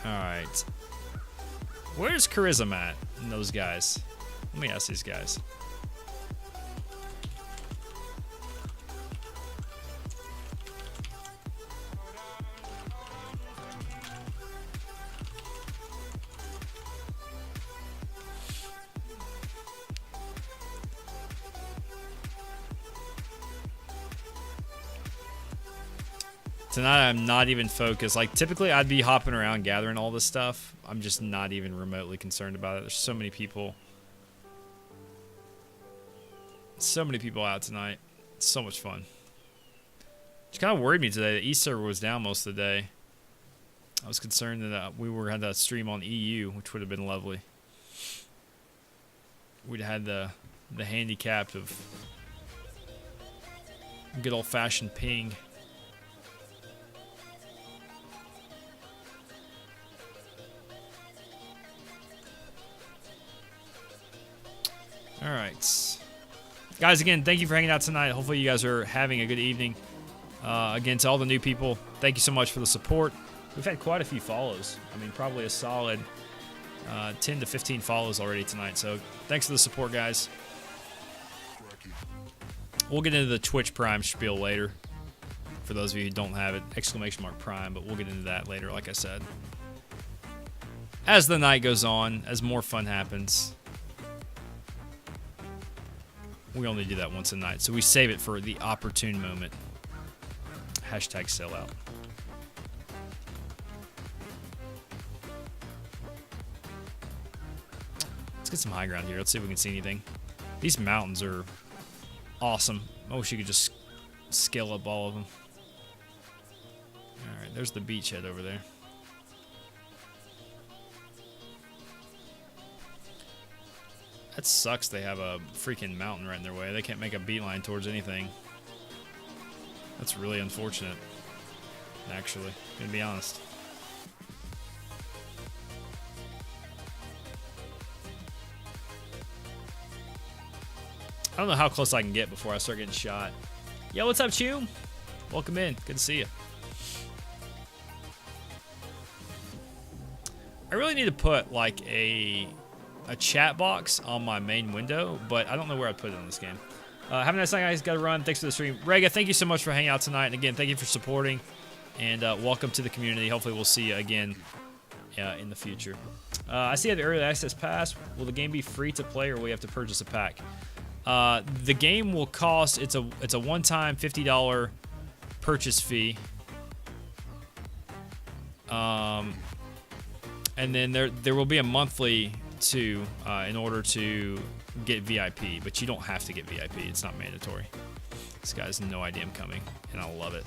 Alright. Where's Charisma at in those guys? Let me ask these guys. Tonight I'm not even focused. Like typically I'd be hopping around gathering all this stuff. I'm just not even remotely concerned about it. There's so many people. So many people out tonight. It's so much fun. It kind of worried me today. The East server was down most of the day. I was concerned that we were had to stream on EU, which would have been lovely. We'd had the handicap of good old-fashioned ping. All right, guys, again, thank you for hanging out tonight. Hopefully you guys are having a good evening. Again, to all the new people, thank you so much for the support. We've had quite a few follows. I mean, probably a solid 10 to 15 follows already tonight. So thanks for the support, guys. We'll get into the Twitch Prime spiel later. For those of you who don't have it, !Prime, but we'll get into that later, like I said. As the night goes on, as more fun happens. We only do that once a night, so we save it for the opportune moment. Hashtag sellout. Let's get some high ground here. Let's see if we can see anything. These mountains are awesome. I wish you could just scale up all of them. Alright, there's the beachhead over there. That sucks they have a freaking mountain right in their way. They can't make a beeline towards anything. That's really unfortunate, actually, gonna be honest. I don't know how close I can get before I start getting shot. Yo, what's up, Chew? Welcome in. Good to see you. I really need to put like a chat box on my main window, but I don't know where I'd put it in this game. Have a nice night, guys. Got to run. Thanks for the stream. Rega, thank you so much for hanging out tonight. And again, thank you for supporting. And welcome to the community. Hopefully we'll see you again in the future. I see you have the early access pass. Will the game be free to play, or will you have to purchase a pack? The game will cost, it's a one-time $50 purchase fee. And then there will be a monthly too, in order to get VIP, but you don't have to get VIP. It's not mandatory. This guy has no idea I'm coming, and I love it.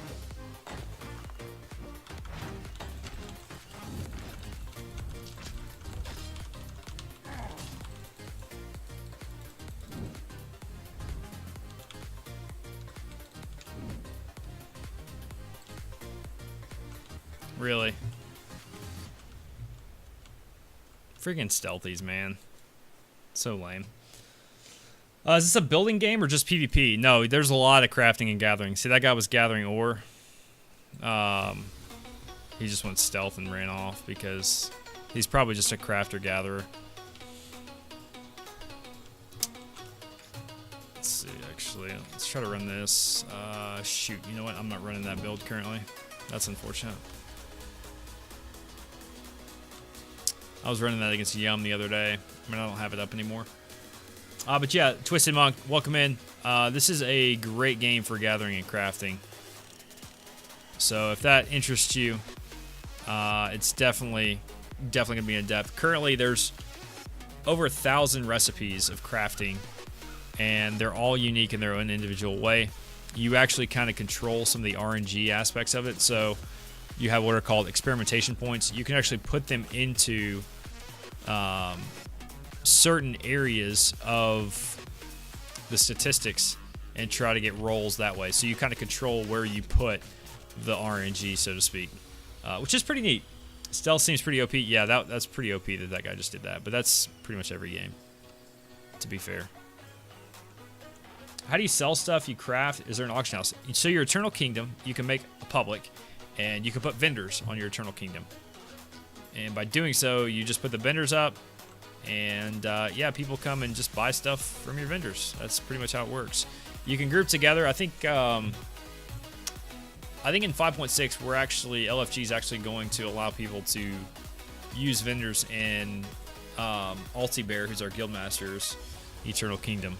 Really? Freaking stealthies, man. So lame. Is this a building game or just PvP? No, there's a lot of crafting and gathering. See, that guy was gathering ore. He just went stealth and ran off because he's probably just a crafter-gatherer. Let's see, actually. Let's try to run this. Shoot, you know what? I'm not running that build currently. That's unfortunate. I was running that against Yum the other day. I mean, I don't have it up anymore. But yeah, Twisted Monk, welcome in. This is a great game for gathering and crafting. So if that interests you, it's definitely going to be in depth. Currently, there's over 1,000 recipes of crafting, and they're all unique in their own individual way. You actually kind of control some of the RNG aspects of it. So you have what are called experimentation points. You can actually put them into certain areas of the statistics and try to get rolls that way. So you kind of control where you put the RNG, so to speak, which is pretty neat. Stealth seems pretty OP. Yeah, that's pretty OP that guy just did that, but that's pretty much every game. to be fair. How do you sell stuff? You craft. Is there an auction house? So your Eternal Kingdom, you can make a public, and you can put vendors on your Eternal Kingdom. And by doing so, you just put the vendors up, and yeah, people come and just buy stuff from your vendors. That's pretty much how it works. You can group together. I think in 5.6, we're actually LFG is actually going to allow people to use vendors in Alti-Bear, who's our guildmaster's Eternal Kingdom.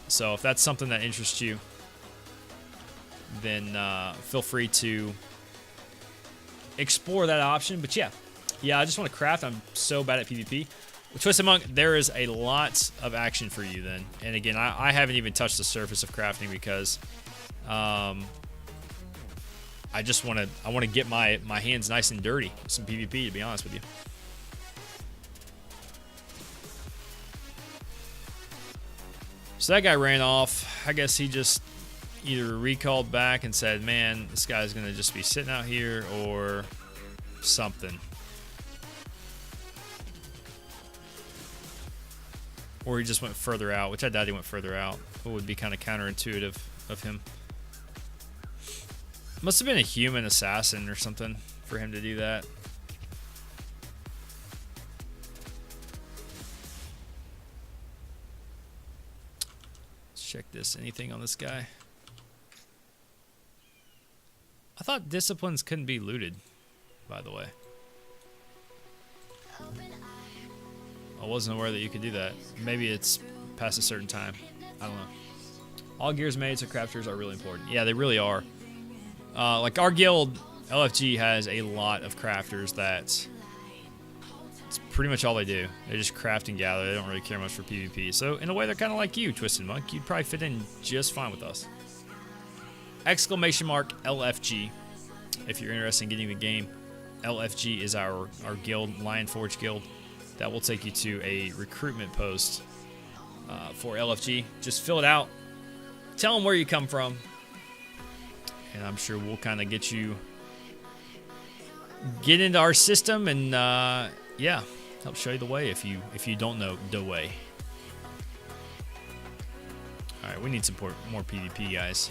So if that's something that interests you, then feel free to explore that option. But yeah, I just want to craft. I'm so bad at PvP. With Twisted Monk, there is a lot of action for you then. And again, I haven't even touched the surface of crafting because I want to get my hands nice and dirty with some PvP, to be honest with you. So that guy ran off. I guess he just either recalled back and said, man, this guy's going to just be sitting out here or something. Or he just went further out, which I doubt he went further out. It would be kind of counterintuitive of him. Must have been a human assassin or something for him to do that. Let's check this. Anything on this guy? I thought disciplines couldn't be looted, by the way. I wasn't aware that you could do that. Maybe it's past a certain time. I don't know. All gears made, so crafters are really important. Yeah, they really are. Like our guild, LFG has a lot of crafters that it's pretty much all they do. They just craft and gather. They don't really care much for PvP. So in a way, they're kind of like you, Twisted Monk. You'd probably fit in just fine with us. Exclamation mark LFG. If you're interested in getting the game, LFG is our guild, Lion Forge Guild. That will take you to a recruitment post for LFG. Just fill it out. Tell them where you come from. And I'm sure we'll kind of get into our system and yeah, help show you the way if you don't know the way. All right, we need some more PvP, guys.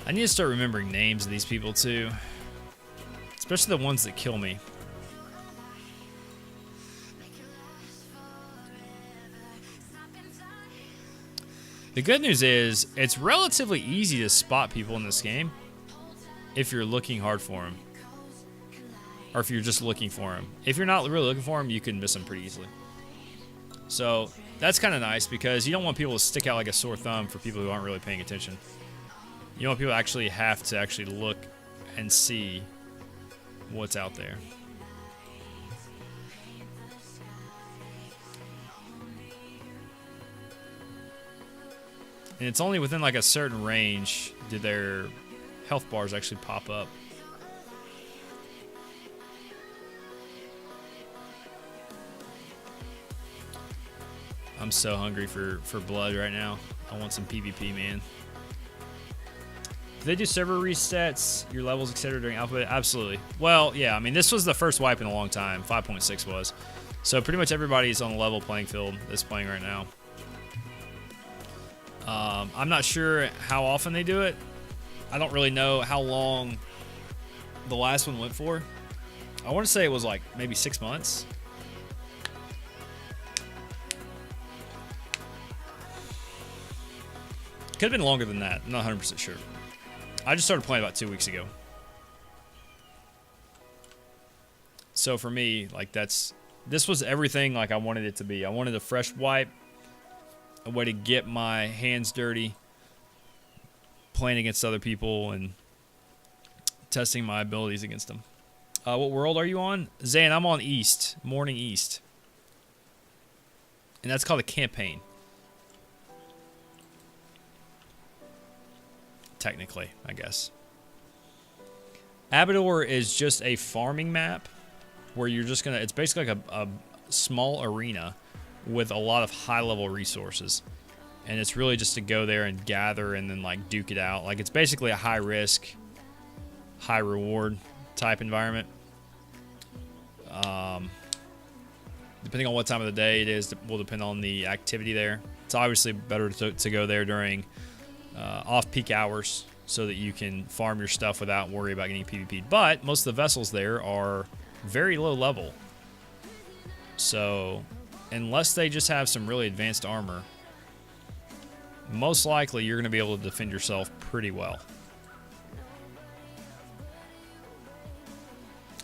I need to start remembering names of these people too, especially the ones that kill me. The good news is it's relatively easy to spot people in this game if you're looking hard for them, or if you're just looking for them. If you're not really looking for them, you can miss them pretty easily. So that's kind of nice because you don't want people to stick out like a sore thumb for people who aren't really paying attention. You want people to actually have to actually look and see what's out there. And it's only within like a certain range do their health bars actually pop up. I'm so hungry for blood right now. I want some PvP, man. Do they do server resets, your levels, etc. during alpha? Absolutely. Well, yeah, I mean, this was the first wipe in a long time. 5.6 was. So pretty much everybody's on the level playing field that's playing right now. I'm not sure how often they do it. I don't really know how long the last one went for. I want to say it was like maybe 6 months. Could have been longer than that. I'm not 100% sure. I just started playing about 2 weeks ago. So for me, like this was everything like I wanted it to be. I wanted a fresh wipe, a way to get my hands dirty, playing against other people and testing my abilities against them. What world are you on? Zan, I'm on East, Morning East. And that's called a campaign. Technically, I guess. Abador is just a farming map where you're just gonna, it's basically like a small arena with a lot of high level resources. and it's really just to go there and gather and then like duke it out. Like it's basically a high risk, high reward type environment. Depending on what time of the day it is, will depend on the activity there. It's obviously better to go there during off-peak hours so that you can farm your stuff without worry about getting PvP'd. But most of the vessels there are very low level. So unless they just have some really advanced armor, most likely you're going to be able to defend yourself pretty well.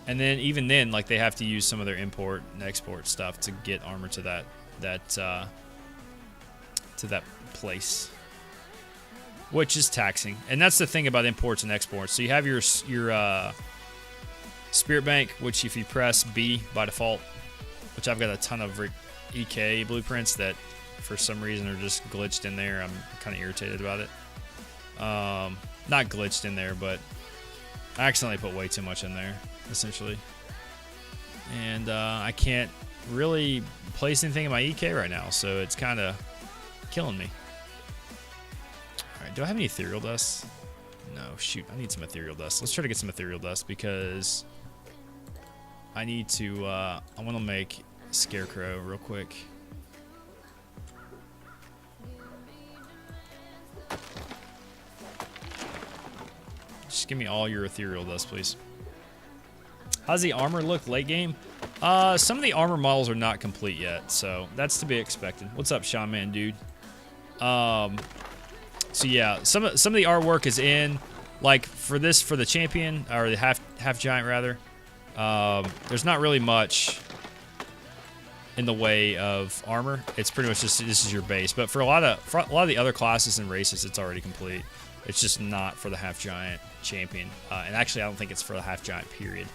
And then even then, like they have to use some of their import and export stuff to get armor to that place, which is taxing. And that's the thing about imports and exports. So you have your Spirit Bank, which if you press B by default, which I've got a ton of EK blueprints that for some reason are just glitched in there. I'm kind of irritated about it. Not glitched in there, but I accidentally put way too much in there, essentially. And I can't really place anything in my EK right now, so it's kind of killing me. Alright, do I have any ethereal dust? No, shoot, I need some ethereal dust. Let's try to get some ethereal dust because I need to, I want to make Scarecrow real quick. Just give me all your ethereal dust, please. How's the armor look late game? Some of the armor models are not complete yet, so that's to be expected. What's up, Sean Man, dude? So yeah, some of the artwork is in, like for the champion or the half giant rather. There's not really much in the way of armor. It's pretty much just this is your base. But for a lot of the other classes and races, it's already complete. It's just not for the half giant champion, and actually I don't think it's for the half giant period.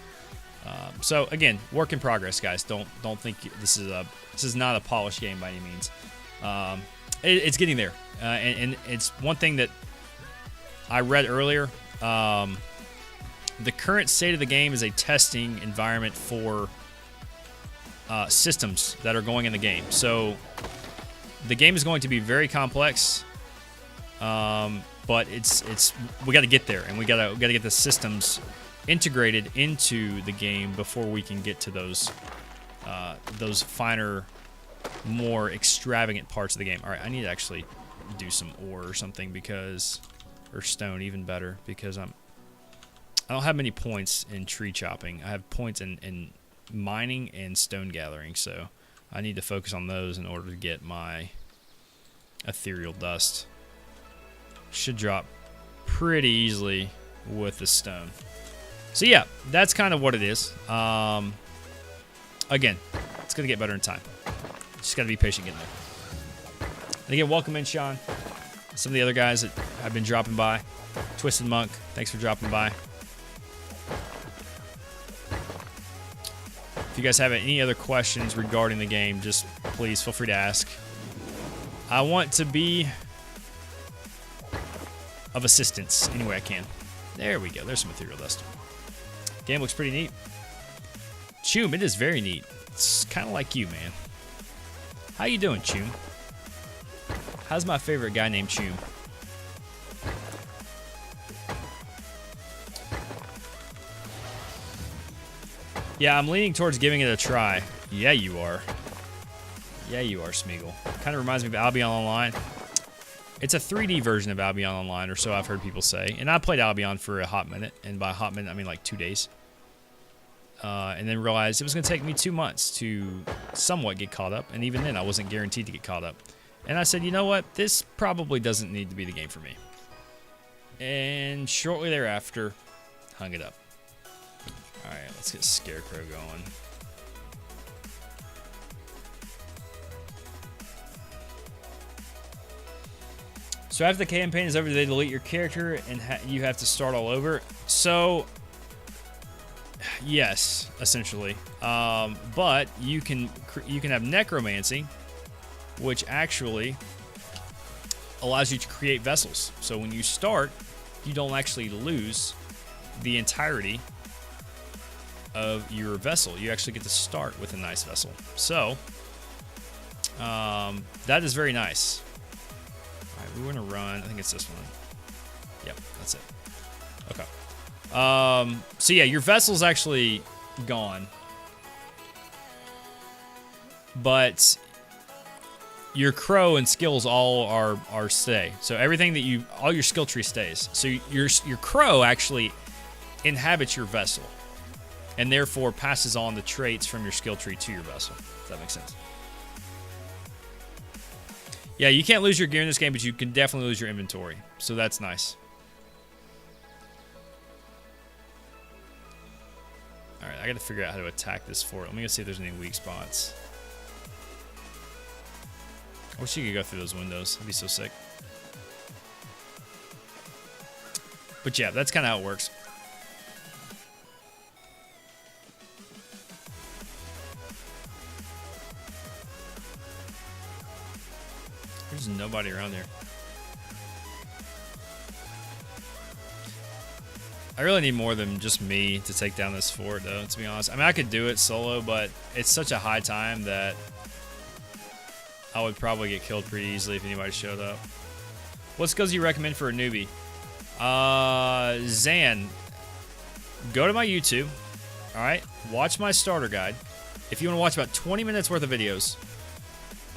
So again, work in progress, guys. Don't think this is not a polished game by any means. It's getting there, and it's one thing that I read earlier. The current state of the game is a testing environment for systems that are going in the game. So the game is going to be very complex, but we got to get there, and we got to get the systems integrated into the game before we can get to those finer, more extravagant parts of the game. All right, I need to actually do some ore or something or stone, even better, because I don't have many points in tree chopping. I have points in mining and stone gathering, so I need to focus on those in order to get my ethereal dust. Should drop pretty easily with the stone. So yeah, that's kind of what it is. Again, it's going to get better in time. Just got to be patient getting there. And again, welcome in, Sean. Some of the other guys that have been dropping by. Twisted Monk, thanks for dropping by. If you guys have any other questions regarding the game, just please feel free to ask. I want to be of assistance any way I can. There we go. There's some ethereal dust. Game looks pretty neat. Choom, it is very neat. It's kind of like you, man. How you doing, Choom? How's my favorite guy named Choom? Yeah, I'm leaning towards giving it a try. Yeah, you are. Yeah, you are, Smeagol. Kind of reminds me of Albion Online. It's a 3D version of Albion Online, or so I've heard people say. And I played Albion for a hot minute, and by a hot minute, I mean like 2 days. And then realized it was going to take me 2 months to somewhat get caught up, and even then, I wasn't guaranteed to get caught up. And I said, you know what? This probably doesn't need to be the game for me. And shortly thereafter, hung it up. Alright, let's get Scarecrow going. So after the campaign is over, they delete your character and you have to start all over. So, yes, essentially. But you can have necromancy, which actually allows you to create vessels. So when you start, you don't actually lose the entirety of your vessel. You actually get to start with a nice vessel. So that is very nice. we want to run. I think it's this one. Yep, that's it. Okay. So yeah, your vessel's actually gone, but your crow and skills all are stay. So everything that all your skill tree stays. So your crow actually inhabits your vessel, and therefore passes on the traits from your skill tree to your vessel. If that makes sense. Yeah, you can't lose your gear in this game, but you can definitely lose your inventory. So that's nice. Alright, I gotta figure out how to attack this fort. Let me go see if there's any weak spots. I wish you could go through those windows. That'd be so sick. But yeah, that's kind of how it works. There's nobody around there. I really need more than just me to take down this fort, though, to be honest. I mean, I could do it solo, but it's such a high time that I would probably get killed pretty easily if anybody showed up. What skills do you recommend for a newbie? Zan, go to my YouTube, alright? Watch my starter guide. If you want to watch about 20 minutes worth of videos,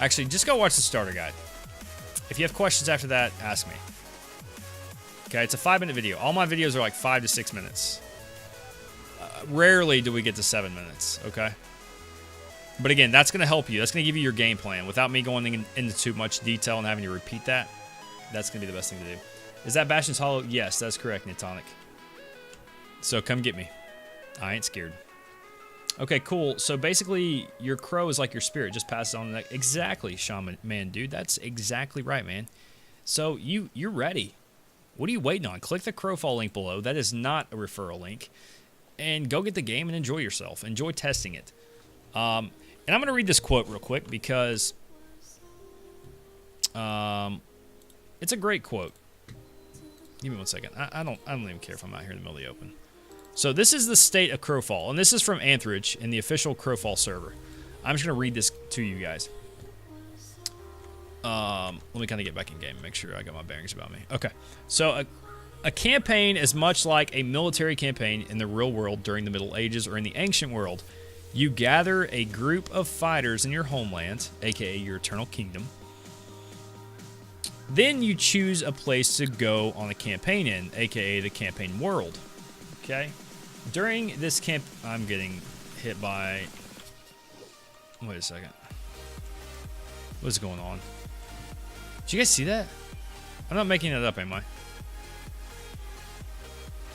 actually, just go watch the starter guide. If you have questions after that, ask me. Okay, it's a 5-minute video. All my videos are like 5 to 6 minutes. Rarely do we get to 7 minutes, okay? But again, that's going to help you. That's going to give you your game plan without me going into too much detail and having to repeat that. That's going to be the best thing to do. Is that Bastion's Hollow? Yes, that's correct, Nitonic. So come get me. I ain't scared. Okay, cool. So basically, your crow is like your spirit. Just passes on that. Exactly, Shaman Man, dude. That's exactly right, man. So you're ready. What are you waiting on? Click the Crowfall link below. That is not a referral link. And go get the game and enjoy yourself. Enjoy testing it. And I'm going to read this quote real quick because it's a great quote. Give me 1 second. I don't even care if I'm out here in the middle of the open. So this is the state of Crowfall, and this is from Anthridge in the official Crowfall server. I'm just going to read this to you guys. Let me kind of get back in game and make sure I got my bearings about me. Okay, so a campaign is much like a military campaign in the real world during the Middle Ages or in the ancient world. You gather a group of fighters in your homeland, aka your eternal kingdom. Then you choose a place to go on a campaign in, aka the campaign world. Okay? During this camp, I'm getting hit by... Wait a second. What's going on? Did you guys see that? I'm not making it up, am I?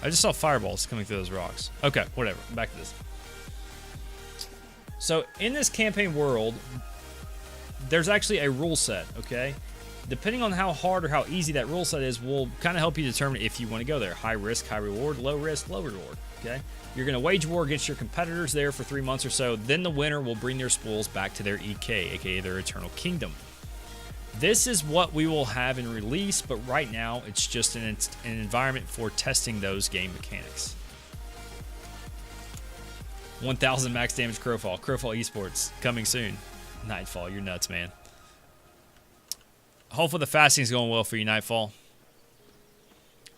I just saw fireballs coming through those rocks. Okay, whatever. Back to this. So, in this campaign world, there's actually a rule set, okay? Depending on how hard or how easy that rule set is will kind of help you determine if you want to go there. High risk, high reward, low risk, low reward, okay? You're going to wage war against your competitors there for 3 months or so. Then the winner will bring their spoils back to their EK, aka their eternal kingdom. This is what we will have in release, but right now it's just an environment for testing those game mechanics. 1,000 max damage Crowfall. Crowfall Esports coming soon. Nightfall, you're nuts, man. Hopefully the fasting's going well for you, Nightfall.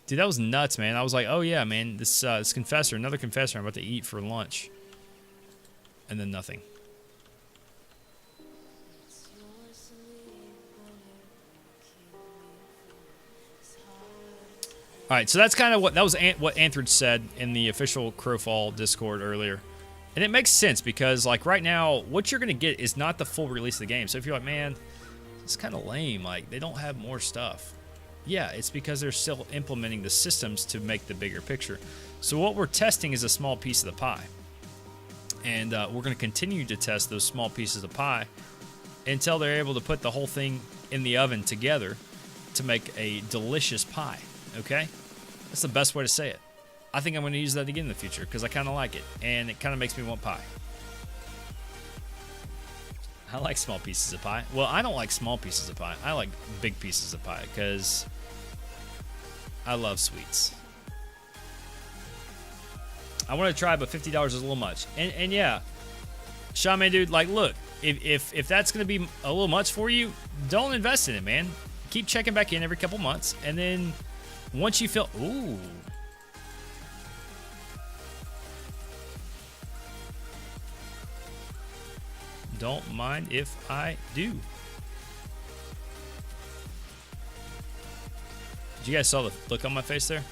Dude, that was nuts, man. I was like, oh yeah, man, this confessor, another confessor I'm about to eat for lunch. And then nothing. Alright, so that's kind of what Anthridge said in the official Crowfall Discord earlier. And it makes sense because, like, right now, what you're going to get is not the full release of the game. So if you're like, man, it's kind of lame, like, they don't have more stuff. Yeah, it's because they're still implementing the systems to make the bigger picture. So what we're testing is a small piece of the pie. And we're going to continue to test those small pieces of pie until they're able to put the whole thing in the oven together to make a delicious pie. Okay? That's the best way to say it. I think I'm going to use that again in the future because I kind of like it. And it kind of makes me want pie. I like small pieces of pie. Well, I don't like small pieces of pie. I like big pieces of pie because I love sweets. I want to try, but $50 is a little much. And yeah, Shaman dude, like, look, if that's going to be a little much for you, don't invest in it, man. keep checking back in every couple months, and then once you feel, ooh. Don't mind if I do. Did you guys saw the look on my face there?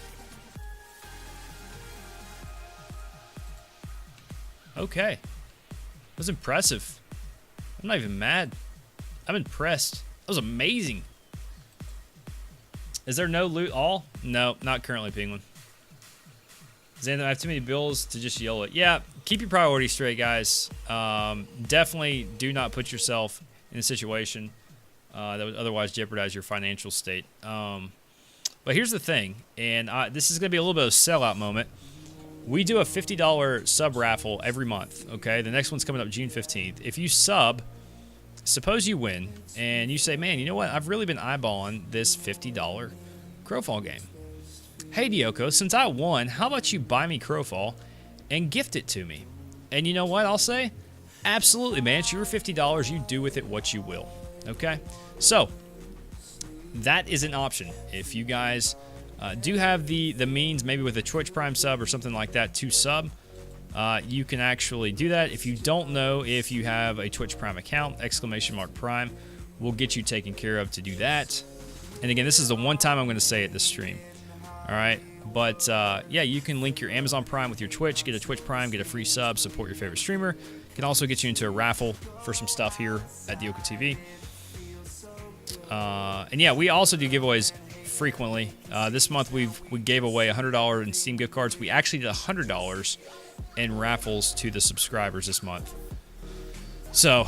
Okay. That was impressive. I'm not even mad. I'm impressed. That was amazing. Is there no loot all? No, not currently, Penguin. Xantho, I have too many bills to just yell it. Yeah, keep your priorities straight, guys. Definitely do not put yourself in a situation that would otherwise jeopardize your financial state. But here's the thing, and this is going to be a little bit of a sellout moment. We do a $50 sub raffle every month, okay? The next one's coming up June 15th. If you sub, suppose you win, and you say, man, you know what? I've really been eyeballing this $50 Crowfall game. Hey, Dioko, since I won, how about you buy me Crowfall and gift it to me? And you know what I'll say? Absolutely, man. It's your $50. You do with it what you will, okay? So that is an option. If you guys do have the means, maybe with a Twitch Prime sub or something like that, to sub, you can actually do that. If you don't know if you have a Twitch Prime account, !Prime, will get you taken care of to do that. And again, this is the one time I'm going to say it this stream. All right, but yeah, you can link your Amazon Prime with your Twitch, get a Twitch Prime, get a free sub, support your favorite streamer. Can also get you into a raffle for some stuff here at Dioko TV. And yeah, we also do giveaways frequently. This month we gave away $100 in Steam gift cards. We actually did $100 in raffles to the subscribers this month. So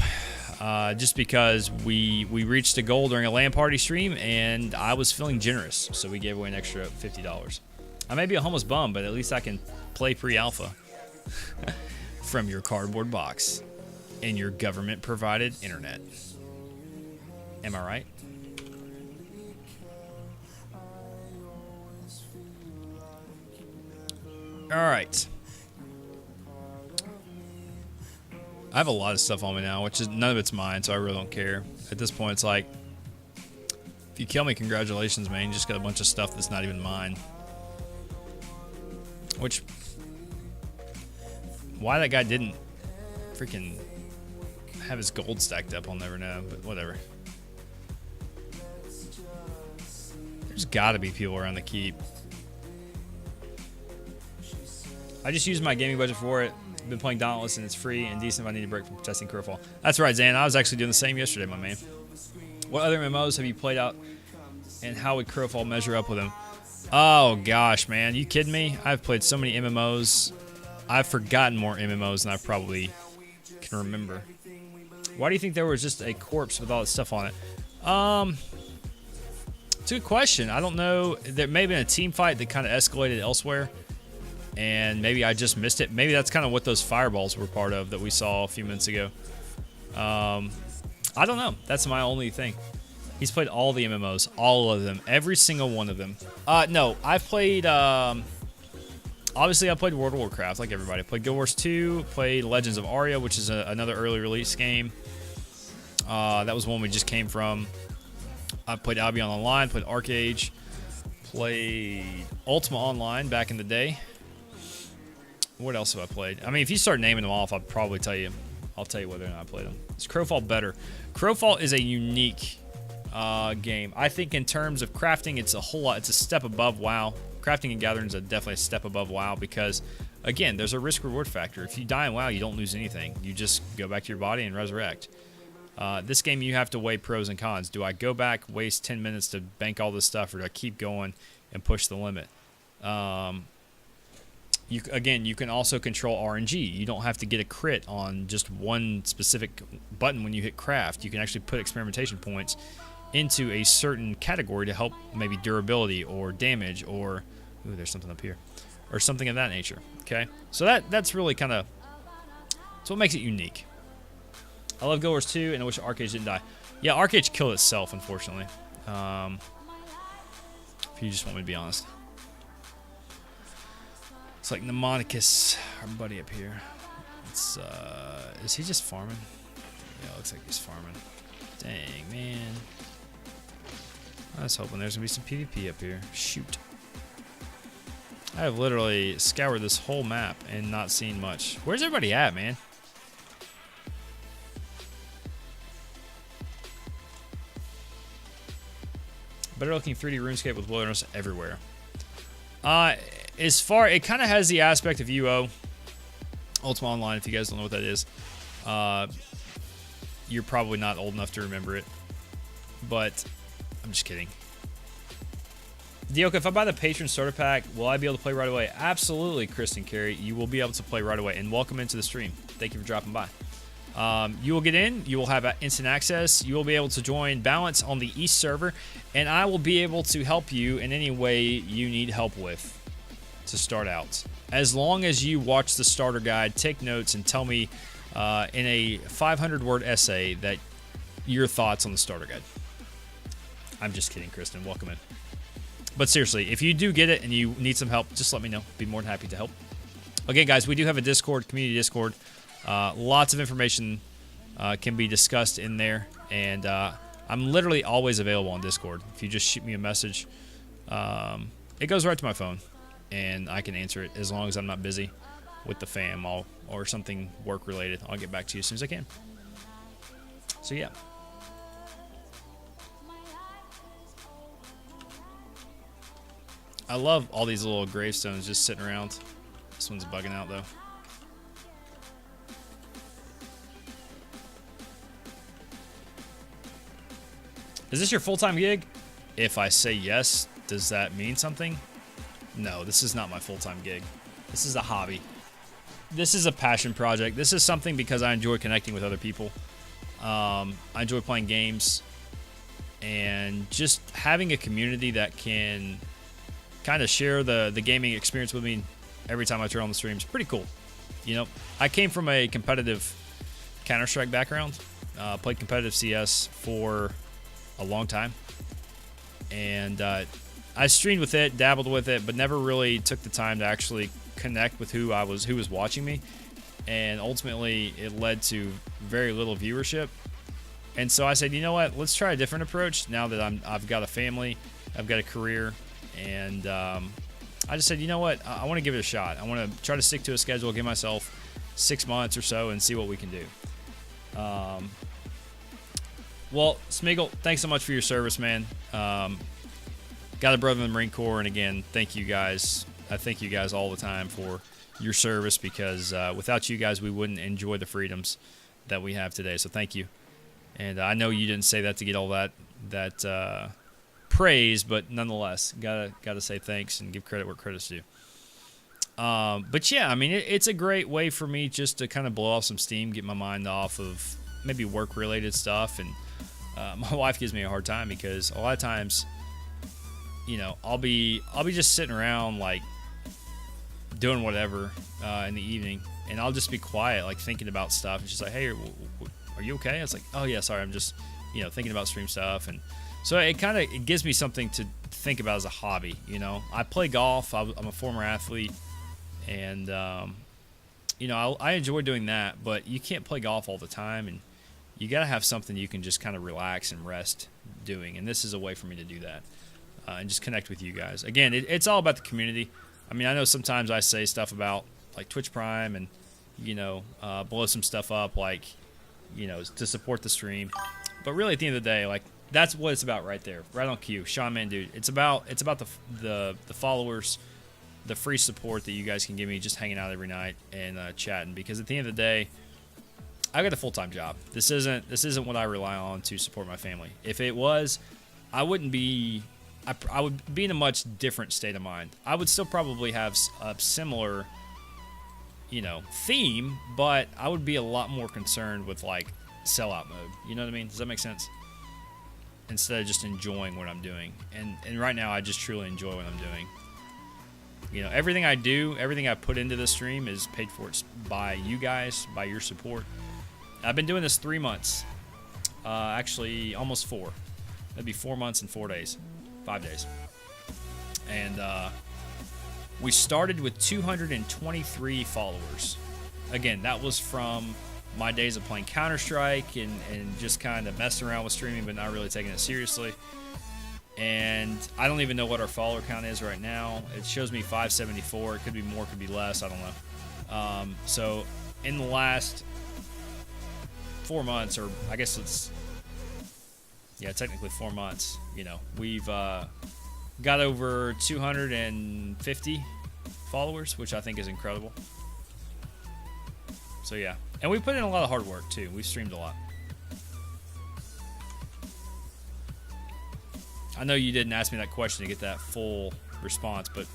just because we reached a goal during a LAN party stream, and I was feeling generous, so we gave away an extra $50. I may be a homeless bum, but at least I can play pre-alpha from your cardboard box and your government-provided internet. Am I right? All right. I have a lot of stuff on me now, which is none of it's mine, so I really don't care. At this point, it's like, if you kill me, congratulations, man. You just got a bunch of stuff that's not even mine. Which, why that guy didn't freaking have his gold stacked up, I'll never know, but whatever. There's gotta be people around the keep. I just used my gaming budget for it. I've been playing Dauntless, and it's free and decent if I need a break from testing Crowfall. That's right, Zan. I was actually doing the same yesterday, my man. What other MMOs have you played out, and how would Crowfall measure up with them? Oh, gosh, man. You kidding me? I've played so many MMOs. I've forgotten more MMOs than I probably can remember. Why do you think there was just a corpse with all that stuff on it? It's a good question. I don't know. There may have been a team fight that kind of escalated elsewhere, and maybe I just missed it. Maybe that's kind of what those fireballs were part of that we saw a few minutes ago. I don't know. That's my only thing. He's played all the MMOs, all of them, every single one of them. No, I've played, obviously I played World of Warcraft like everybody. I played Guild Wars 2, played Legends of Aria, which is another early release game. That was one we just came from. I played Albion Online, played Arcade, played Ultima Online back in the day. What else have I played? I mean, if you start naming them off, I'll probably tell you. I'll tell you whether or not I played them. Is Crowfall better? Crowfall is a unique game. I think in terms of crafting, it's a whole lot. It's a step above WoW. Crafting and gathering is definitely a step above WoW because, again, there's a risk-reward factor. If you die in WoW, you don't lose anything. You just go back to your body and resurrect. This game, you have to weigh pros and cons. Do I go back, waste 10 minutes to bank all this stuff, or do I keep going and push the limit? You can also control RNG. You don't have to get a crit on just one specific button when you hit craft. You can actually put experimentation points into a certain category to help maybe durability or damage or, ooh, there's something up here, or something of that nature. Okay, so that's really kind of, that's what makes it unique. I love Guild Wars 2, and I wish Arcade didn't die. Yeah, Arcade killed itself, unfortunately. If you just want me to be honest. It's like Mnemonicus, our buddy up here. It's, is he just farming? Yeah, it looks like he's farming. Dang, man. I was hoping there's going to be some PvP up here. Shoot. I have literally scoured this whole map and not seen much. Where's everybody at, man? Better looking 3D RuneScape with wilderness everywhere. As far, it kind of has the aspect of UO. Ultima Online, if you guys don't know what that is. You're probably not old enough to remember it. But, I'm just kidding. Dioka, if I buy the Patron Starter Pack, will I be able to play right away? Absolutely, Kristen Carey. You will be able to play right away. And welcome into the stream. Thank you for dropping by. You will get in. You will have instant access. You will be able to join Balance on the East server. And I will be able to help you in any way you need help with to start out. As long as you watch the starter guide, take notes, and tell me in a 500-word essay that your thoughts on the starter guide. I'm just kidding, Kristen. Welcome in. But seriously, if you do get it and you need some help, just let me know. Be more than happy to help. Again, guys, we do have a Discord, community Discord. Lots of information can be discussed in there. And I'm literally always available on Discord. If you just shoot me a message, it goes right to my phone. And I can answer it as long as I'm not busy with the fam or something work-related. I'll get back to you as soon as I can. So, yeah. I love all these little gravestones just sitting around. This one's bugging out, though. Is this your full-time gig? If I say yes, does that mean something? No, this is not my full-time gig. This is a hobby. This is a passion project. This is something because I enjoy connecting with other people. I enjoy playing games. And just having a community that can kind of share the gaming experience with me every time I turn on the streams. Pretty cool. You know, I came from a competitive Counter-Strike background. Played competitive CS for a long time. And I streamed with it, dabbled with it, but never really took the time to actually connect with who was watching me. And ultimately, it led to very little viewership. And so I said, you know what? Let's try a different approach now that I've got a family, I've got a career, and I just said, you know what? I want to give it a shot. I want to try to stick to a schedule, give myself 6 months or so, and see what we can do. Well, Smeagol, thanks so much for your service, man. Got a brother in the Marine Corps, and again, thank you guys. I thank you guys all the time for your service because without you guys, we wouldn't enjoy the freedoms that we have today. So thank you. And I know you didn't say that to get all that praise, but nonetheless, gotta say thanks and give credit where credit's due. But yeah, I mean, it's a great way for me just to kind of blow off some steam, get my mind off of maybe work-related stuff. And my wife gives me a hard time because a lot of times, you know, I'll be just sitting around like doing whatever in the evening, and I'll just be quiet, like thinking about stuff. And she's like, "Hey, are you okay?" I was like, "Oh yeah, sorry, I'm just, you know, thinking about stream stuff." And so it gives me something to think about as a hobby. You know, I play golf. I'm a former athlete, and you know, I enjoy doing that. But you can't play golf all the time, and you got to have something you can just kind of relax and rest doing. And this is a way for me to do that. And just connect with you guys. Again, it's all about the community. I mean, I know sometimes I say stuff about like Twitch Prime and, you know, blow some stuff up like, you know, to support the stream. But really, at the end of the day, like that's what it's about right there, right on cue. Sean Man, dude, it's about the followers, the free support that you guys can give me, just hanging out every night and chatting. Because at the end of the day, I got a full-time job. This isn't what I rely on to support my family. If it was, I wouldn't be. I would be in a much different state of mind. I would still probably have a similar, you know, theme, but I would be a lot more concerned with like sellout mode. You know what I mean? Does that make sense? Instead of just enjoying what I'm doing. And right now I just truly enjoy what I'm doing. You know, everything I do, everything I put into this stream is paid for by you guys, by your support. I've been doing this 3 months. Actually, almost 4. That'd be 4 months and 4 days. 5 days. And we started with 223 followers. Again, that was from my days of playing Counter-Strike and just kind of messing around with streaming but not really taking it seriously. And I don't even know what our follower count is right now. It shows me 574. It could be more, could be less. I don't know. So in the last 4 months, or I guess it's, yeah, technically 4 months, you know, we've got over 250 followers, which I think is incredible. So yeah, and we put in a lot of hard work too. We've streamed a lot. I know you didn't ask me that question to get that full response, but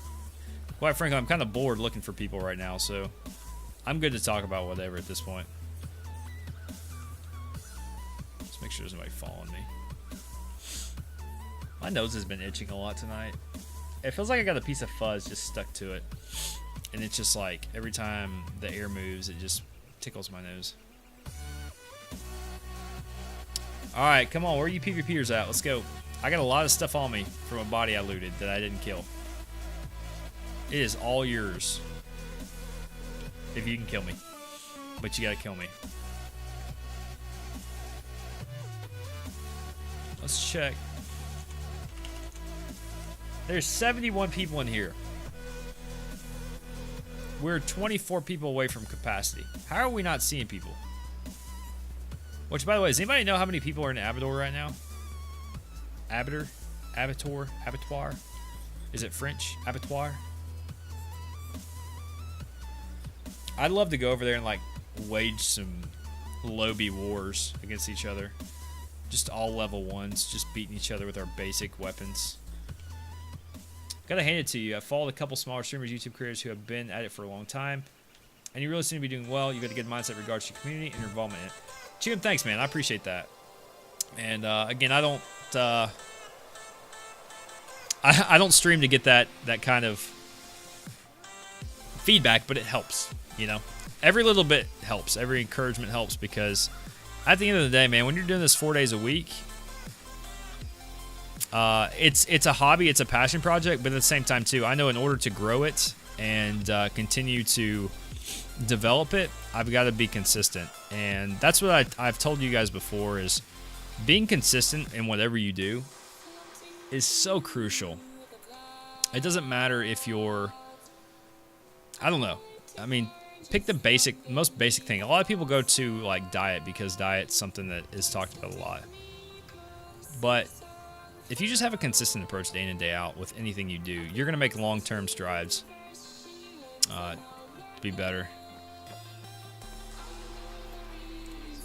quite frankly, I'm kind of bored looking for people right now, so I'm good to talk about whatever at this point. Let's make sure there's nobody following me. My nose has been itching a lot tonight. It feels like I got a piece of fuzz just stuck to it. And it's just like, every time the air moves, it just tickles my nose. Alright, come on, where are you PvPers at? Let's go. I got a lot of stuff on me from a body I looted that I didn't kill. It is all yours. If you can kill me. But you gotta kill me. Let's check. There's 71 people in here. We're 24 people away from capacity. How are we not seeing people? Which, by the way, does anybody know how many people are in Abattoir right now? Abattoir? Is it French? Abattoir? I'd love to go over there and like wage some lobby wars against each other. Just all level 1s, just beating each other with our basic weapons. Gotta hand it to you. I followed a couple smaller streamers, YouTube creators who have been at it for a long time, and you really seem to be doing well. You got a good mindset in regards to your community and your involvement in it. Chicken, thanks, man. I appreciate that. And again, I don't stream to get that kind of feedback, but it helps. You know, every little bit helps. Every encouragement helps, because at the end of the day, man, when you're doing this 4 days a week, it's a hobby, it's a passion project, but at the same time too, I know in order to grow it and continue to develop it, I've got to be consistent. And that's what I've told you guys before, is being consistent in whatever you do is so crucial. It doesn't matter if you're, I don't know, I mean, pick the most basic thing. A lot of people go to like diet because diet's something that is talked about a lot. But if you just have a consistent approach day in and day out with anything you do, you're going to make long-term strides to be better.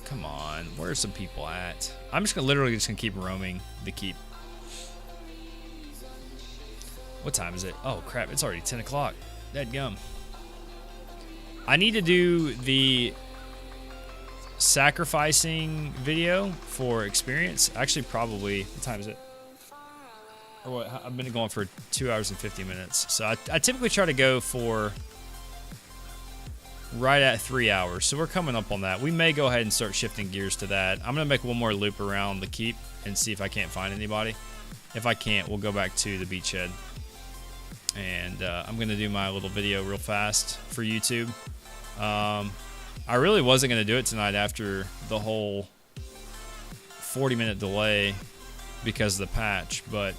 Come on, where are some people at? I'm just literally just gonna keep roaming the keep. What time is it? Oh crap, it's already 10 o'clock. Dadgum. I need to do the sacrificing video for experience. Actually, probably, what time is it? Or what? I've been going for 2 hours and 50 minutes. So I typically try to go for right at 3 hours. So we're coming up on that. We may go ahead and start shifting gears to that. I'm going to make one more loop around the keep and see if I can't find anybody. If I can't, we'll go back to the beachhead. And I'm going to do my little video real fast for YouTube. I really wasn't going to do it tonight after the whole 40-minute delay because of the patch, but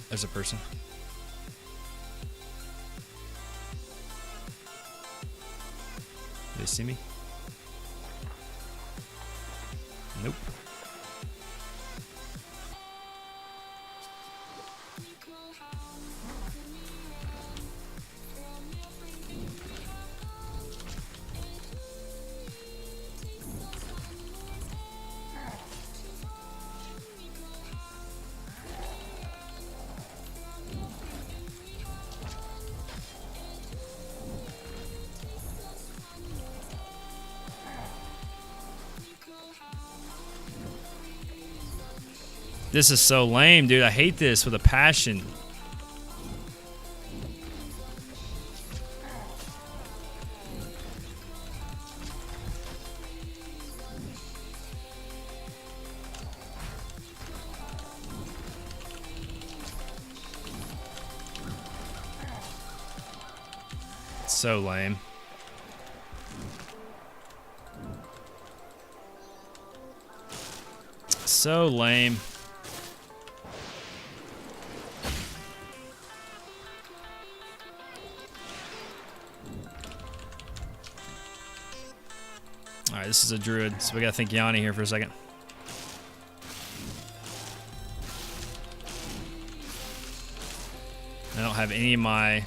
there's a person. Do they see me? Nope. This is so lame, dude. I hate this with a passion. It's so lame. So lame. Alright, this is a druid, so we gotta think Yanni here for a second. I don't have any of my...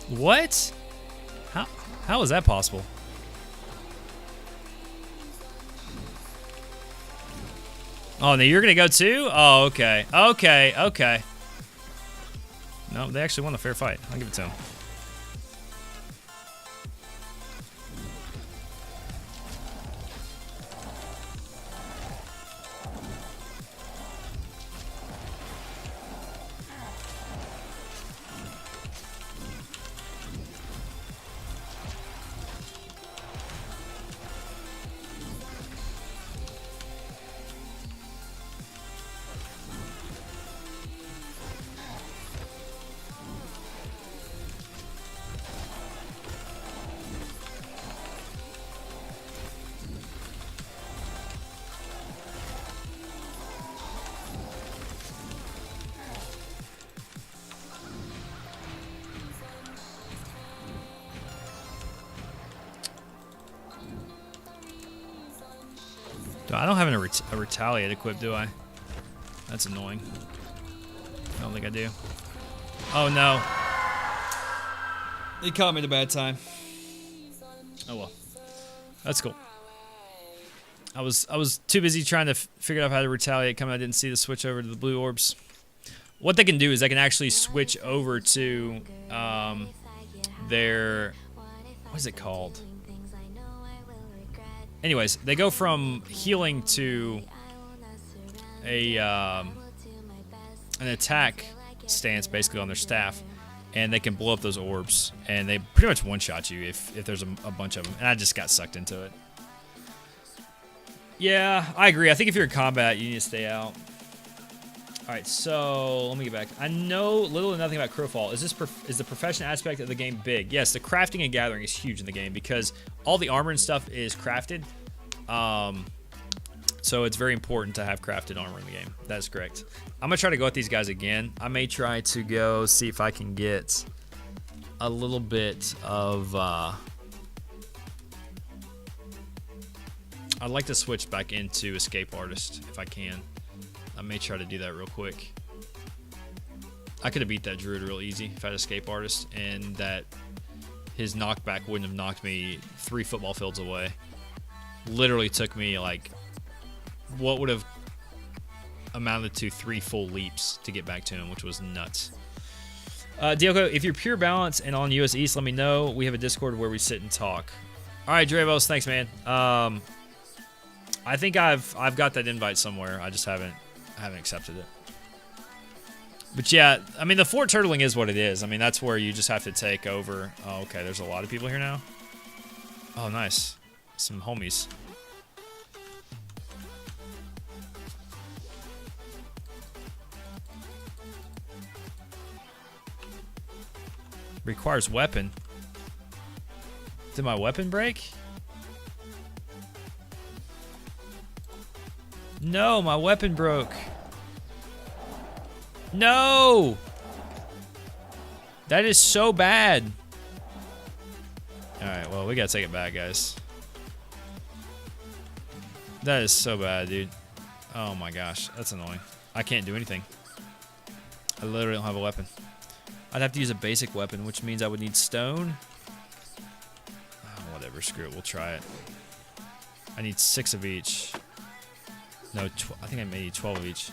What? How is that possible? Oh, now you're gonna go too? Oh, okay. Okay. No, they actually won a fair fight. I'll give it to them. I don't have a retaliate equipped, do I? That's annoying. I don't think I do. Oh no. They caught me at a bad time. Oh well. That's cool. I was too busy trying to figure out how to retaliate coming. I didn't see the switch over to the blue orbs. What they can do is they can actually switch over to their... What is it called? Anyways, they go from healing to an attack stance basically on their staff, and they can blow up those orbs, and they pretty much one-shot you if there's a bunch of them, and I just got sucked into it. Yeah, I agree. I think if you're in combat, you need to stay out. Alright, so let me get back. I know little or nothing about Crowfall. Is the profession aspect of the game big? Yes, the crafting and gathering is huge in the game because all the armor and stuff is crafted. So it's very important to have crafted armor in the game. That is correct. I'm going to try to go with these guys again. I may try to go see if I can get a little bit of... I'd like to switch back into Escape Artist if I can. I may try to do that real quick. I could have beat that druid real easy if I had Escape Artist, and that his knockback wouldn't have knocked me 3 football fields away. Literally took me like what would have amounted to 3 full leaps to get back to him, which was nuts. Dioko, if you're pure balance and on US East, let me know. We have a Discord where we sit and talk. All right, Dravos, thanks, man. I think I've got that invite somewhere. I just haven't accepted it. But yeah, I mean, the fort turtling is what it is. I mean, that's where you just have to take over. Oh, okay, there's a lot of people here now. Oh, nice. Some homies. Requires weapon. Did my weapon break? No, my weapon broke. No! That is so bad. Alright, well, we gotta take it back, guys. That is so bad, dude. Oh my gosh, that's annoying. I can't do anything. I literally don't have a weapon. I'd have to use a basic weapon, which means I would need stone. Oh, whatever, screw it, we'll try it. I need 6 of each. No, I think I may need 12 of each.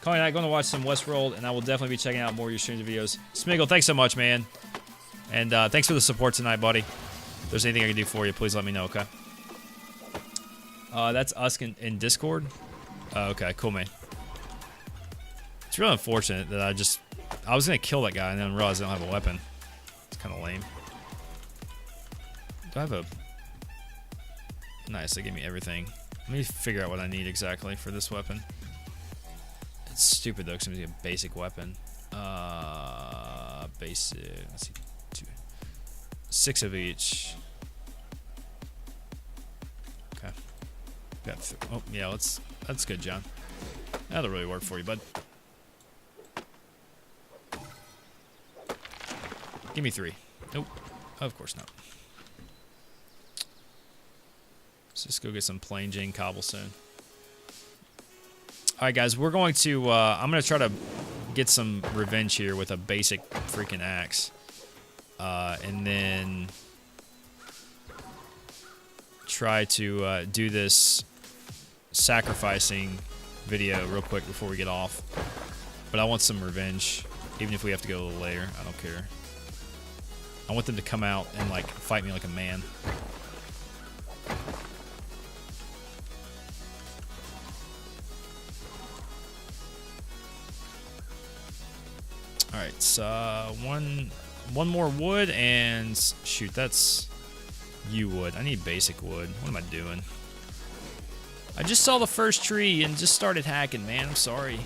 Colin and I are going to watch some Westworld, and I will definitely be checking out more of your streams and videos. Smiggle, thanks so much, man. And thanks for the support tonight, buddy. If there's anything I can do for you, please let me know, okay? That's us in Discord. Okay, cool, man. It's really unfortunate that I was going to kill that guy and then realized I don't have a weapon. It's kind of lame. Do I have a... Nice, they gave me everything. Let me figure out what I need exactly for this weapon. It's stupid though, because I'm using a basic weapon. basic. Let's see, 6 of each. Okay. Oh yeah, that's good, John. That'll really work for you, bud. Give me 3. Nope. Of course not. Let's just go get some plain Jane cobblestone. Alright guys, we're going to, I'm going to try to get some revenge here with a basic freaking axe. And then try to do this sacrificing video real quick before we get off. But I want some revenge, even if we have to go a little later. I don't care. I want them to come out and like fight me like a man. Alright, so one more wood and shoot, that's yew wood. I need basic wood. What am I doing? I just saw the first tree and just started hacking, man. I'm sorry.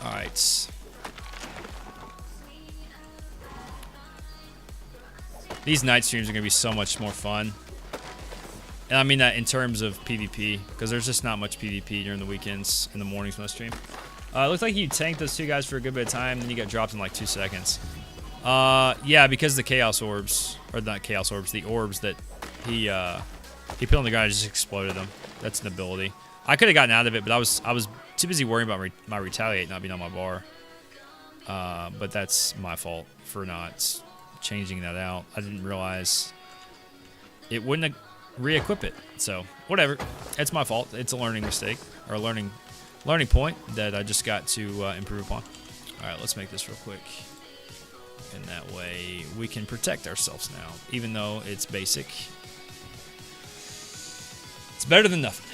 Alright. These night streams are going to be so much more fun. And I mean that in terms of PvP, because there's just not much PvP during the weekends in the mornings when I stream. It looked like you tanked those 2 guys for a good bit of time, then you got dropped in like 2 seconds. Yeah, because the Chaos Orbs, or not Chaos Orbs, the orbs that he put on the ground just exploded them. That's an ability. I could have gotten out of it, but I was too busy worrying about my retaliate not being on my bar. But that's my fault for not changing that out. I didn't realize it wouldn't have re-equip it. So whatever, it's my fault. It's a learning mistake, or a learning point that I just got to improve upon. All right, let's make this real quick, and that way we can protect ourselves now, even though it's basic. It's better than nothing.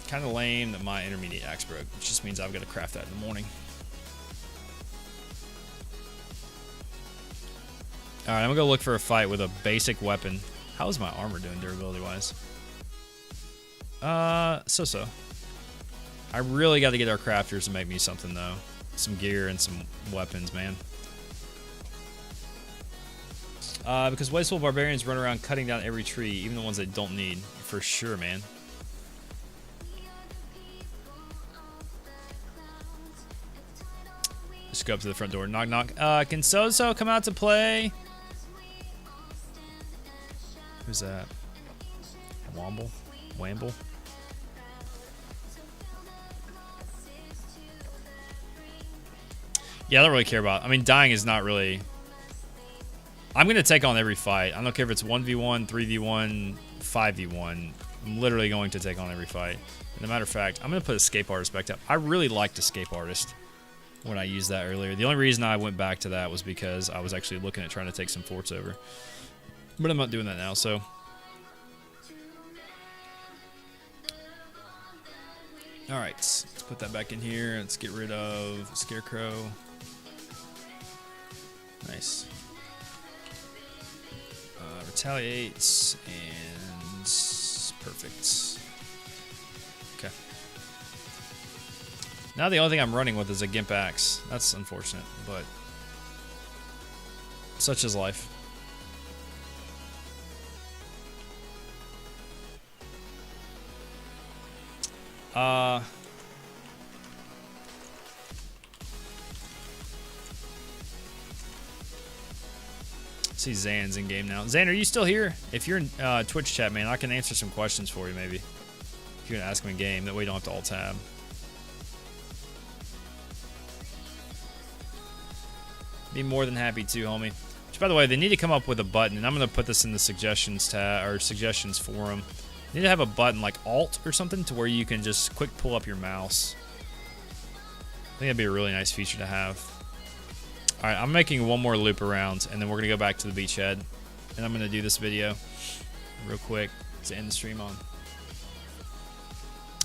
Kind of lame that my intermediate axe broke, which just means I've got to craft that in the morning. Alright, I'm gonna go look for a fight with a basic weapon. How is my armor doing durability-wise? So-so. I really got to get our crafters to make me something, though. Some gear and some weapons, man. Because wasteful barbarians run around cutting down every tree, even the ones they don't need. For sure, man. Just go up to the front door. Knock, knock. Can So-So come out to play? Who's that? Womble? Wamble? Yeah, I don't really care about... I mean, dying is not really... I'm going to take on every fight. I don't care if it's 1v1, 3v1, 5v1. I'm literally going to take on every fight. As a matter of fact, I'm going to put Escape Artist back up. I really liked Escape Artist when I used that earlier. The only reason I went back to that was because I was actually looking at trying to take some forts over. But I'm not doing that now, so... Alright, let's put that back in here. Let's get rid of Scarecrow. Nice. Retaliates, and... perfect. Okay. Now the only thing I'm running with is a Gimp Axe. That's unfortunate, but... such is life. See Zan's in game now. Zan, are you still here? If you're in Twitch chat, man, I can answer some questions for you, maybe. If you're gonna ask me in game, that way you don't have to alt tab. Be more than happy to, homie. Which, by the way, they need to come up with a button, and I'm gonna put this in the suggestions tab or suggestions forum. They need to have a button like Alt or something to where you can just quick pull up your mouse. I think that'd be a really nice feature to have. Alright, I'm making one more loop around, and then we're going to go back to the beachhead. And I'm going to do this video real quick to end the stream on.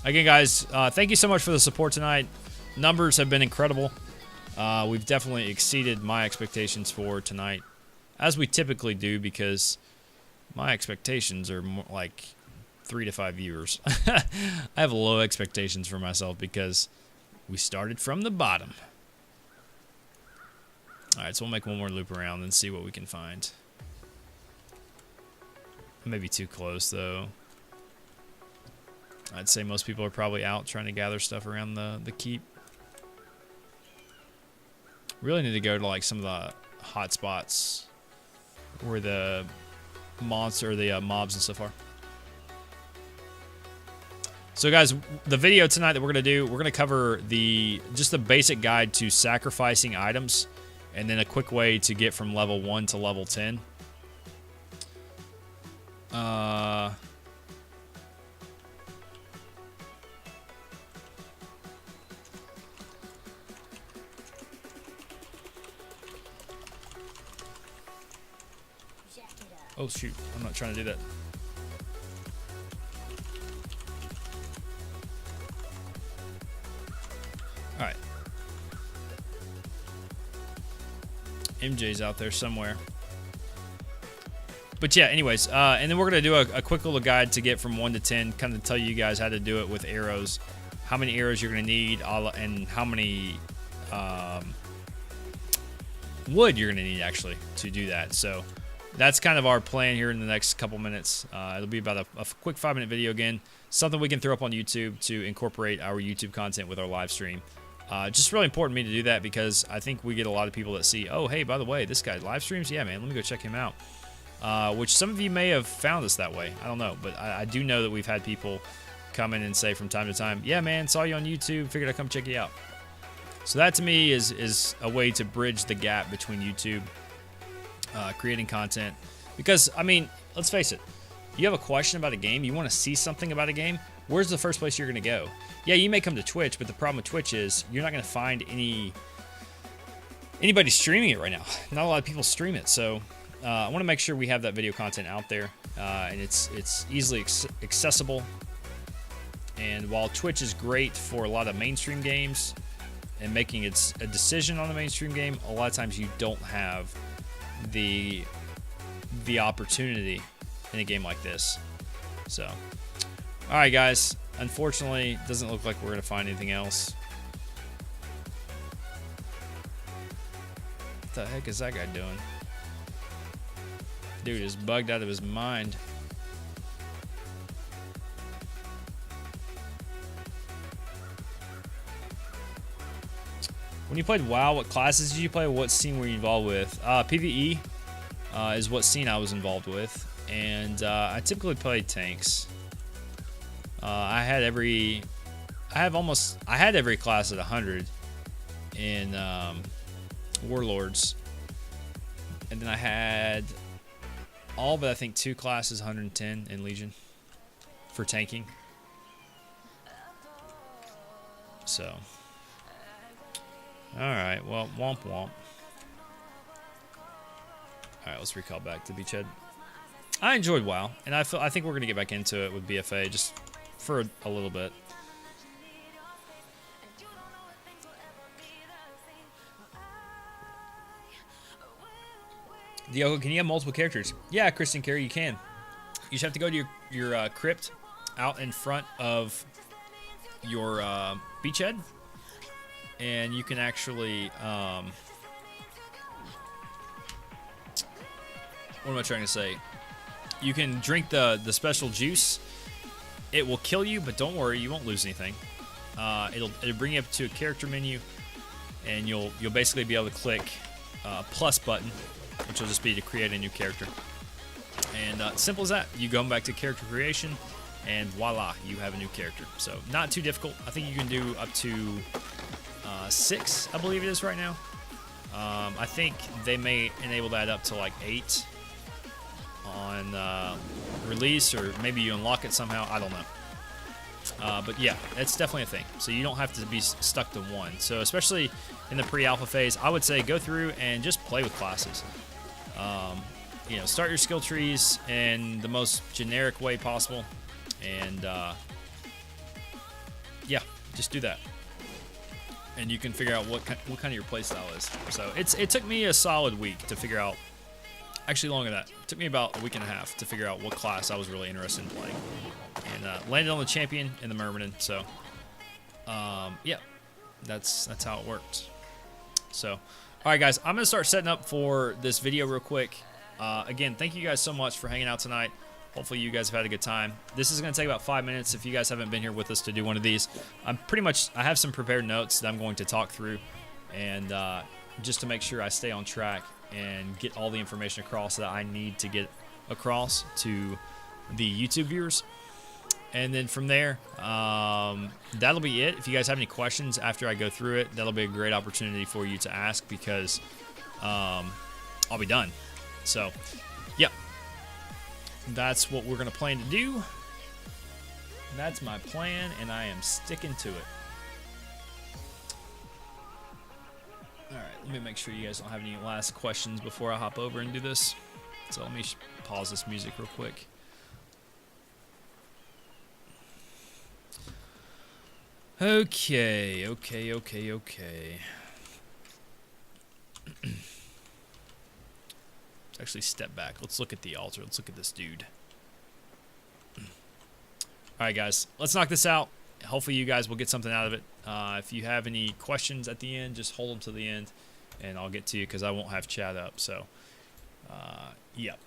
Again, guys, thank you so much for the support tonight. Numbers have been incredible. We've definitely exceeded my expectations for tonight, as we typically do, because my expectations are more like 3 to 5 viewers. I have low expectations for myself because we started from the bottom. Alright, so we'll make one more loop around and see what we can find. Maybe too close, though. I'd say most people are probably out trying to gather stuff around the keep. Really need to go to like some of the hot spots where the mobs and stuff are. So guys, the video tonight that we're gonna cover just the basic guide to sacrificing items, and then a quick way to get from level 1 to level 10. Oh shoot, I'm not trying to do that. Alright. MJ's out there somewhere. But yeah, anyways, and then we're going to do a quick little guide to get from 1 to 10, kind of tell you guys how to do it with arrows, how many arrows you're going to need, and how many wood you're going to need, actually, to do that. So that's kind of our plan here in the next couple minutes. It'll be about a quick 5-minute video again, something we can throw up on YouTube to incorporate our YouTube content with our live stream. Just really important to me to do that because I think we get a lot of people that see, oh, hey, by the way, this guy live streams? Yeah, man, let me go check him out. Which some of you may have found us that way. I don't know, but I do know that we've had people come in and say from time to time, yeah, man, saw you on YouTube, figured I'd come check you out. So that to me is a way to bridge the gap between YouTube, creating content. Because, I mean, let's face it, you have a question about a game, you want to see something about a game, where's the first place you're going to go? Yeah, you may come to Twitch, but the problem with Twitch is you're not going to find anybody streaming it right now. Not a lot of people stream it, so I want to make sure we have that video content out there, and it's easily accessible. And while Twitch is great for a lot of mainstream games and making a decision on the mainstream game, a lot of times you don't have the opportunity in a game like this. So, all right, guys. Unfortunately, it doesn't look like we're going to find anything else. What the heck is that guy doing? Dude is bugged out of his mind. When you played WoW, what classes did you play? What scene were you involved with? PvE is what scene I was involved with, and I typically played tanks. I had every class at 100 in Warlords, and then I had all but I think 2 classes 110 in Legion for tanking. So, all right, well, womp womp. All right, let's recall back to Beachhead. I enjoyed WoW, and I think we're gonna get back into it with BFA just for a little bit. Diogo, can you have multiple characters? Yeah, Kristen Carey, you can. You just have to go to your crypt out in front of your beachhead, and you can actually what am I trying to say? You can drink the special juice. It will kill you, but don't worry, you won't lose anything. It'll bring you up to a character menu, and you'll basically be able to click plus button, which will just be to create a new character. And simple as that. You go back to character creation, and voila, you have a new character. So not too difficult. I think you can do up to 6, I believe it is right now. I think they may enable that up to like 8 on release, or maybe you unlock it somehow. I don't know. But yeah, it's definitely a thing. So you don't have to be stuck to one. So especially in the pre-alpha phase, I would say go through and just play with classes. You know, start your skill trees in the most generic way possible, and yeah, just do that, and you can figure out what kind of your playstyle is. So it took me a solid week to figure out. Actually, longer than that. It took me about a week and a half to figure out what class I was really interested in playing. and landed on the champion and the Myrmidon. So, yeah, that's how it works. So, all right, guys, I'm going to start setting up for this video real quick. Again, thank you guys so much for hanging out tonight. Hopefully you guys have had a good time. This is going to take about 5 minutes if you guys haven't been here with us to do one of these. I have some prepared notes that I'm going to talk through, and just to make sure I stay on track and get all the information across that I need to get across to the YouTube viewers. And then from there, that'll be it. If you guys have any questions after I go through it, that'll be a great opportunity for you to ask, because I'll be done. So, yep. That's what we're going to plan to do. That's my plan, and I am sticking to it. Alright, let me make sure you guys don't have any last questions before I hop over and do this. So let me pause this music real quick. Okay. Let's actually step back. Let's look at the altar. Let's look at this dude. Alright, guys. Let's knock this out. Hopefully you guys will get something out of it. If you have any questions at the end, just hold them to the end, and I'll get to you, because I won't have chat up. So, yep.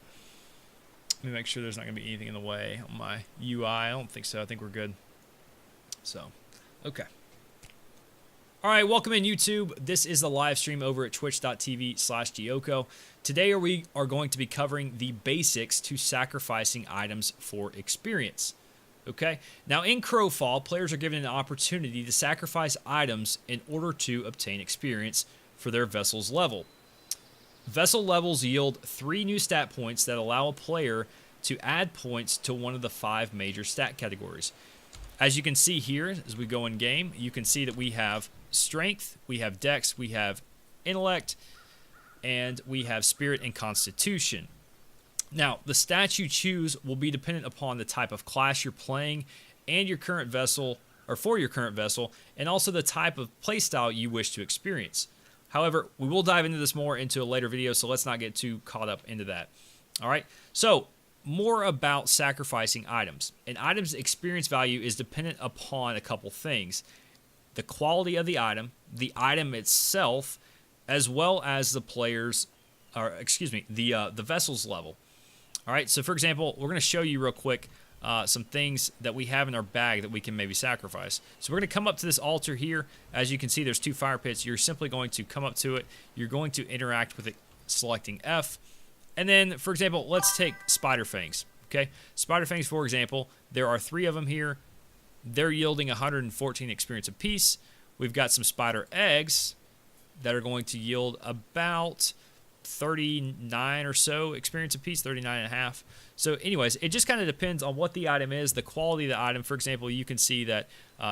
Let me make sure there's not going to be anything in the way on my UI. I don't think so. I think we're good. So, okay. All right, welcome in YouTube. This is the live stream over at twitch.tv/Gyoko. Today we are going to be covering the basics to sacrificing items for experience. Okay, now in Crowfall, players are given an opportunity to sacrifice items in order to obtain experience for their vessel's level. Vessel levels yield 3 new stat points that allow a player to add points to one of the 5 major stat categories. As you can see here, as we go in game, you can see that we have strength, we have dex, we have intellect, and we have spirit and constitution. Now, the stats you choose will be dependent upon the type of class you're playing and your current vessel, or for your current vessel, and also the type of playstyle you wish to experience. However, we will dive into this more into a later video, so let's not get too caught up into that. All right, so more about sacrificing items. An item's experience value is dependent upon a couple things: the quality of the item itself, as well as the the vessel's level. All right, so for example, we're going to show you real quick some things that we have in our bag that we can maybe sacrifice. So we're going to come up to this altar here. As you can see, there's 2 fire pits. You're simply going to come up to it. You're going to interact with it, selecting F. And then, for example, let's take spider fangs. Okay, spider fangs, for example, there are 3 of them here. They're yielding 114 experience apiece. We've got some spider eggs that are going to yield about 39 or so experience apiece, 39 and a half. So anyways, it just kind of depends on what the item is, the quality of the item. For example, you can see that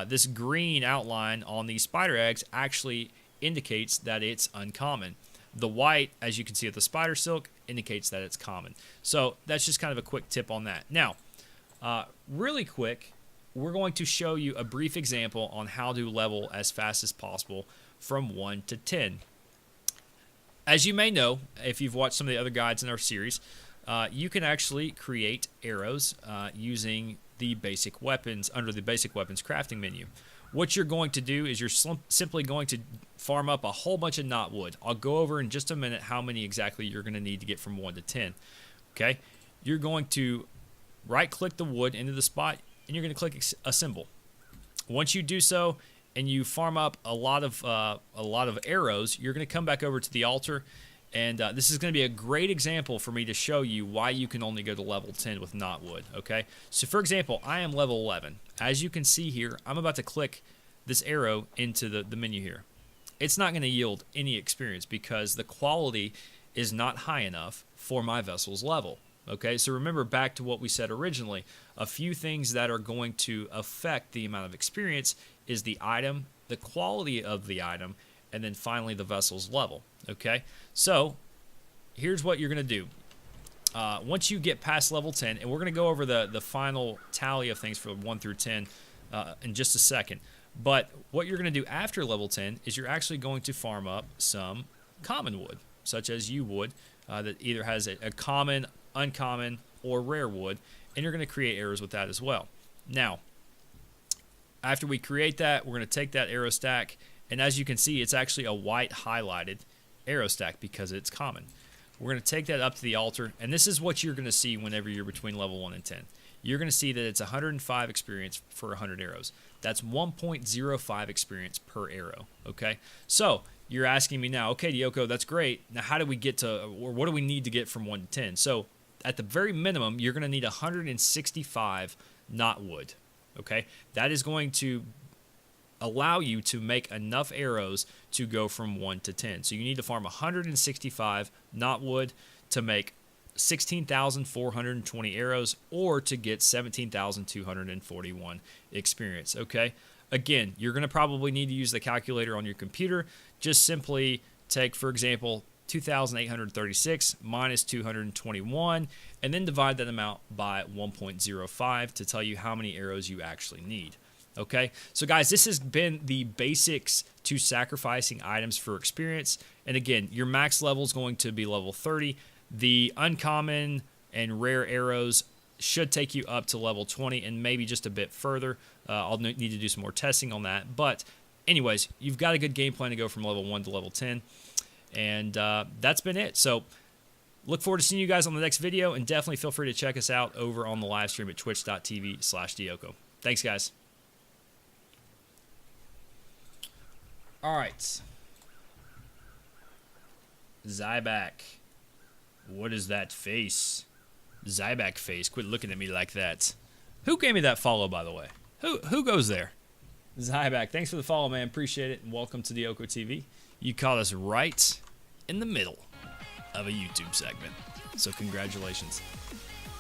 this green outline on these spider eggs actually indicates that it's uncommon. The white, as you can see with the spider silk, indicates that it's common. So that's just kind of a quick tip on that. Now, really quick, we're going to show you a brief example on how to level as fast as possible from 1 to 10. As you may know, if you've watched some of the other guides in our series, you can actually create arrows using the basic weapons under the basic weapons crafting menu. What you're going to do is you're simply going to farm up a whole bunch of knotwood. I'll go over in just a minute how many exactly you're going to need to get from 1 to 10. Okay, you're going to right-click the wood into the spot, and you're going to click assemble. Once you do so, and you farm up a lot of arrows, you're going to come back over to the altar, and this is going to be a great example for me to show you why you can only go to level 10 with knotwood. Okay, so for example, I am level 11. As you can see here, I'm about to click this arrow into the menu here. It's not going to yield any experience because the quality is not high enough for my vessel's level. Okay, so remember back to what we said originally. A few things that are going to affect the amount of experience is the item, the quality of the item, and then finally the vessel's level. Okay, so here's what you're going to do. Once you get past level 10, and we're going to go over the final tally of things for 1 through 10 in just a second. But what you're going to do after level 10 is you're actually going to farm up some common wood, such as yew wood, that either has a common, uncommon, or rare wood, and you're going to create arrows with that as well. Now, after we create that, we're going to take that arrow stack, and as you can see, it's actually a white highlighted arrow stack because it's common. We're going to take that up to the altar, and this is what you're going to see whenever you're between level 1 and 10. You're going to see that it's 105 experience for 100 arrows. That's 1.05 experience per arrow, okay? So, you're asking me now, okay, Dioko, that's great. Now, how do we get to, or what do we need to get from 1 to 10? So, at the very minimum, you're going to need 165 knot wood, okay? That is going to allow you to make enough arrows to go from 1 to 10. So, you need to farm 165 knot wood to make 16,420 arrows or to get 17,241 experience, okay? Again, you're going to probably need to use the calculator on your computer. Just simply take, for example, 2,836 minus 221 and then divide that amount by 1.05 to tell you how many arrows you actually need. Okay, so guys, this has been the basics to sacrificing items for experience. And again, your max level is going to be level 30. The uncommon and rare arrows should take you up to level 20 and maybe just a bit further. I'll need to do some more testing on that. But anyways, you've got a good game plan to go from level 1 to level 10. And that's been it. So look forward to seeing you guys on the next video. And definitely feel free to check us out over on the live stream at twitch.tv/Dioko. Thanks, guys. All right. Zyback. What is that face? Zyback face. Quit looking at me like that. Who gave me that follow, by the way? Who goes there? Zyback. Thanks for the follow, man. Appreciate it. And welcome to Dioko TV. You caught us right in the middle of a YouTube segment. So congratulations.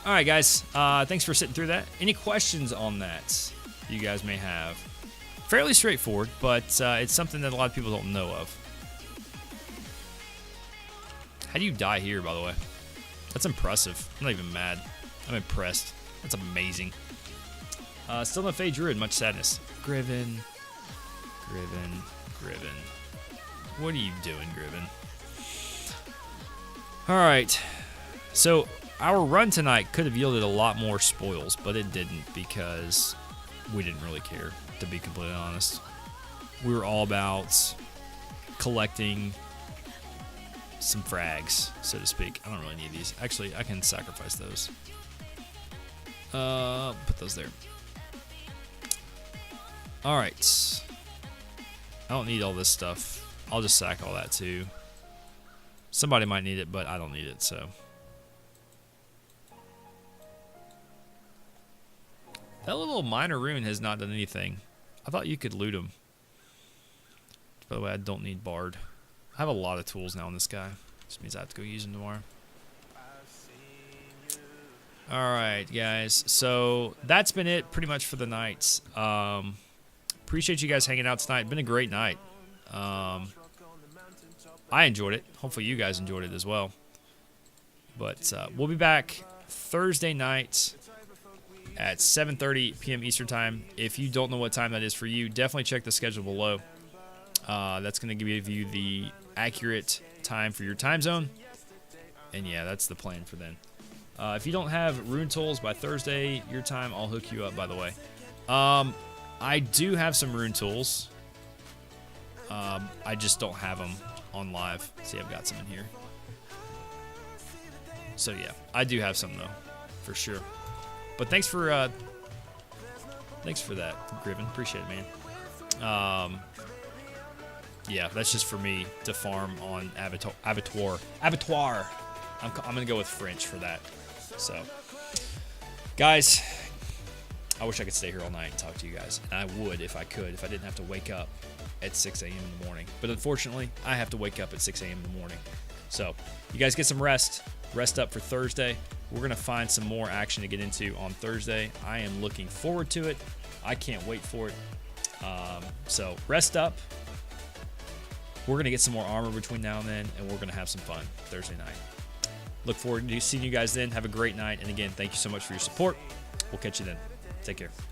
All right, guys. Thanks for sitting through that. Any questions on that you guys may have? Fairly straightforward, but it's something that a lot of people don't know of. How do you die here, by the way? That's impressive. I'm not even mad. I'm impressed. That's amazing. Still no Fey Druid, much sadness. Griven. What are you doing, Griven? Alright. So, our run tonight could have yielded a lot more spoils, but it didn't because we didn't really care, to be completely honest. We were all about collecting some frags, so to speak. I don't really need these. Actually, I can sacrifice those. Put those there. Alright. I don't need all this stuff. I'll just sack all that too. Somebody might need it, but I don't need it, so. That little minor rune has not done anything. I thought you could loot them. By the way, I don't need Bard. I have a lot of tools now on this guy. Just means I have to go use them tomorrow. Alright, guys. So, that's been it pretty much for the night. Appreciate you guys hanging out tonight. Been a great night. I enjoyed it. Hopefully you guys enjoyed it as well. But we'll be back Thursday night at 7:30 p.m. Eastern Time. If you don't know what time that is for you, definitely check the schedule below. That's going to give you the accurate time for your time zone. And yeah, that's the plan for then. If you don't have rune tools by Thursday, your time, I'll hook you up, by the way. I do have some rune tools. I just don't have them on live. See, I've got some in here. So yeah, I do have some though, for sure. But thanks for that, Griven. Appreciate it, man. Yeah, that's just for me to farm on Abattoir. I'm gonna go with French for that. So, guys, I wish I could stay here all night and talk to you guys. And I would if I could, if I didn't have to wake up at 6 a.m. in the morning. But unfortunately, I have to wake up at 6 a.m. in the morning. So, you guys get some rest. Rest up for Thursday. We're going to find some more action to get into on Thursday. I am looking forward to it. I can't wait for it. So, rest up. We're going to get some more armor between now and then, and we're going to have some fun Thursday night. Look forward to seeing you guys then. Have a great night. And again, thank you so much for your support. We'll catch you then. Take care.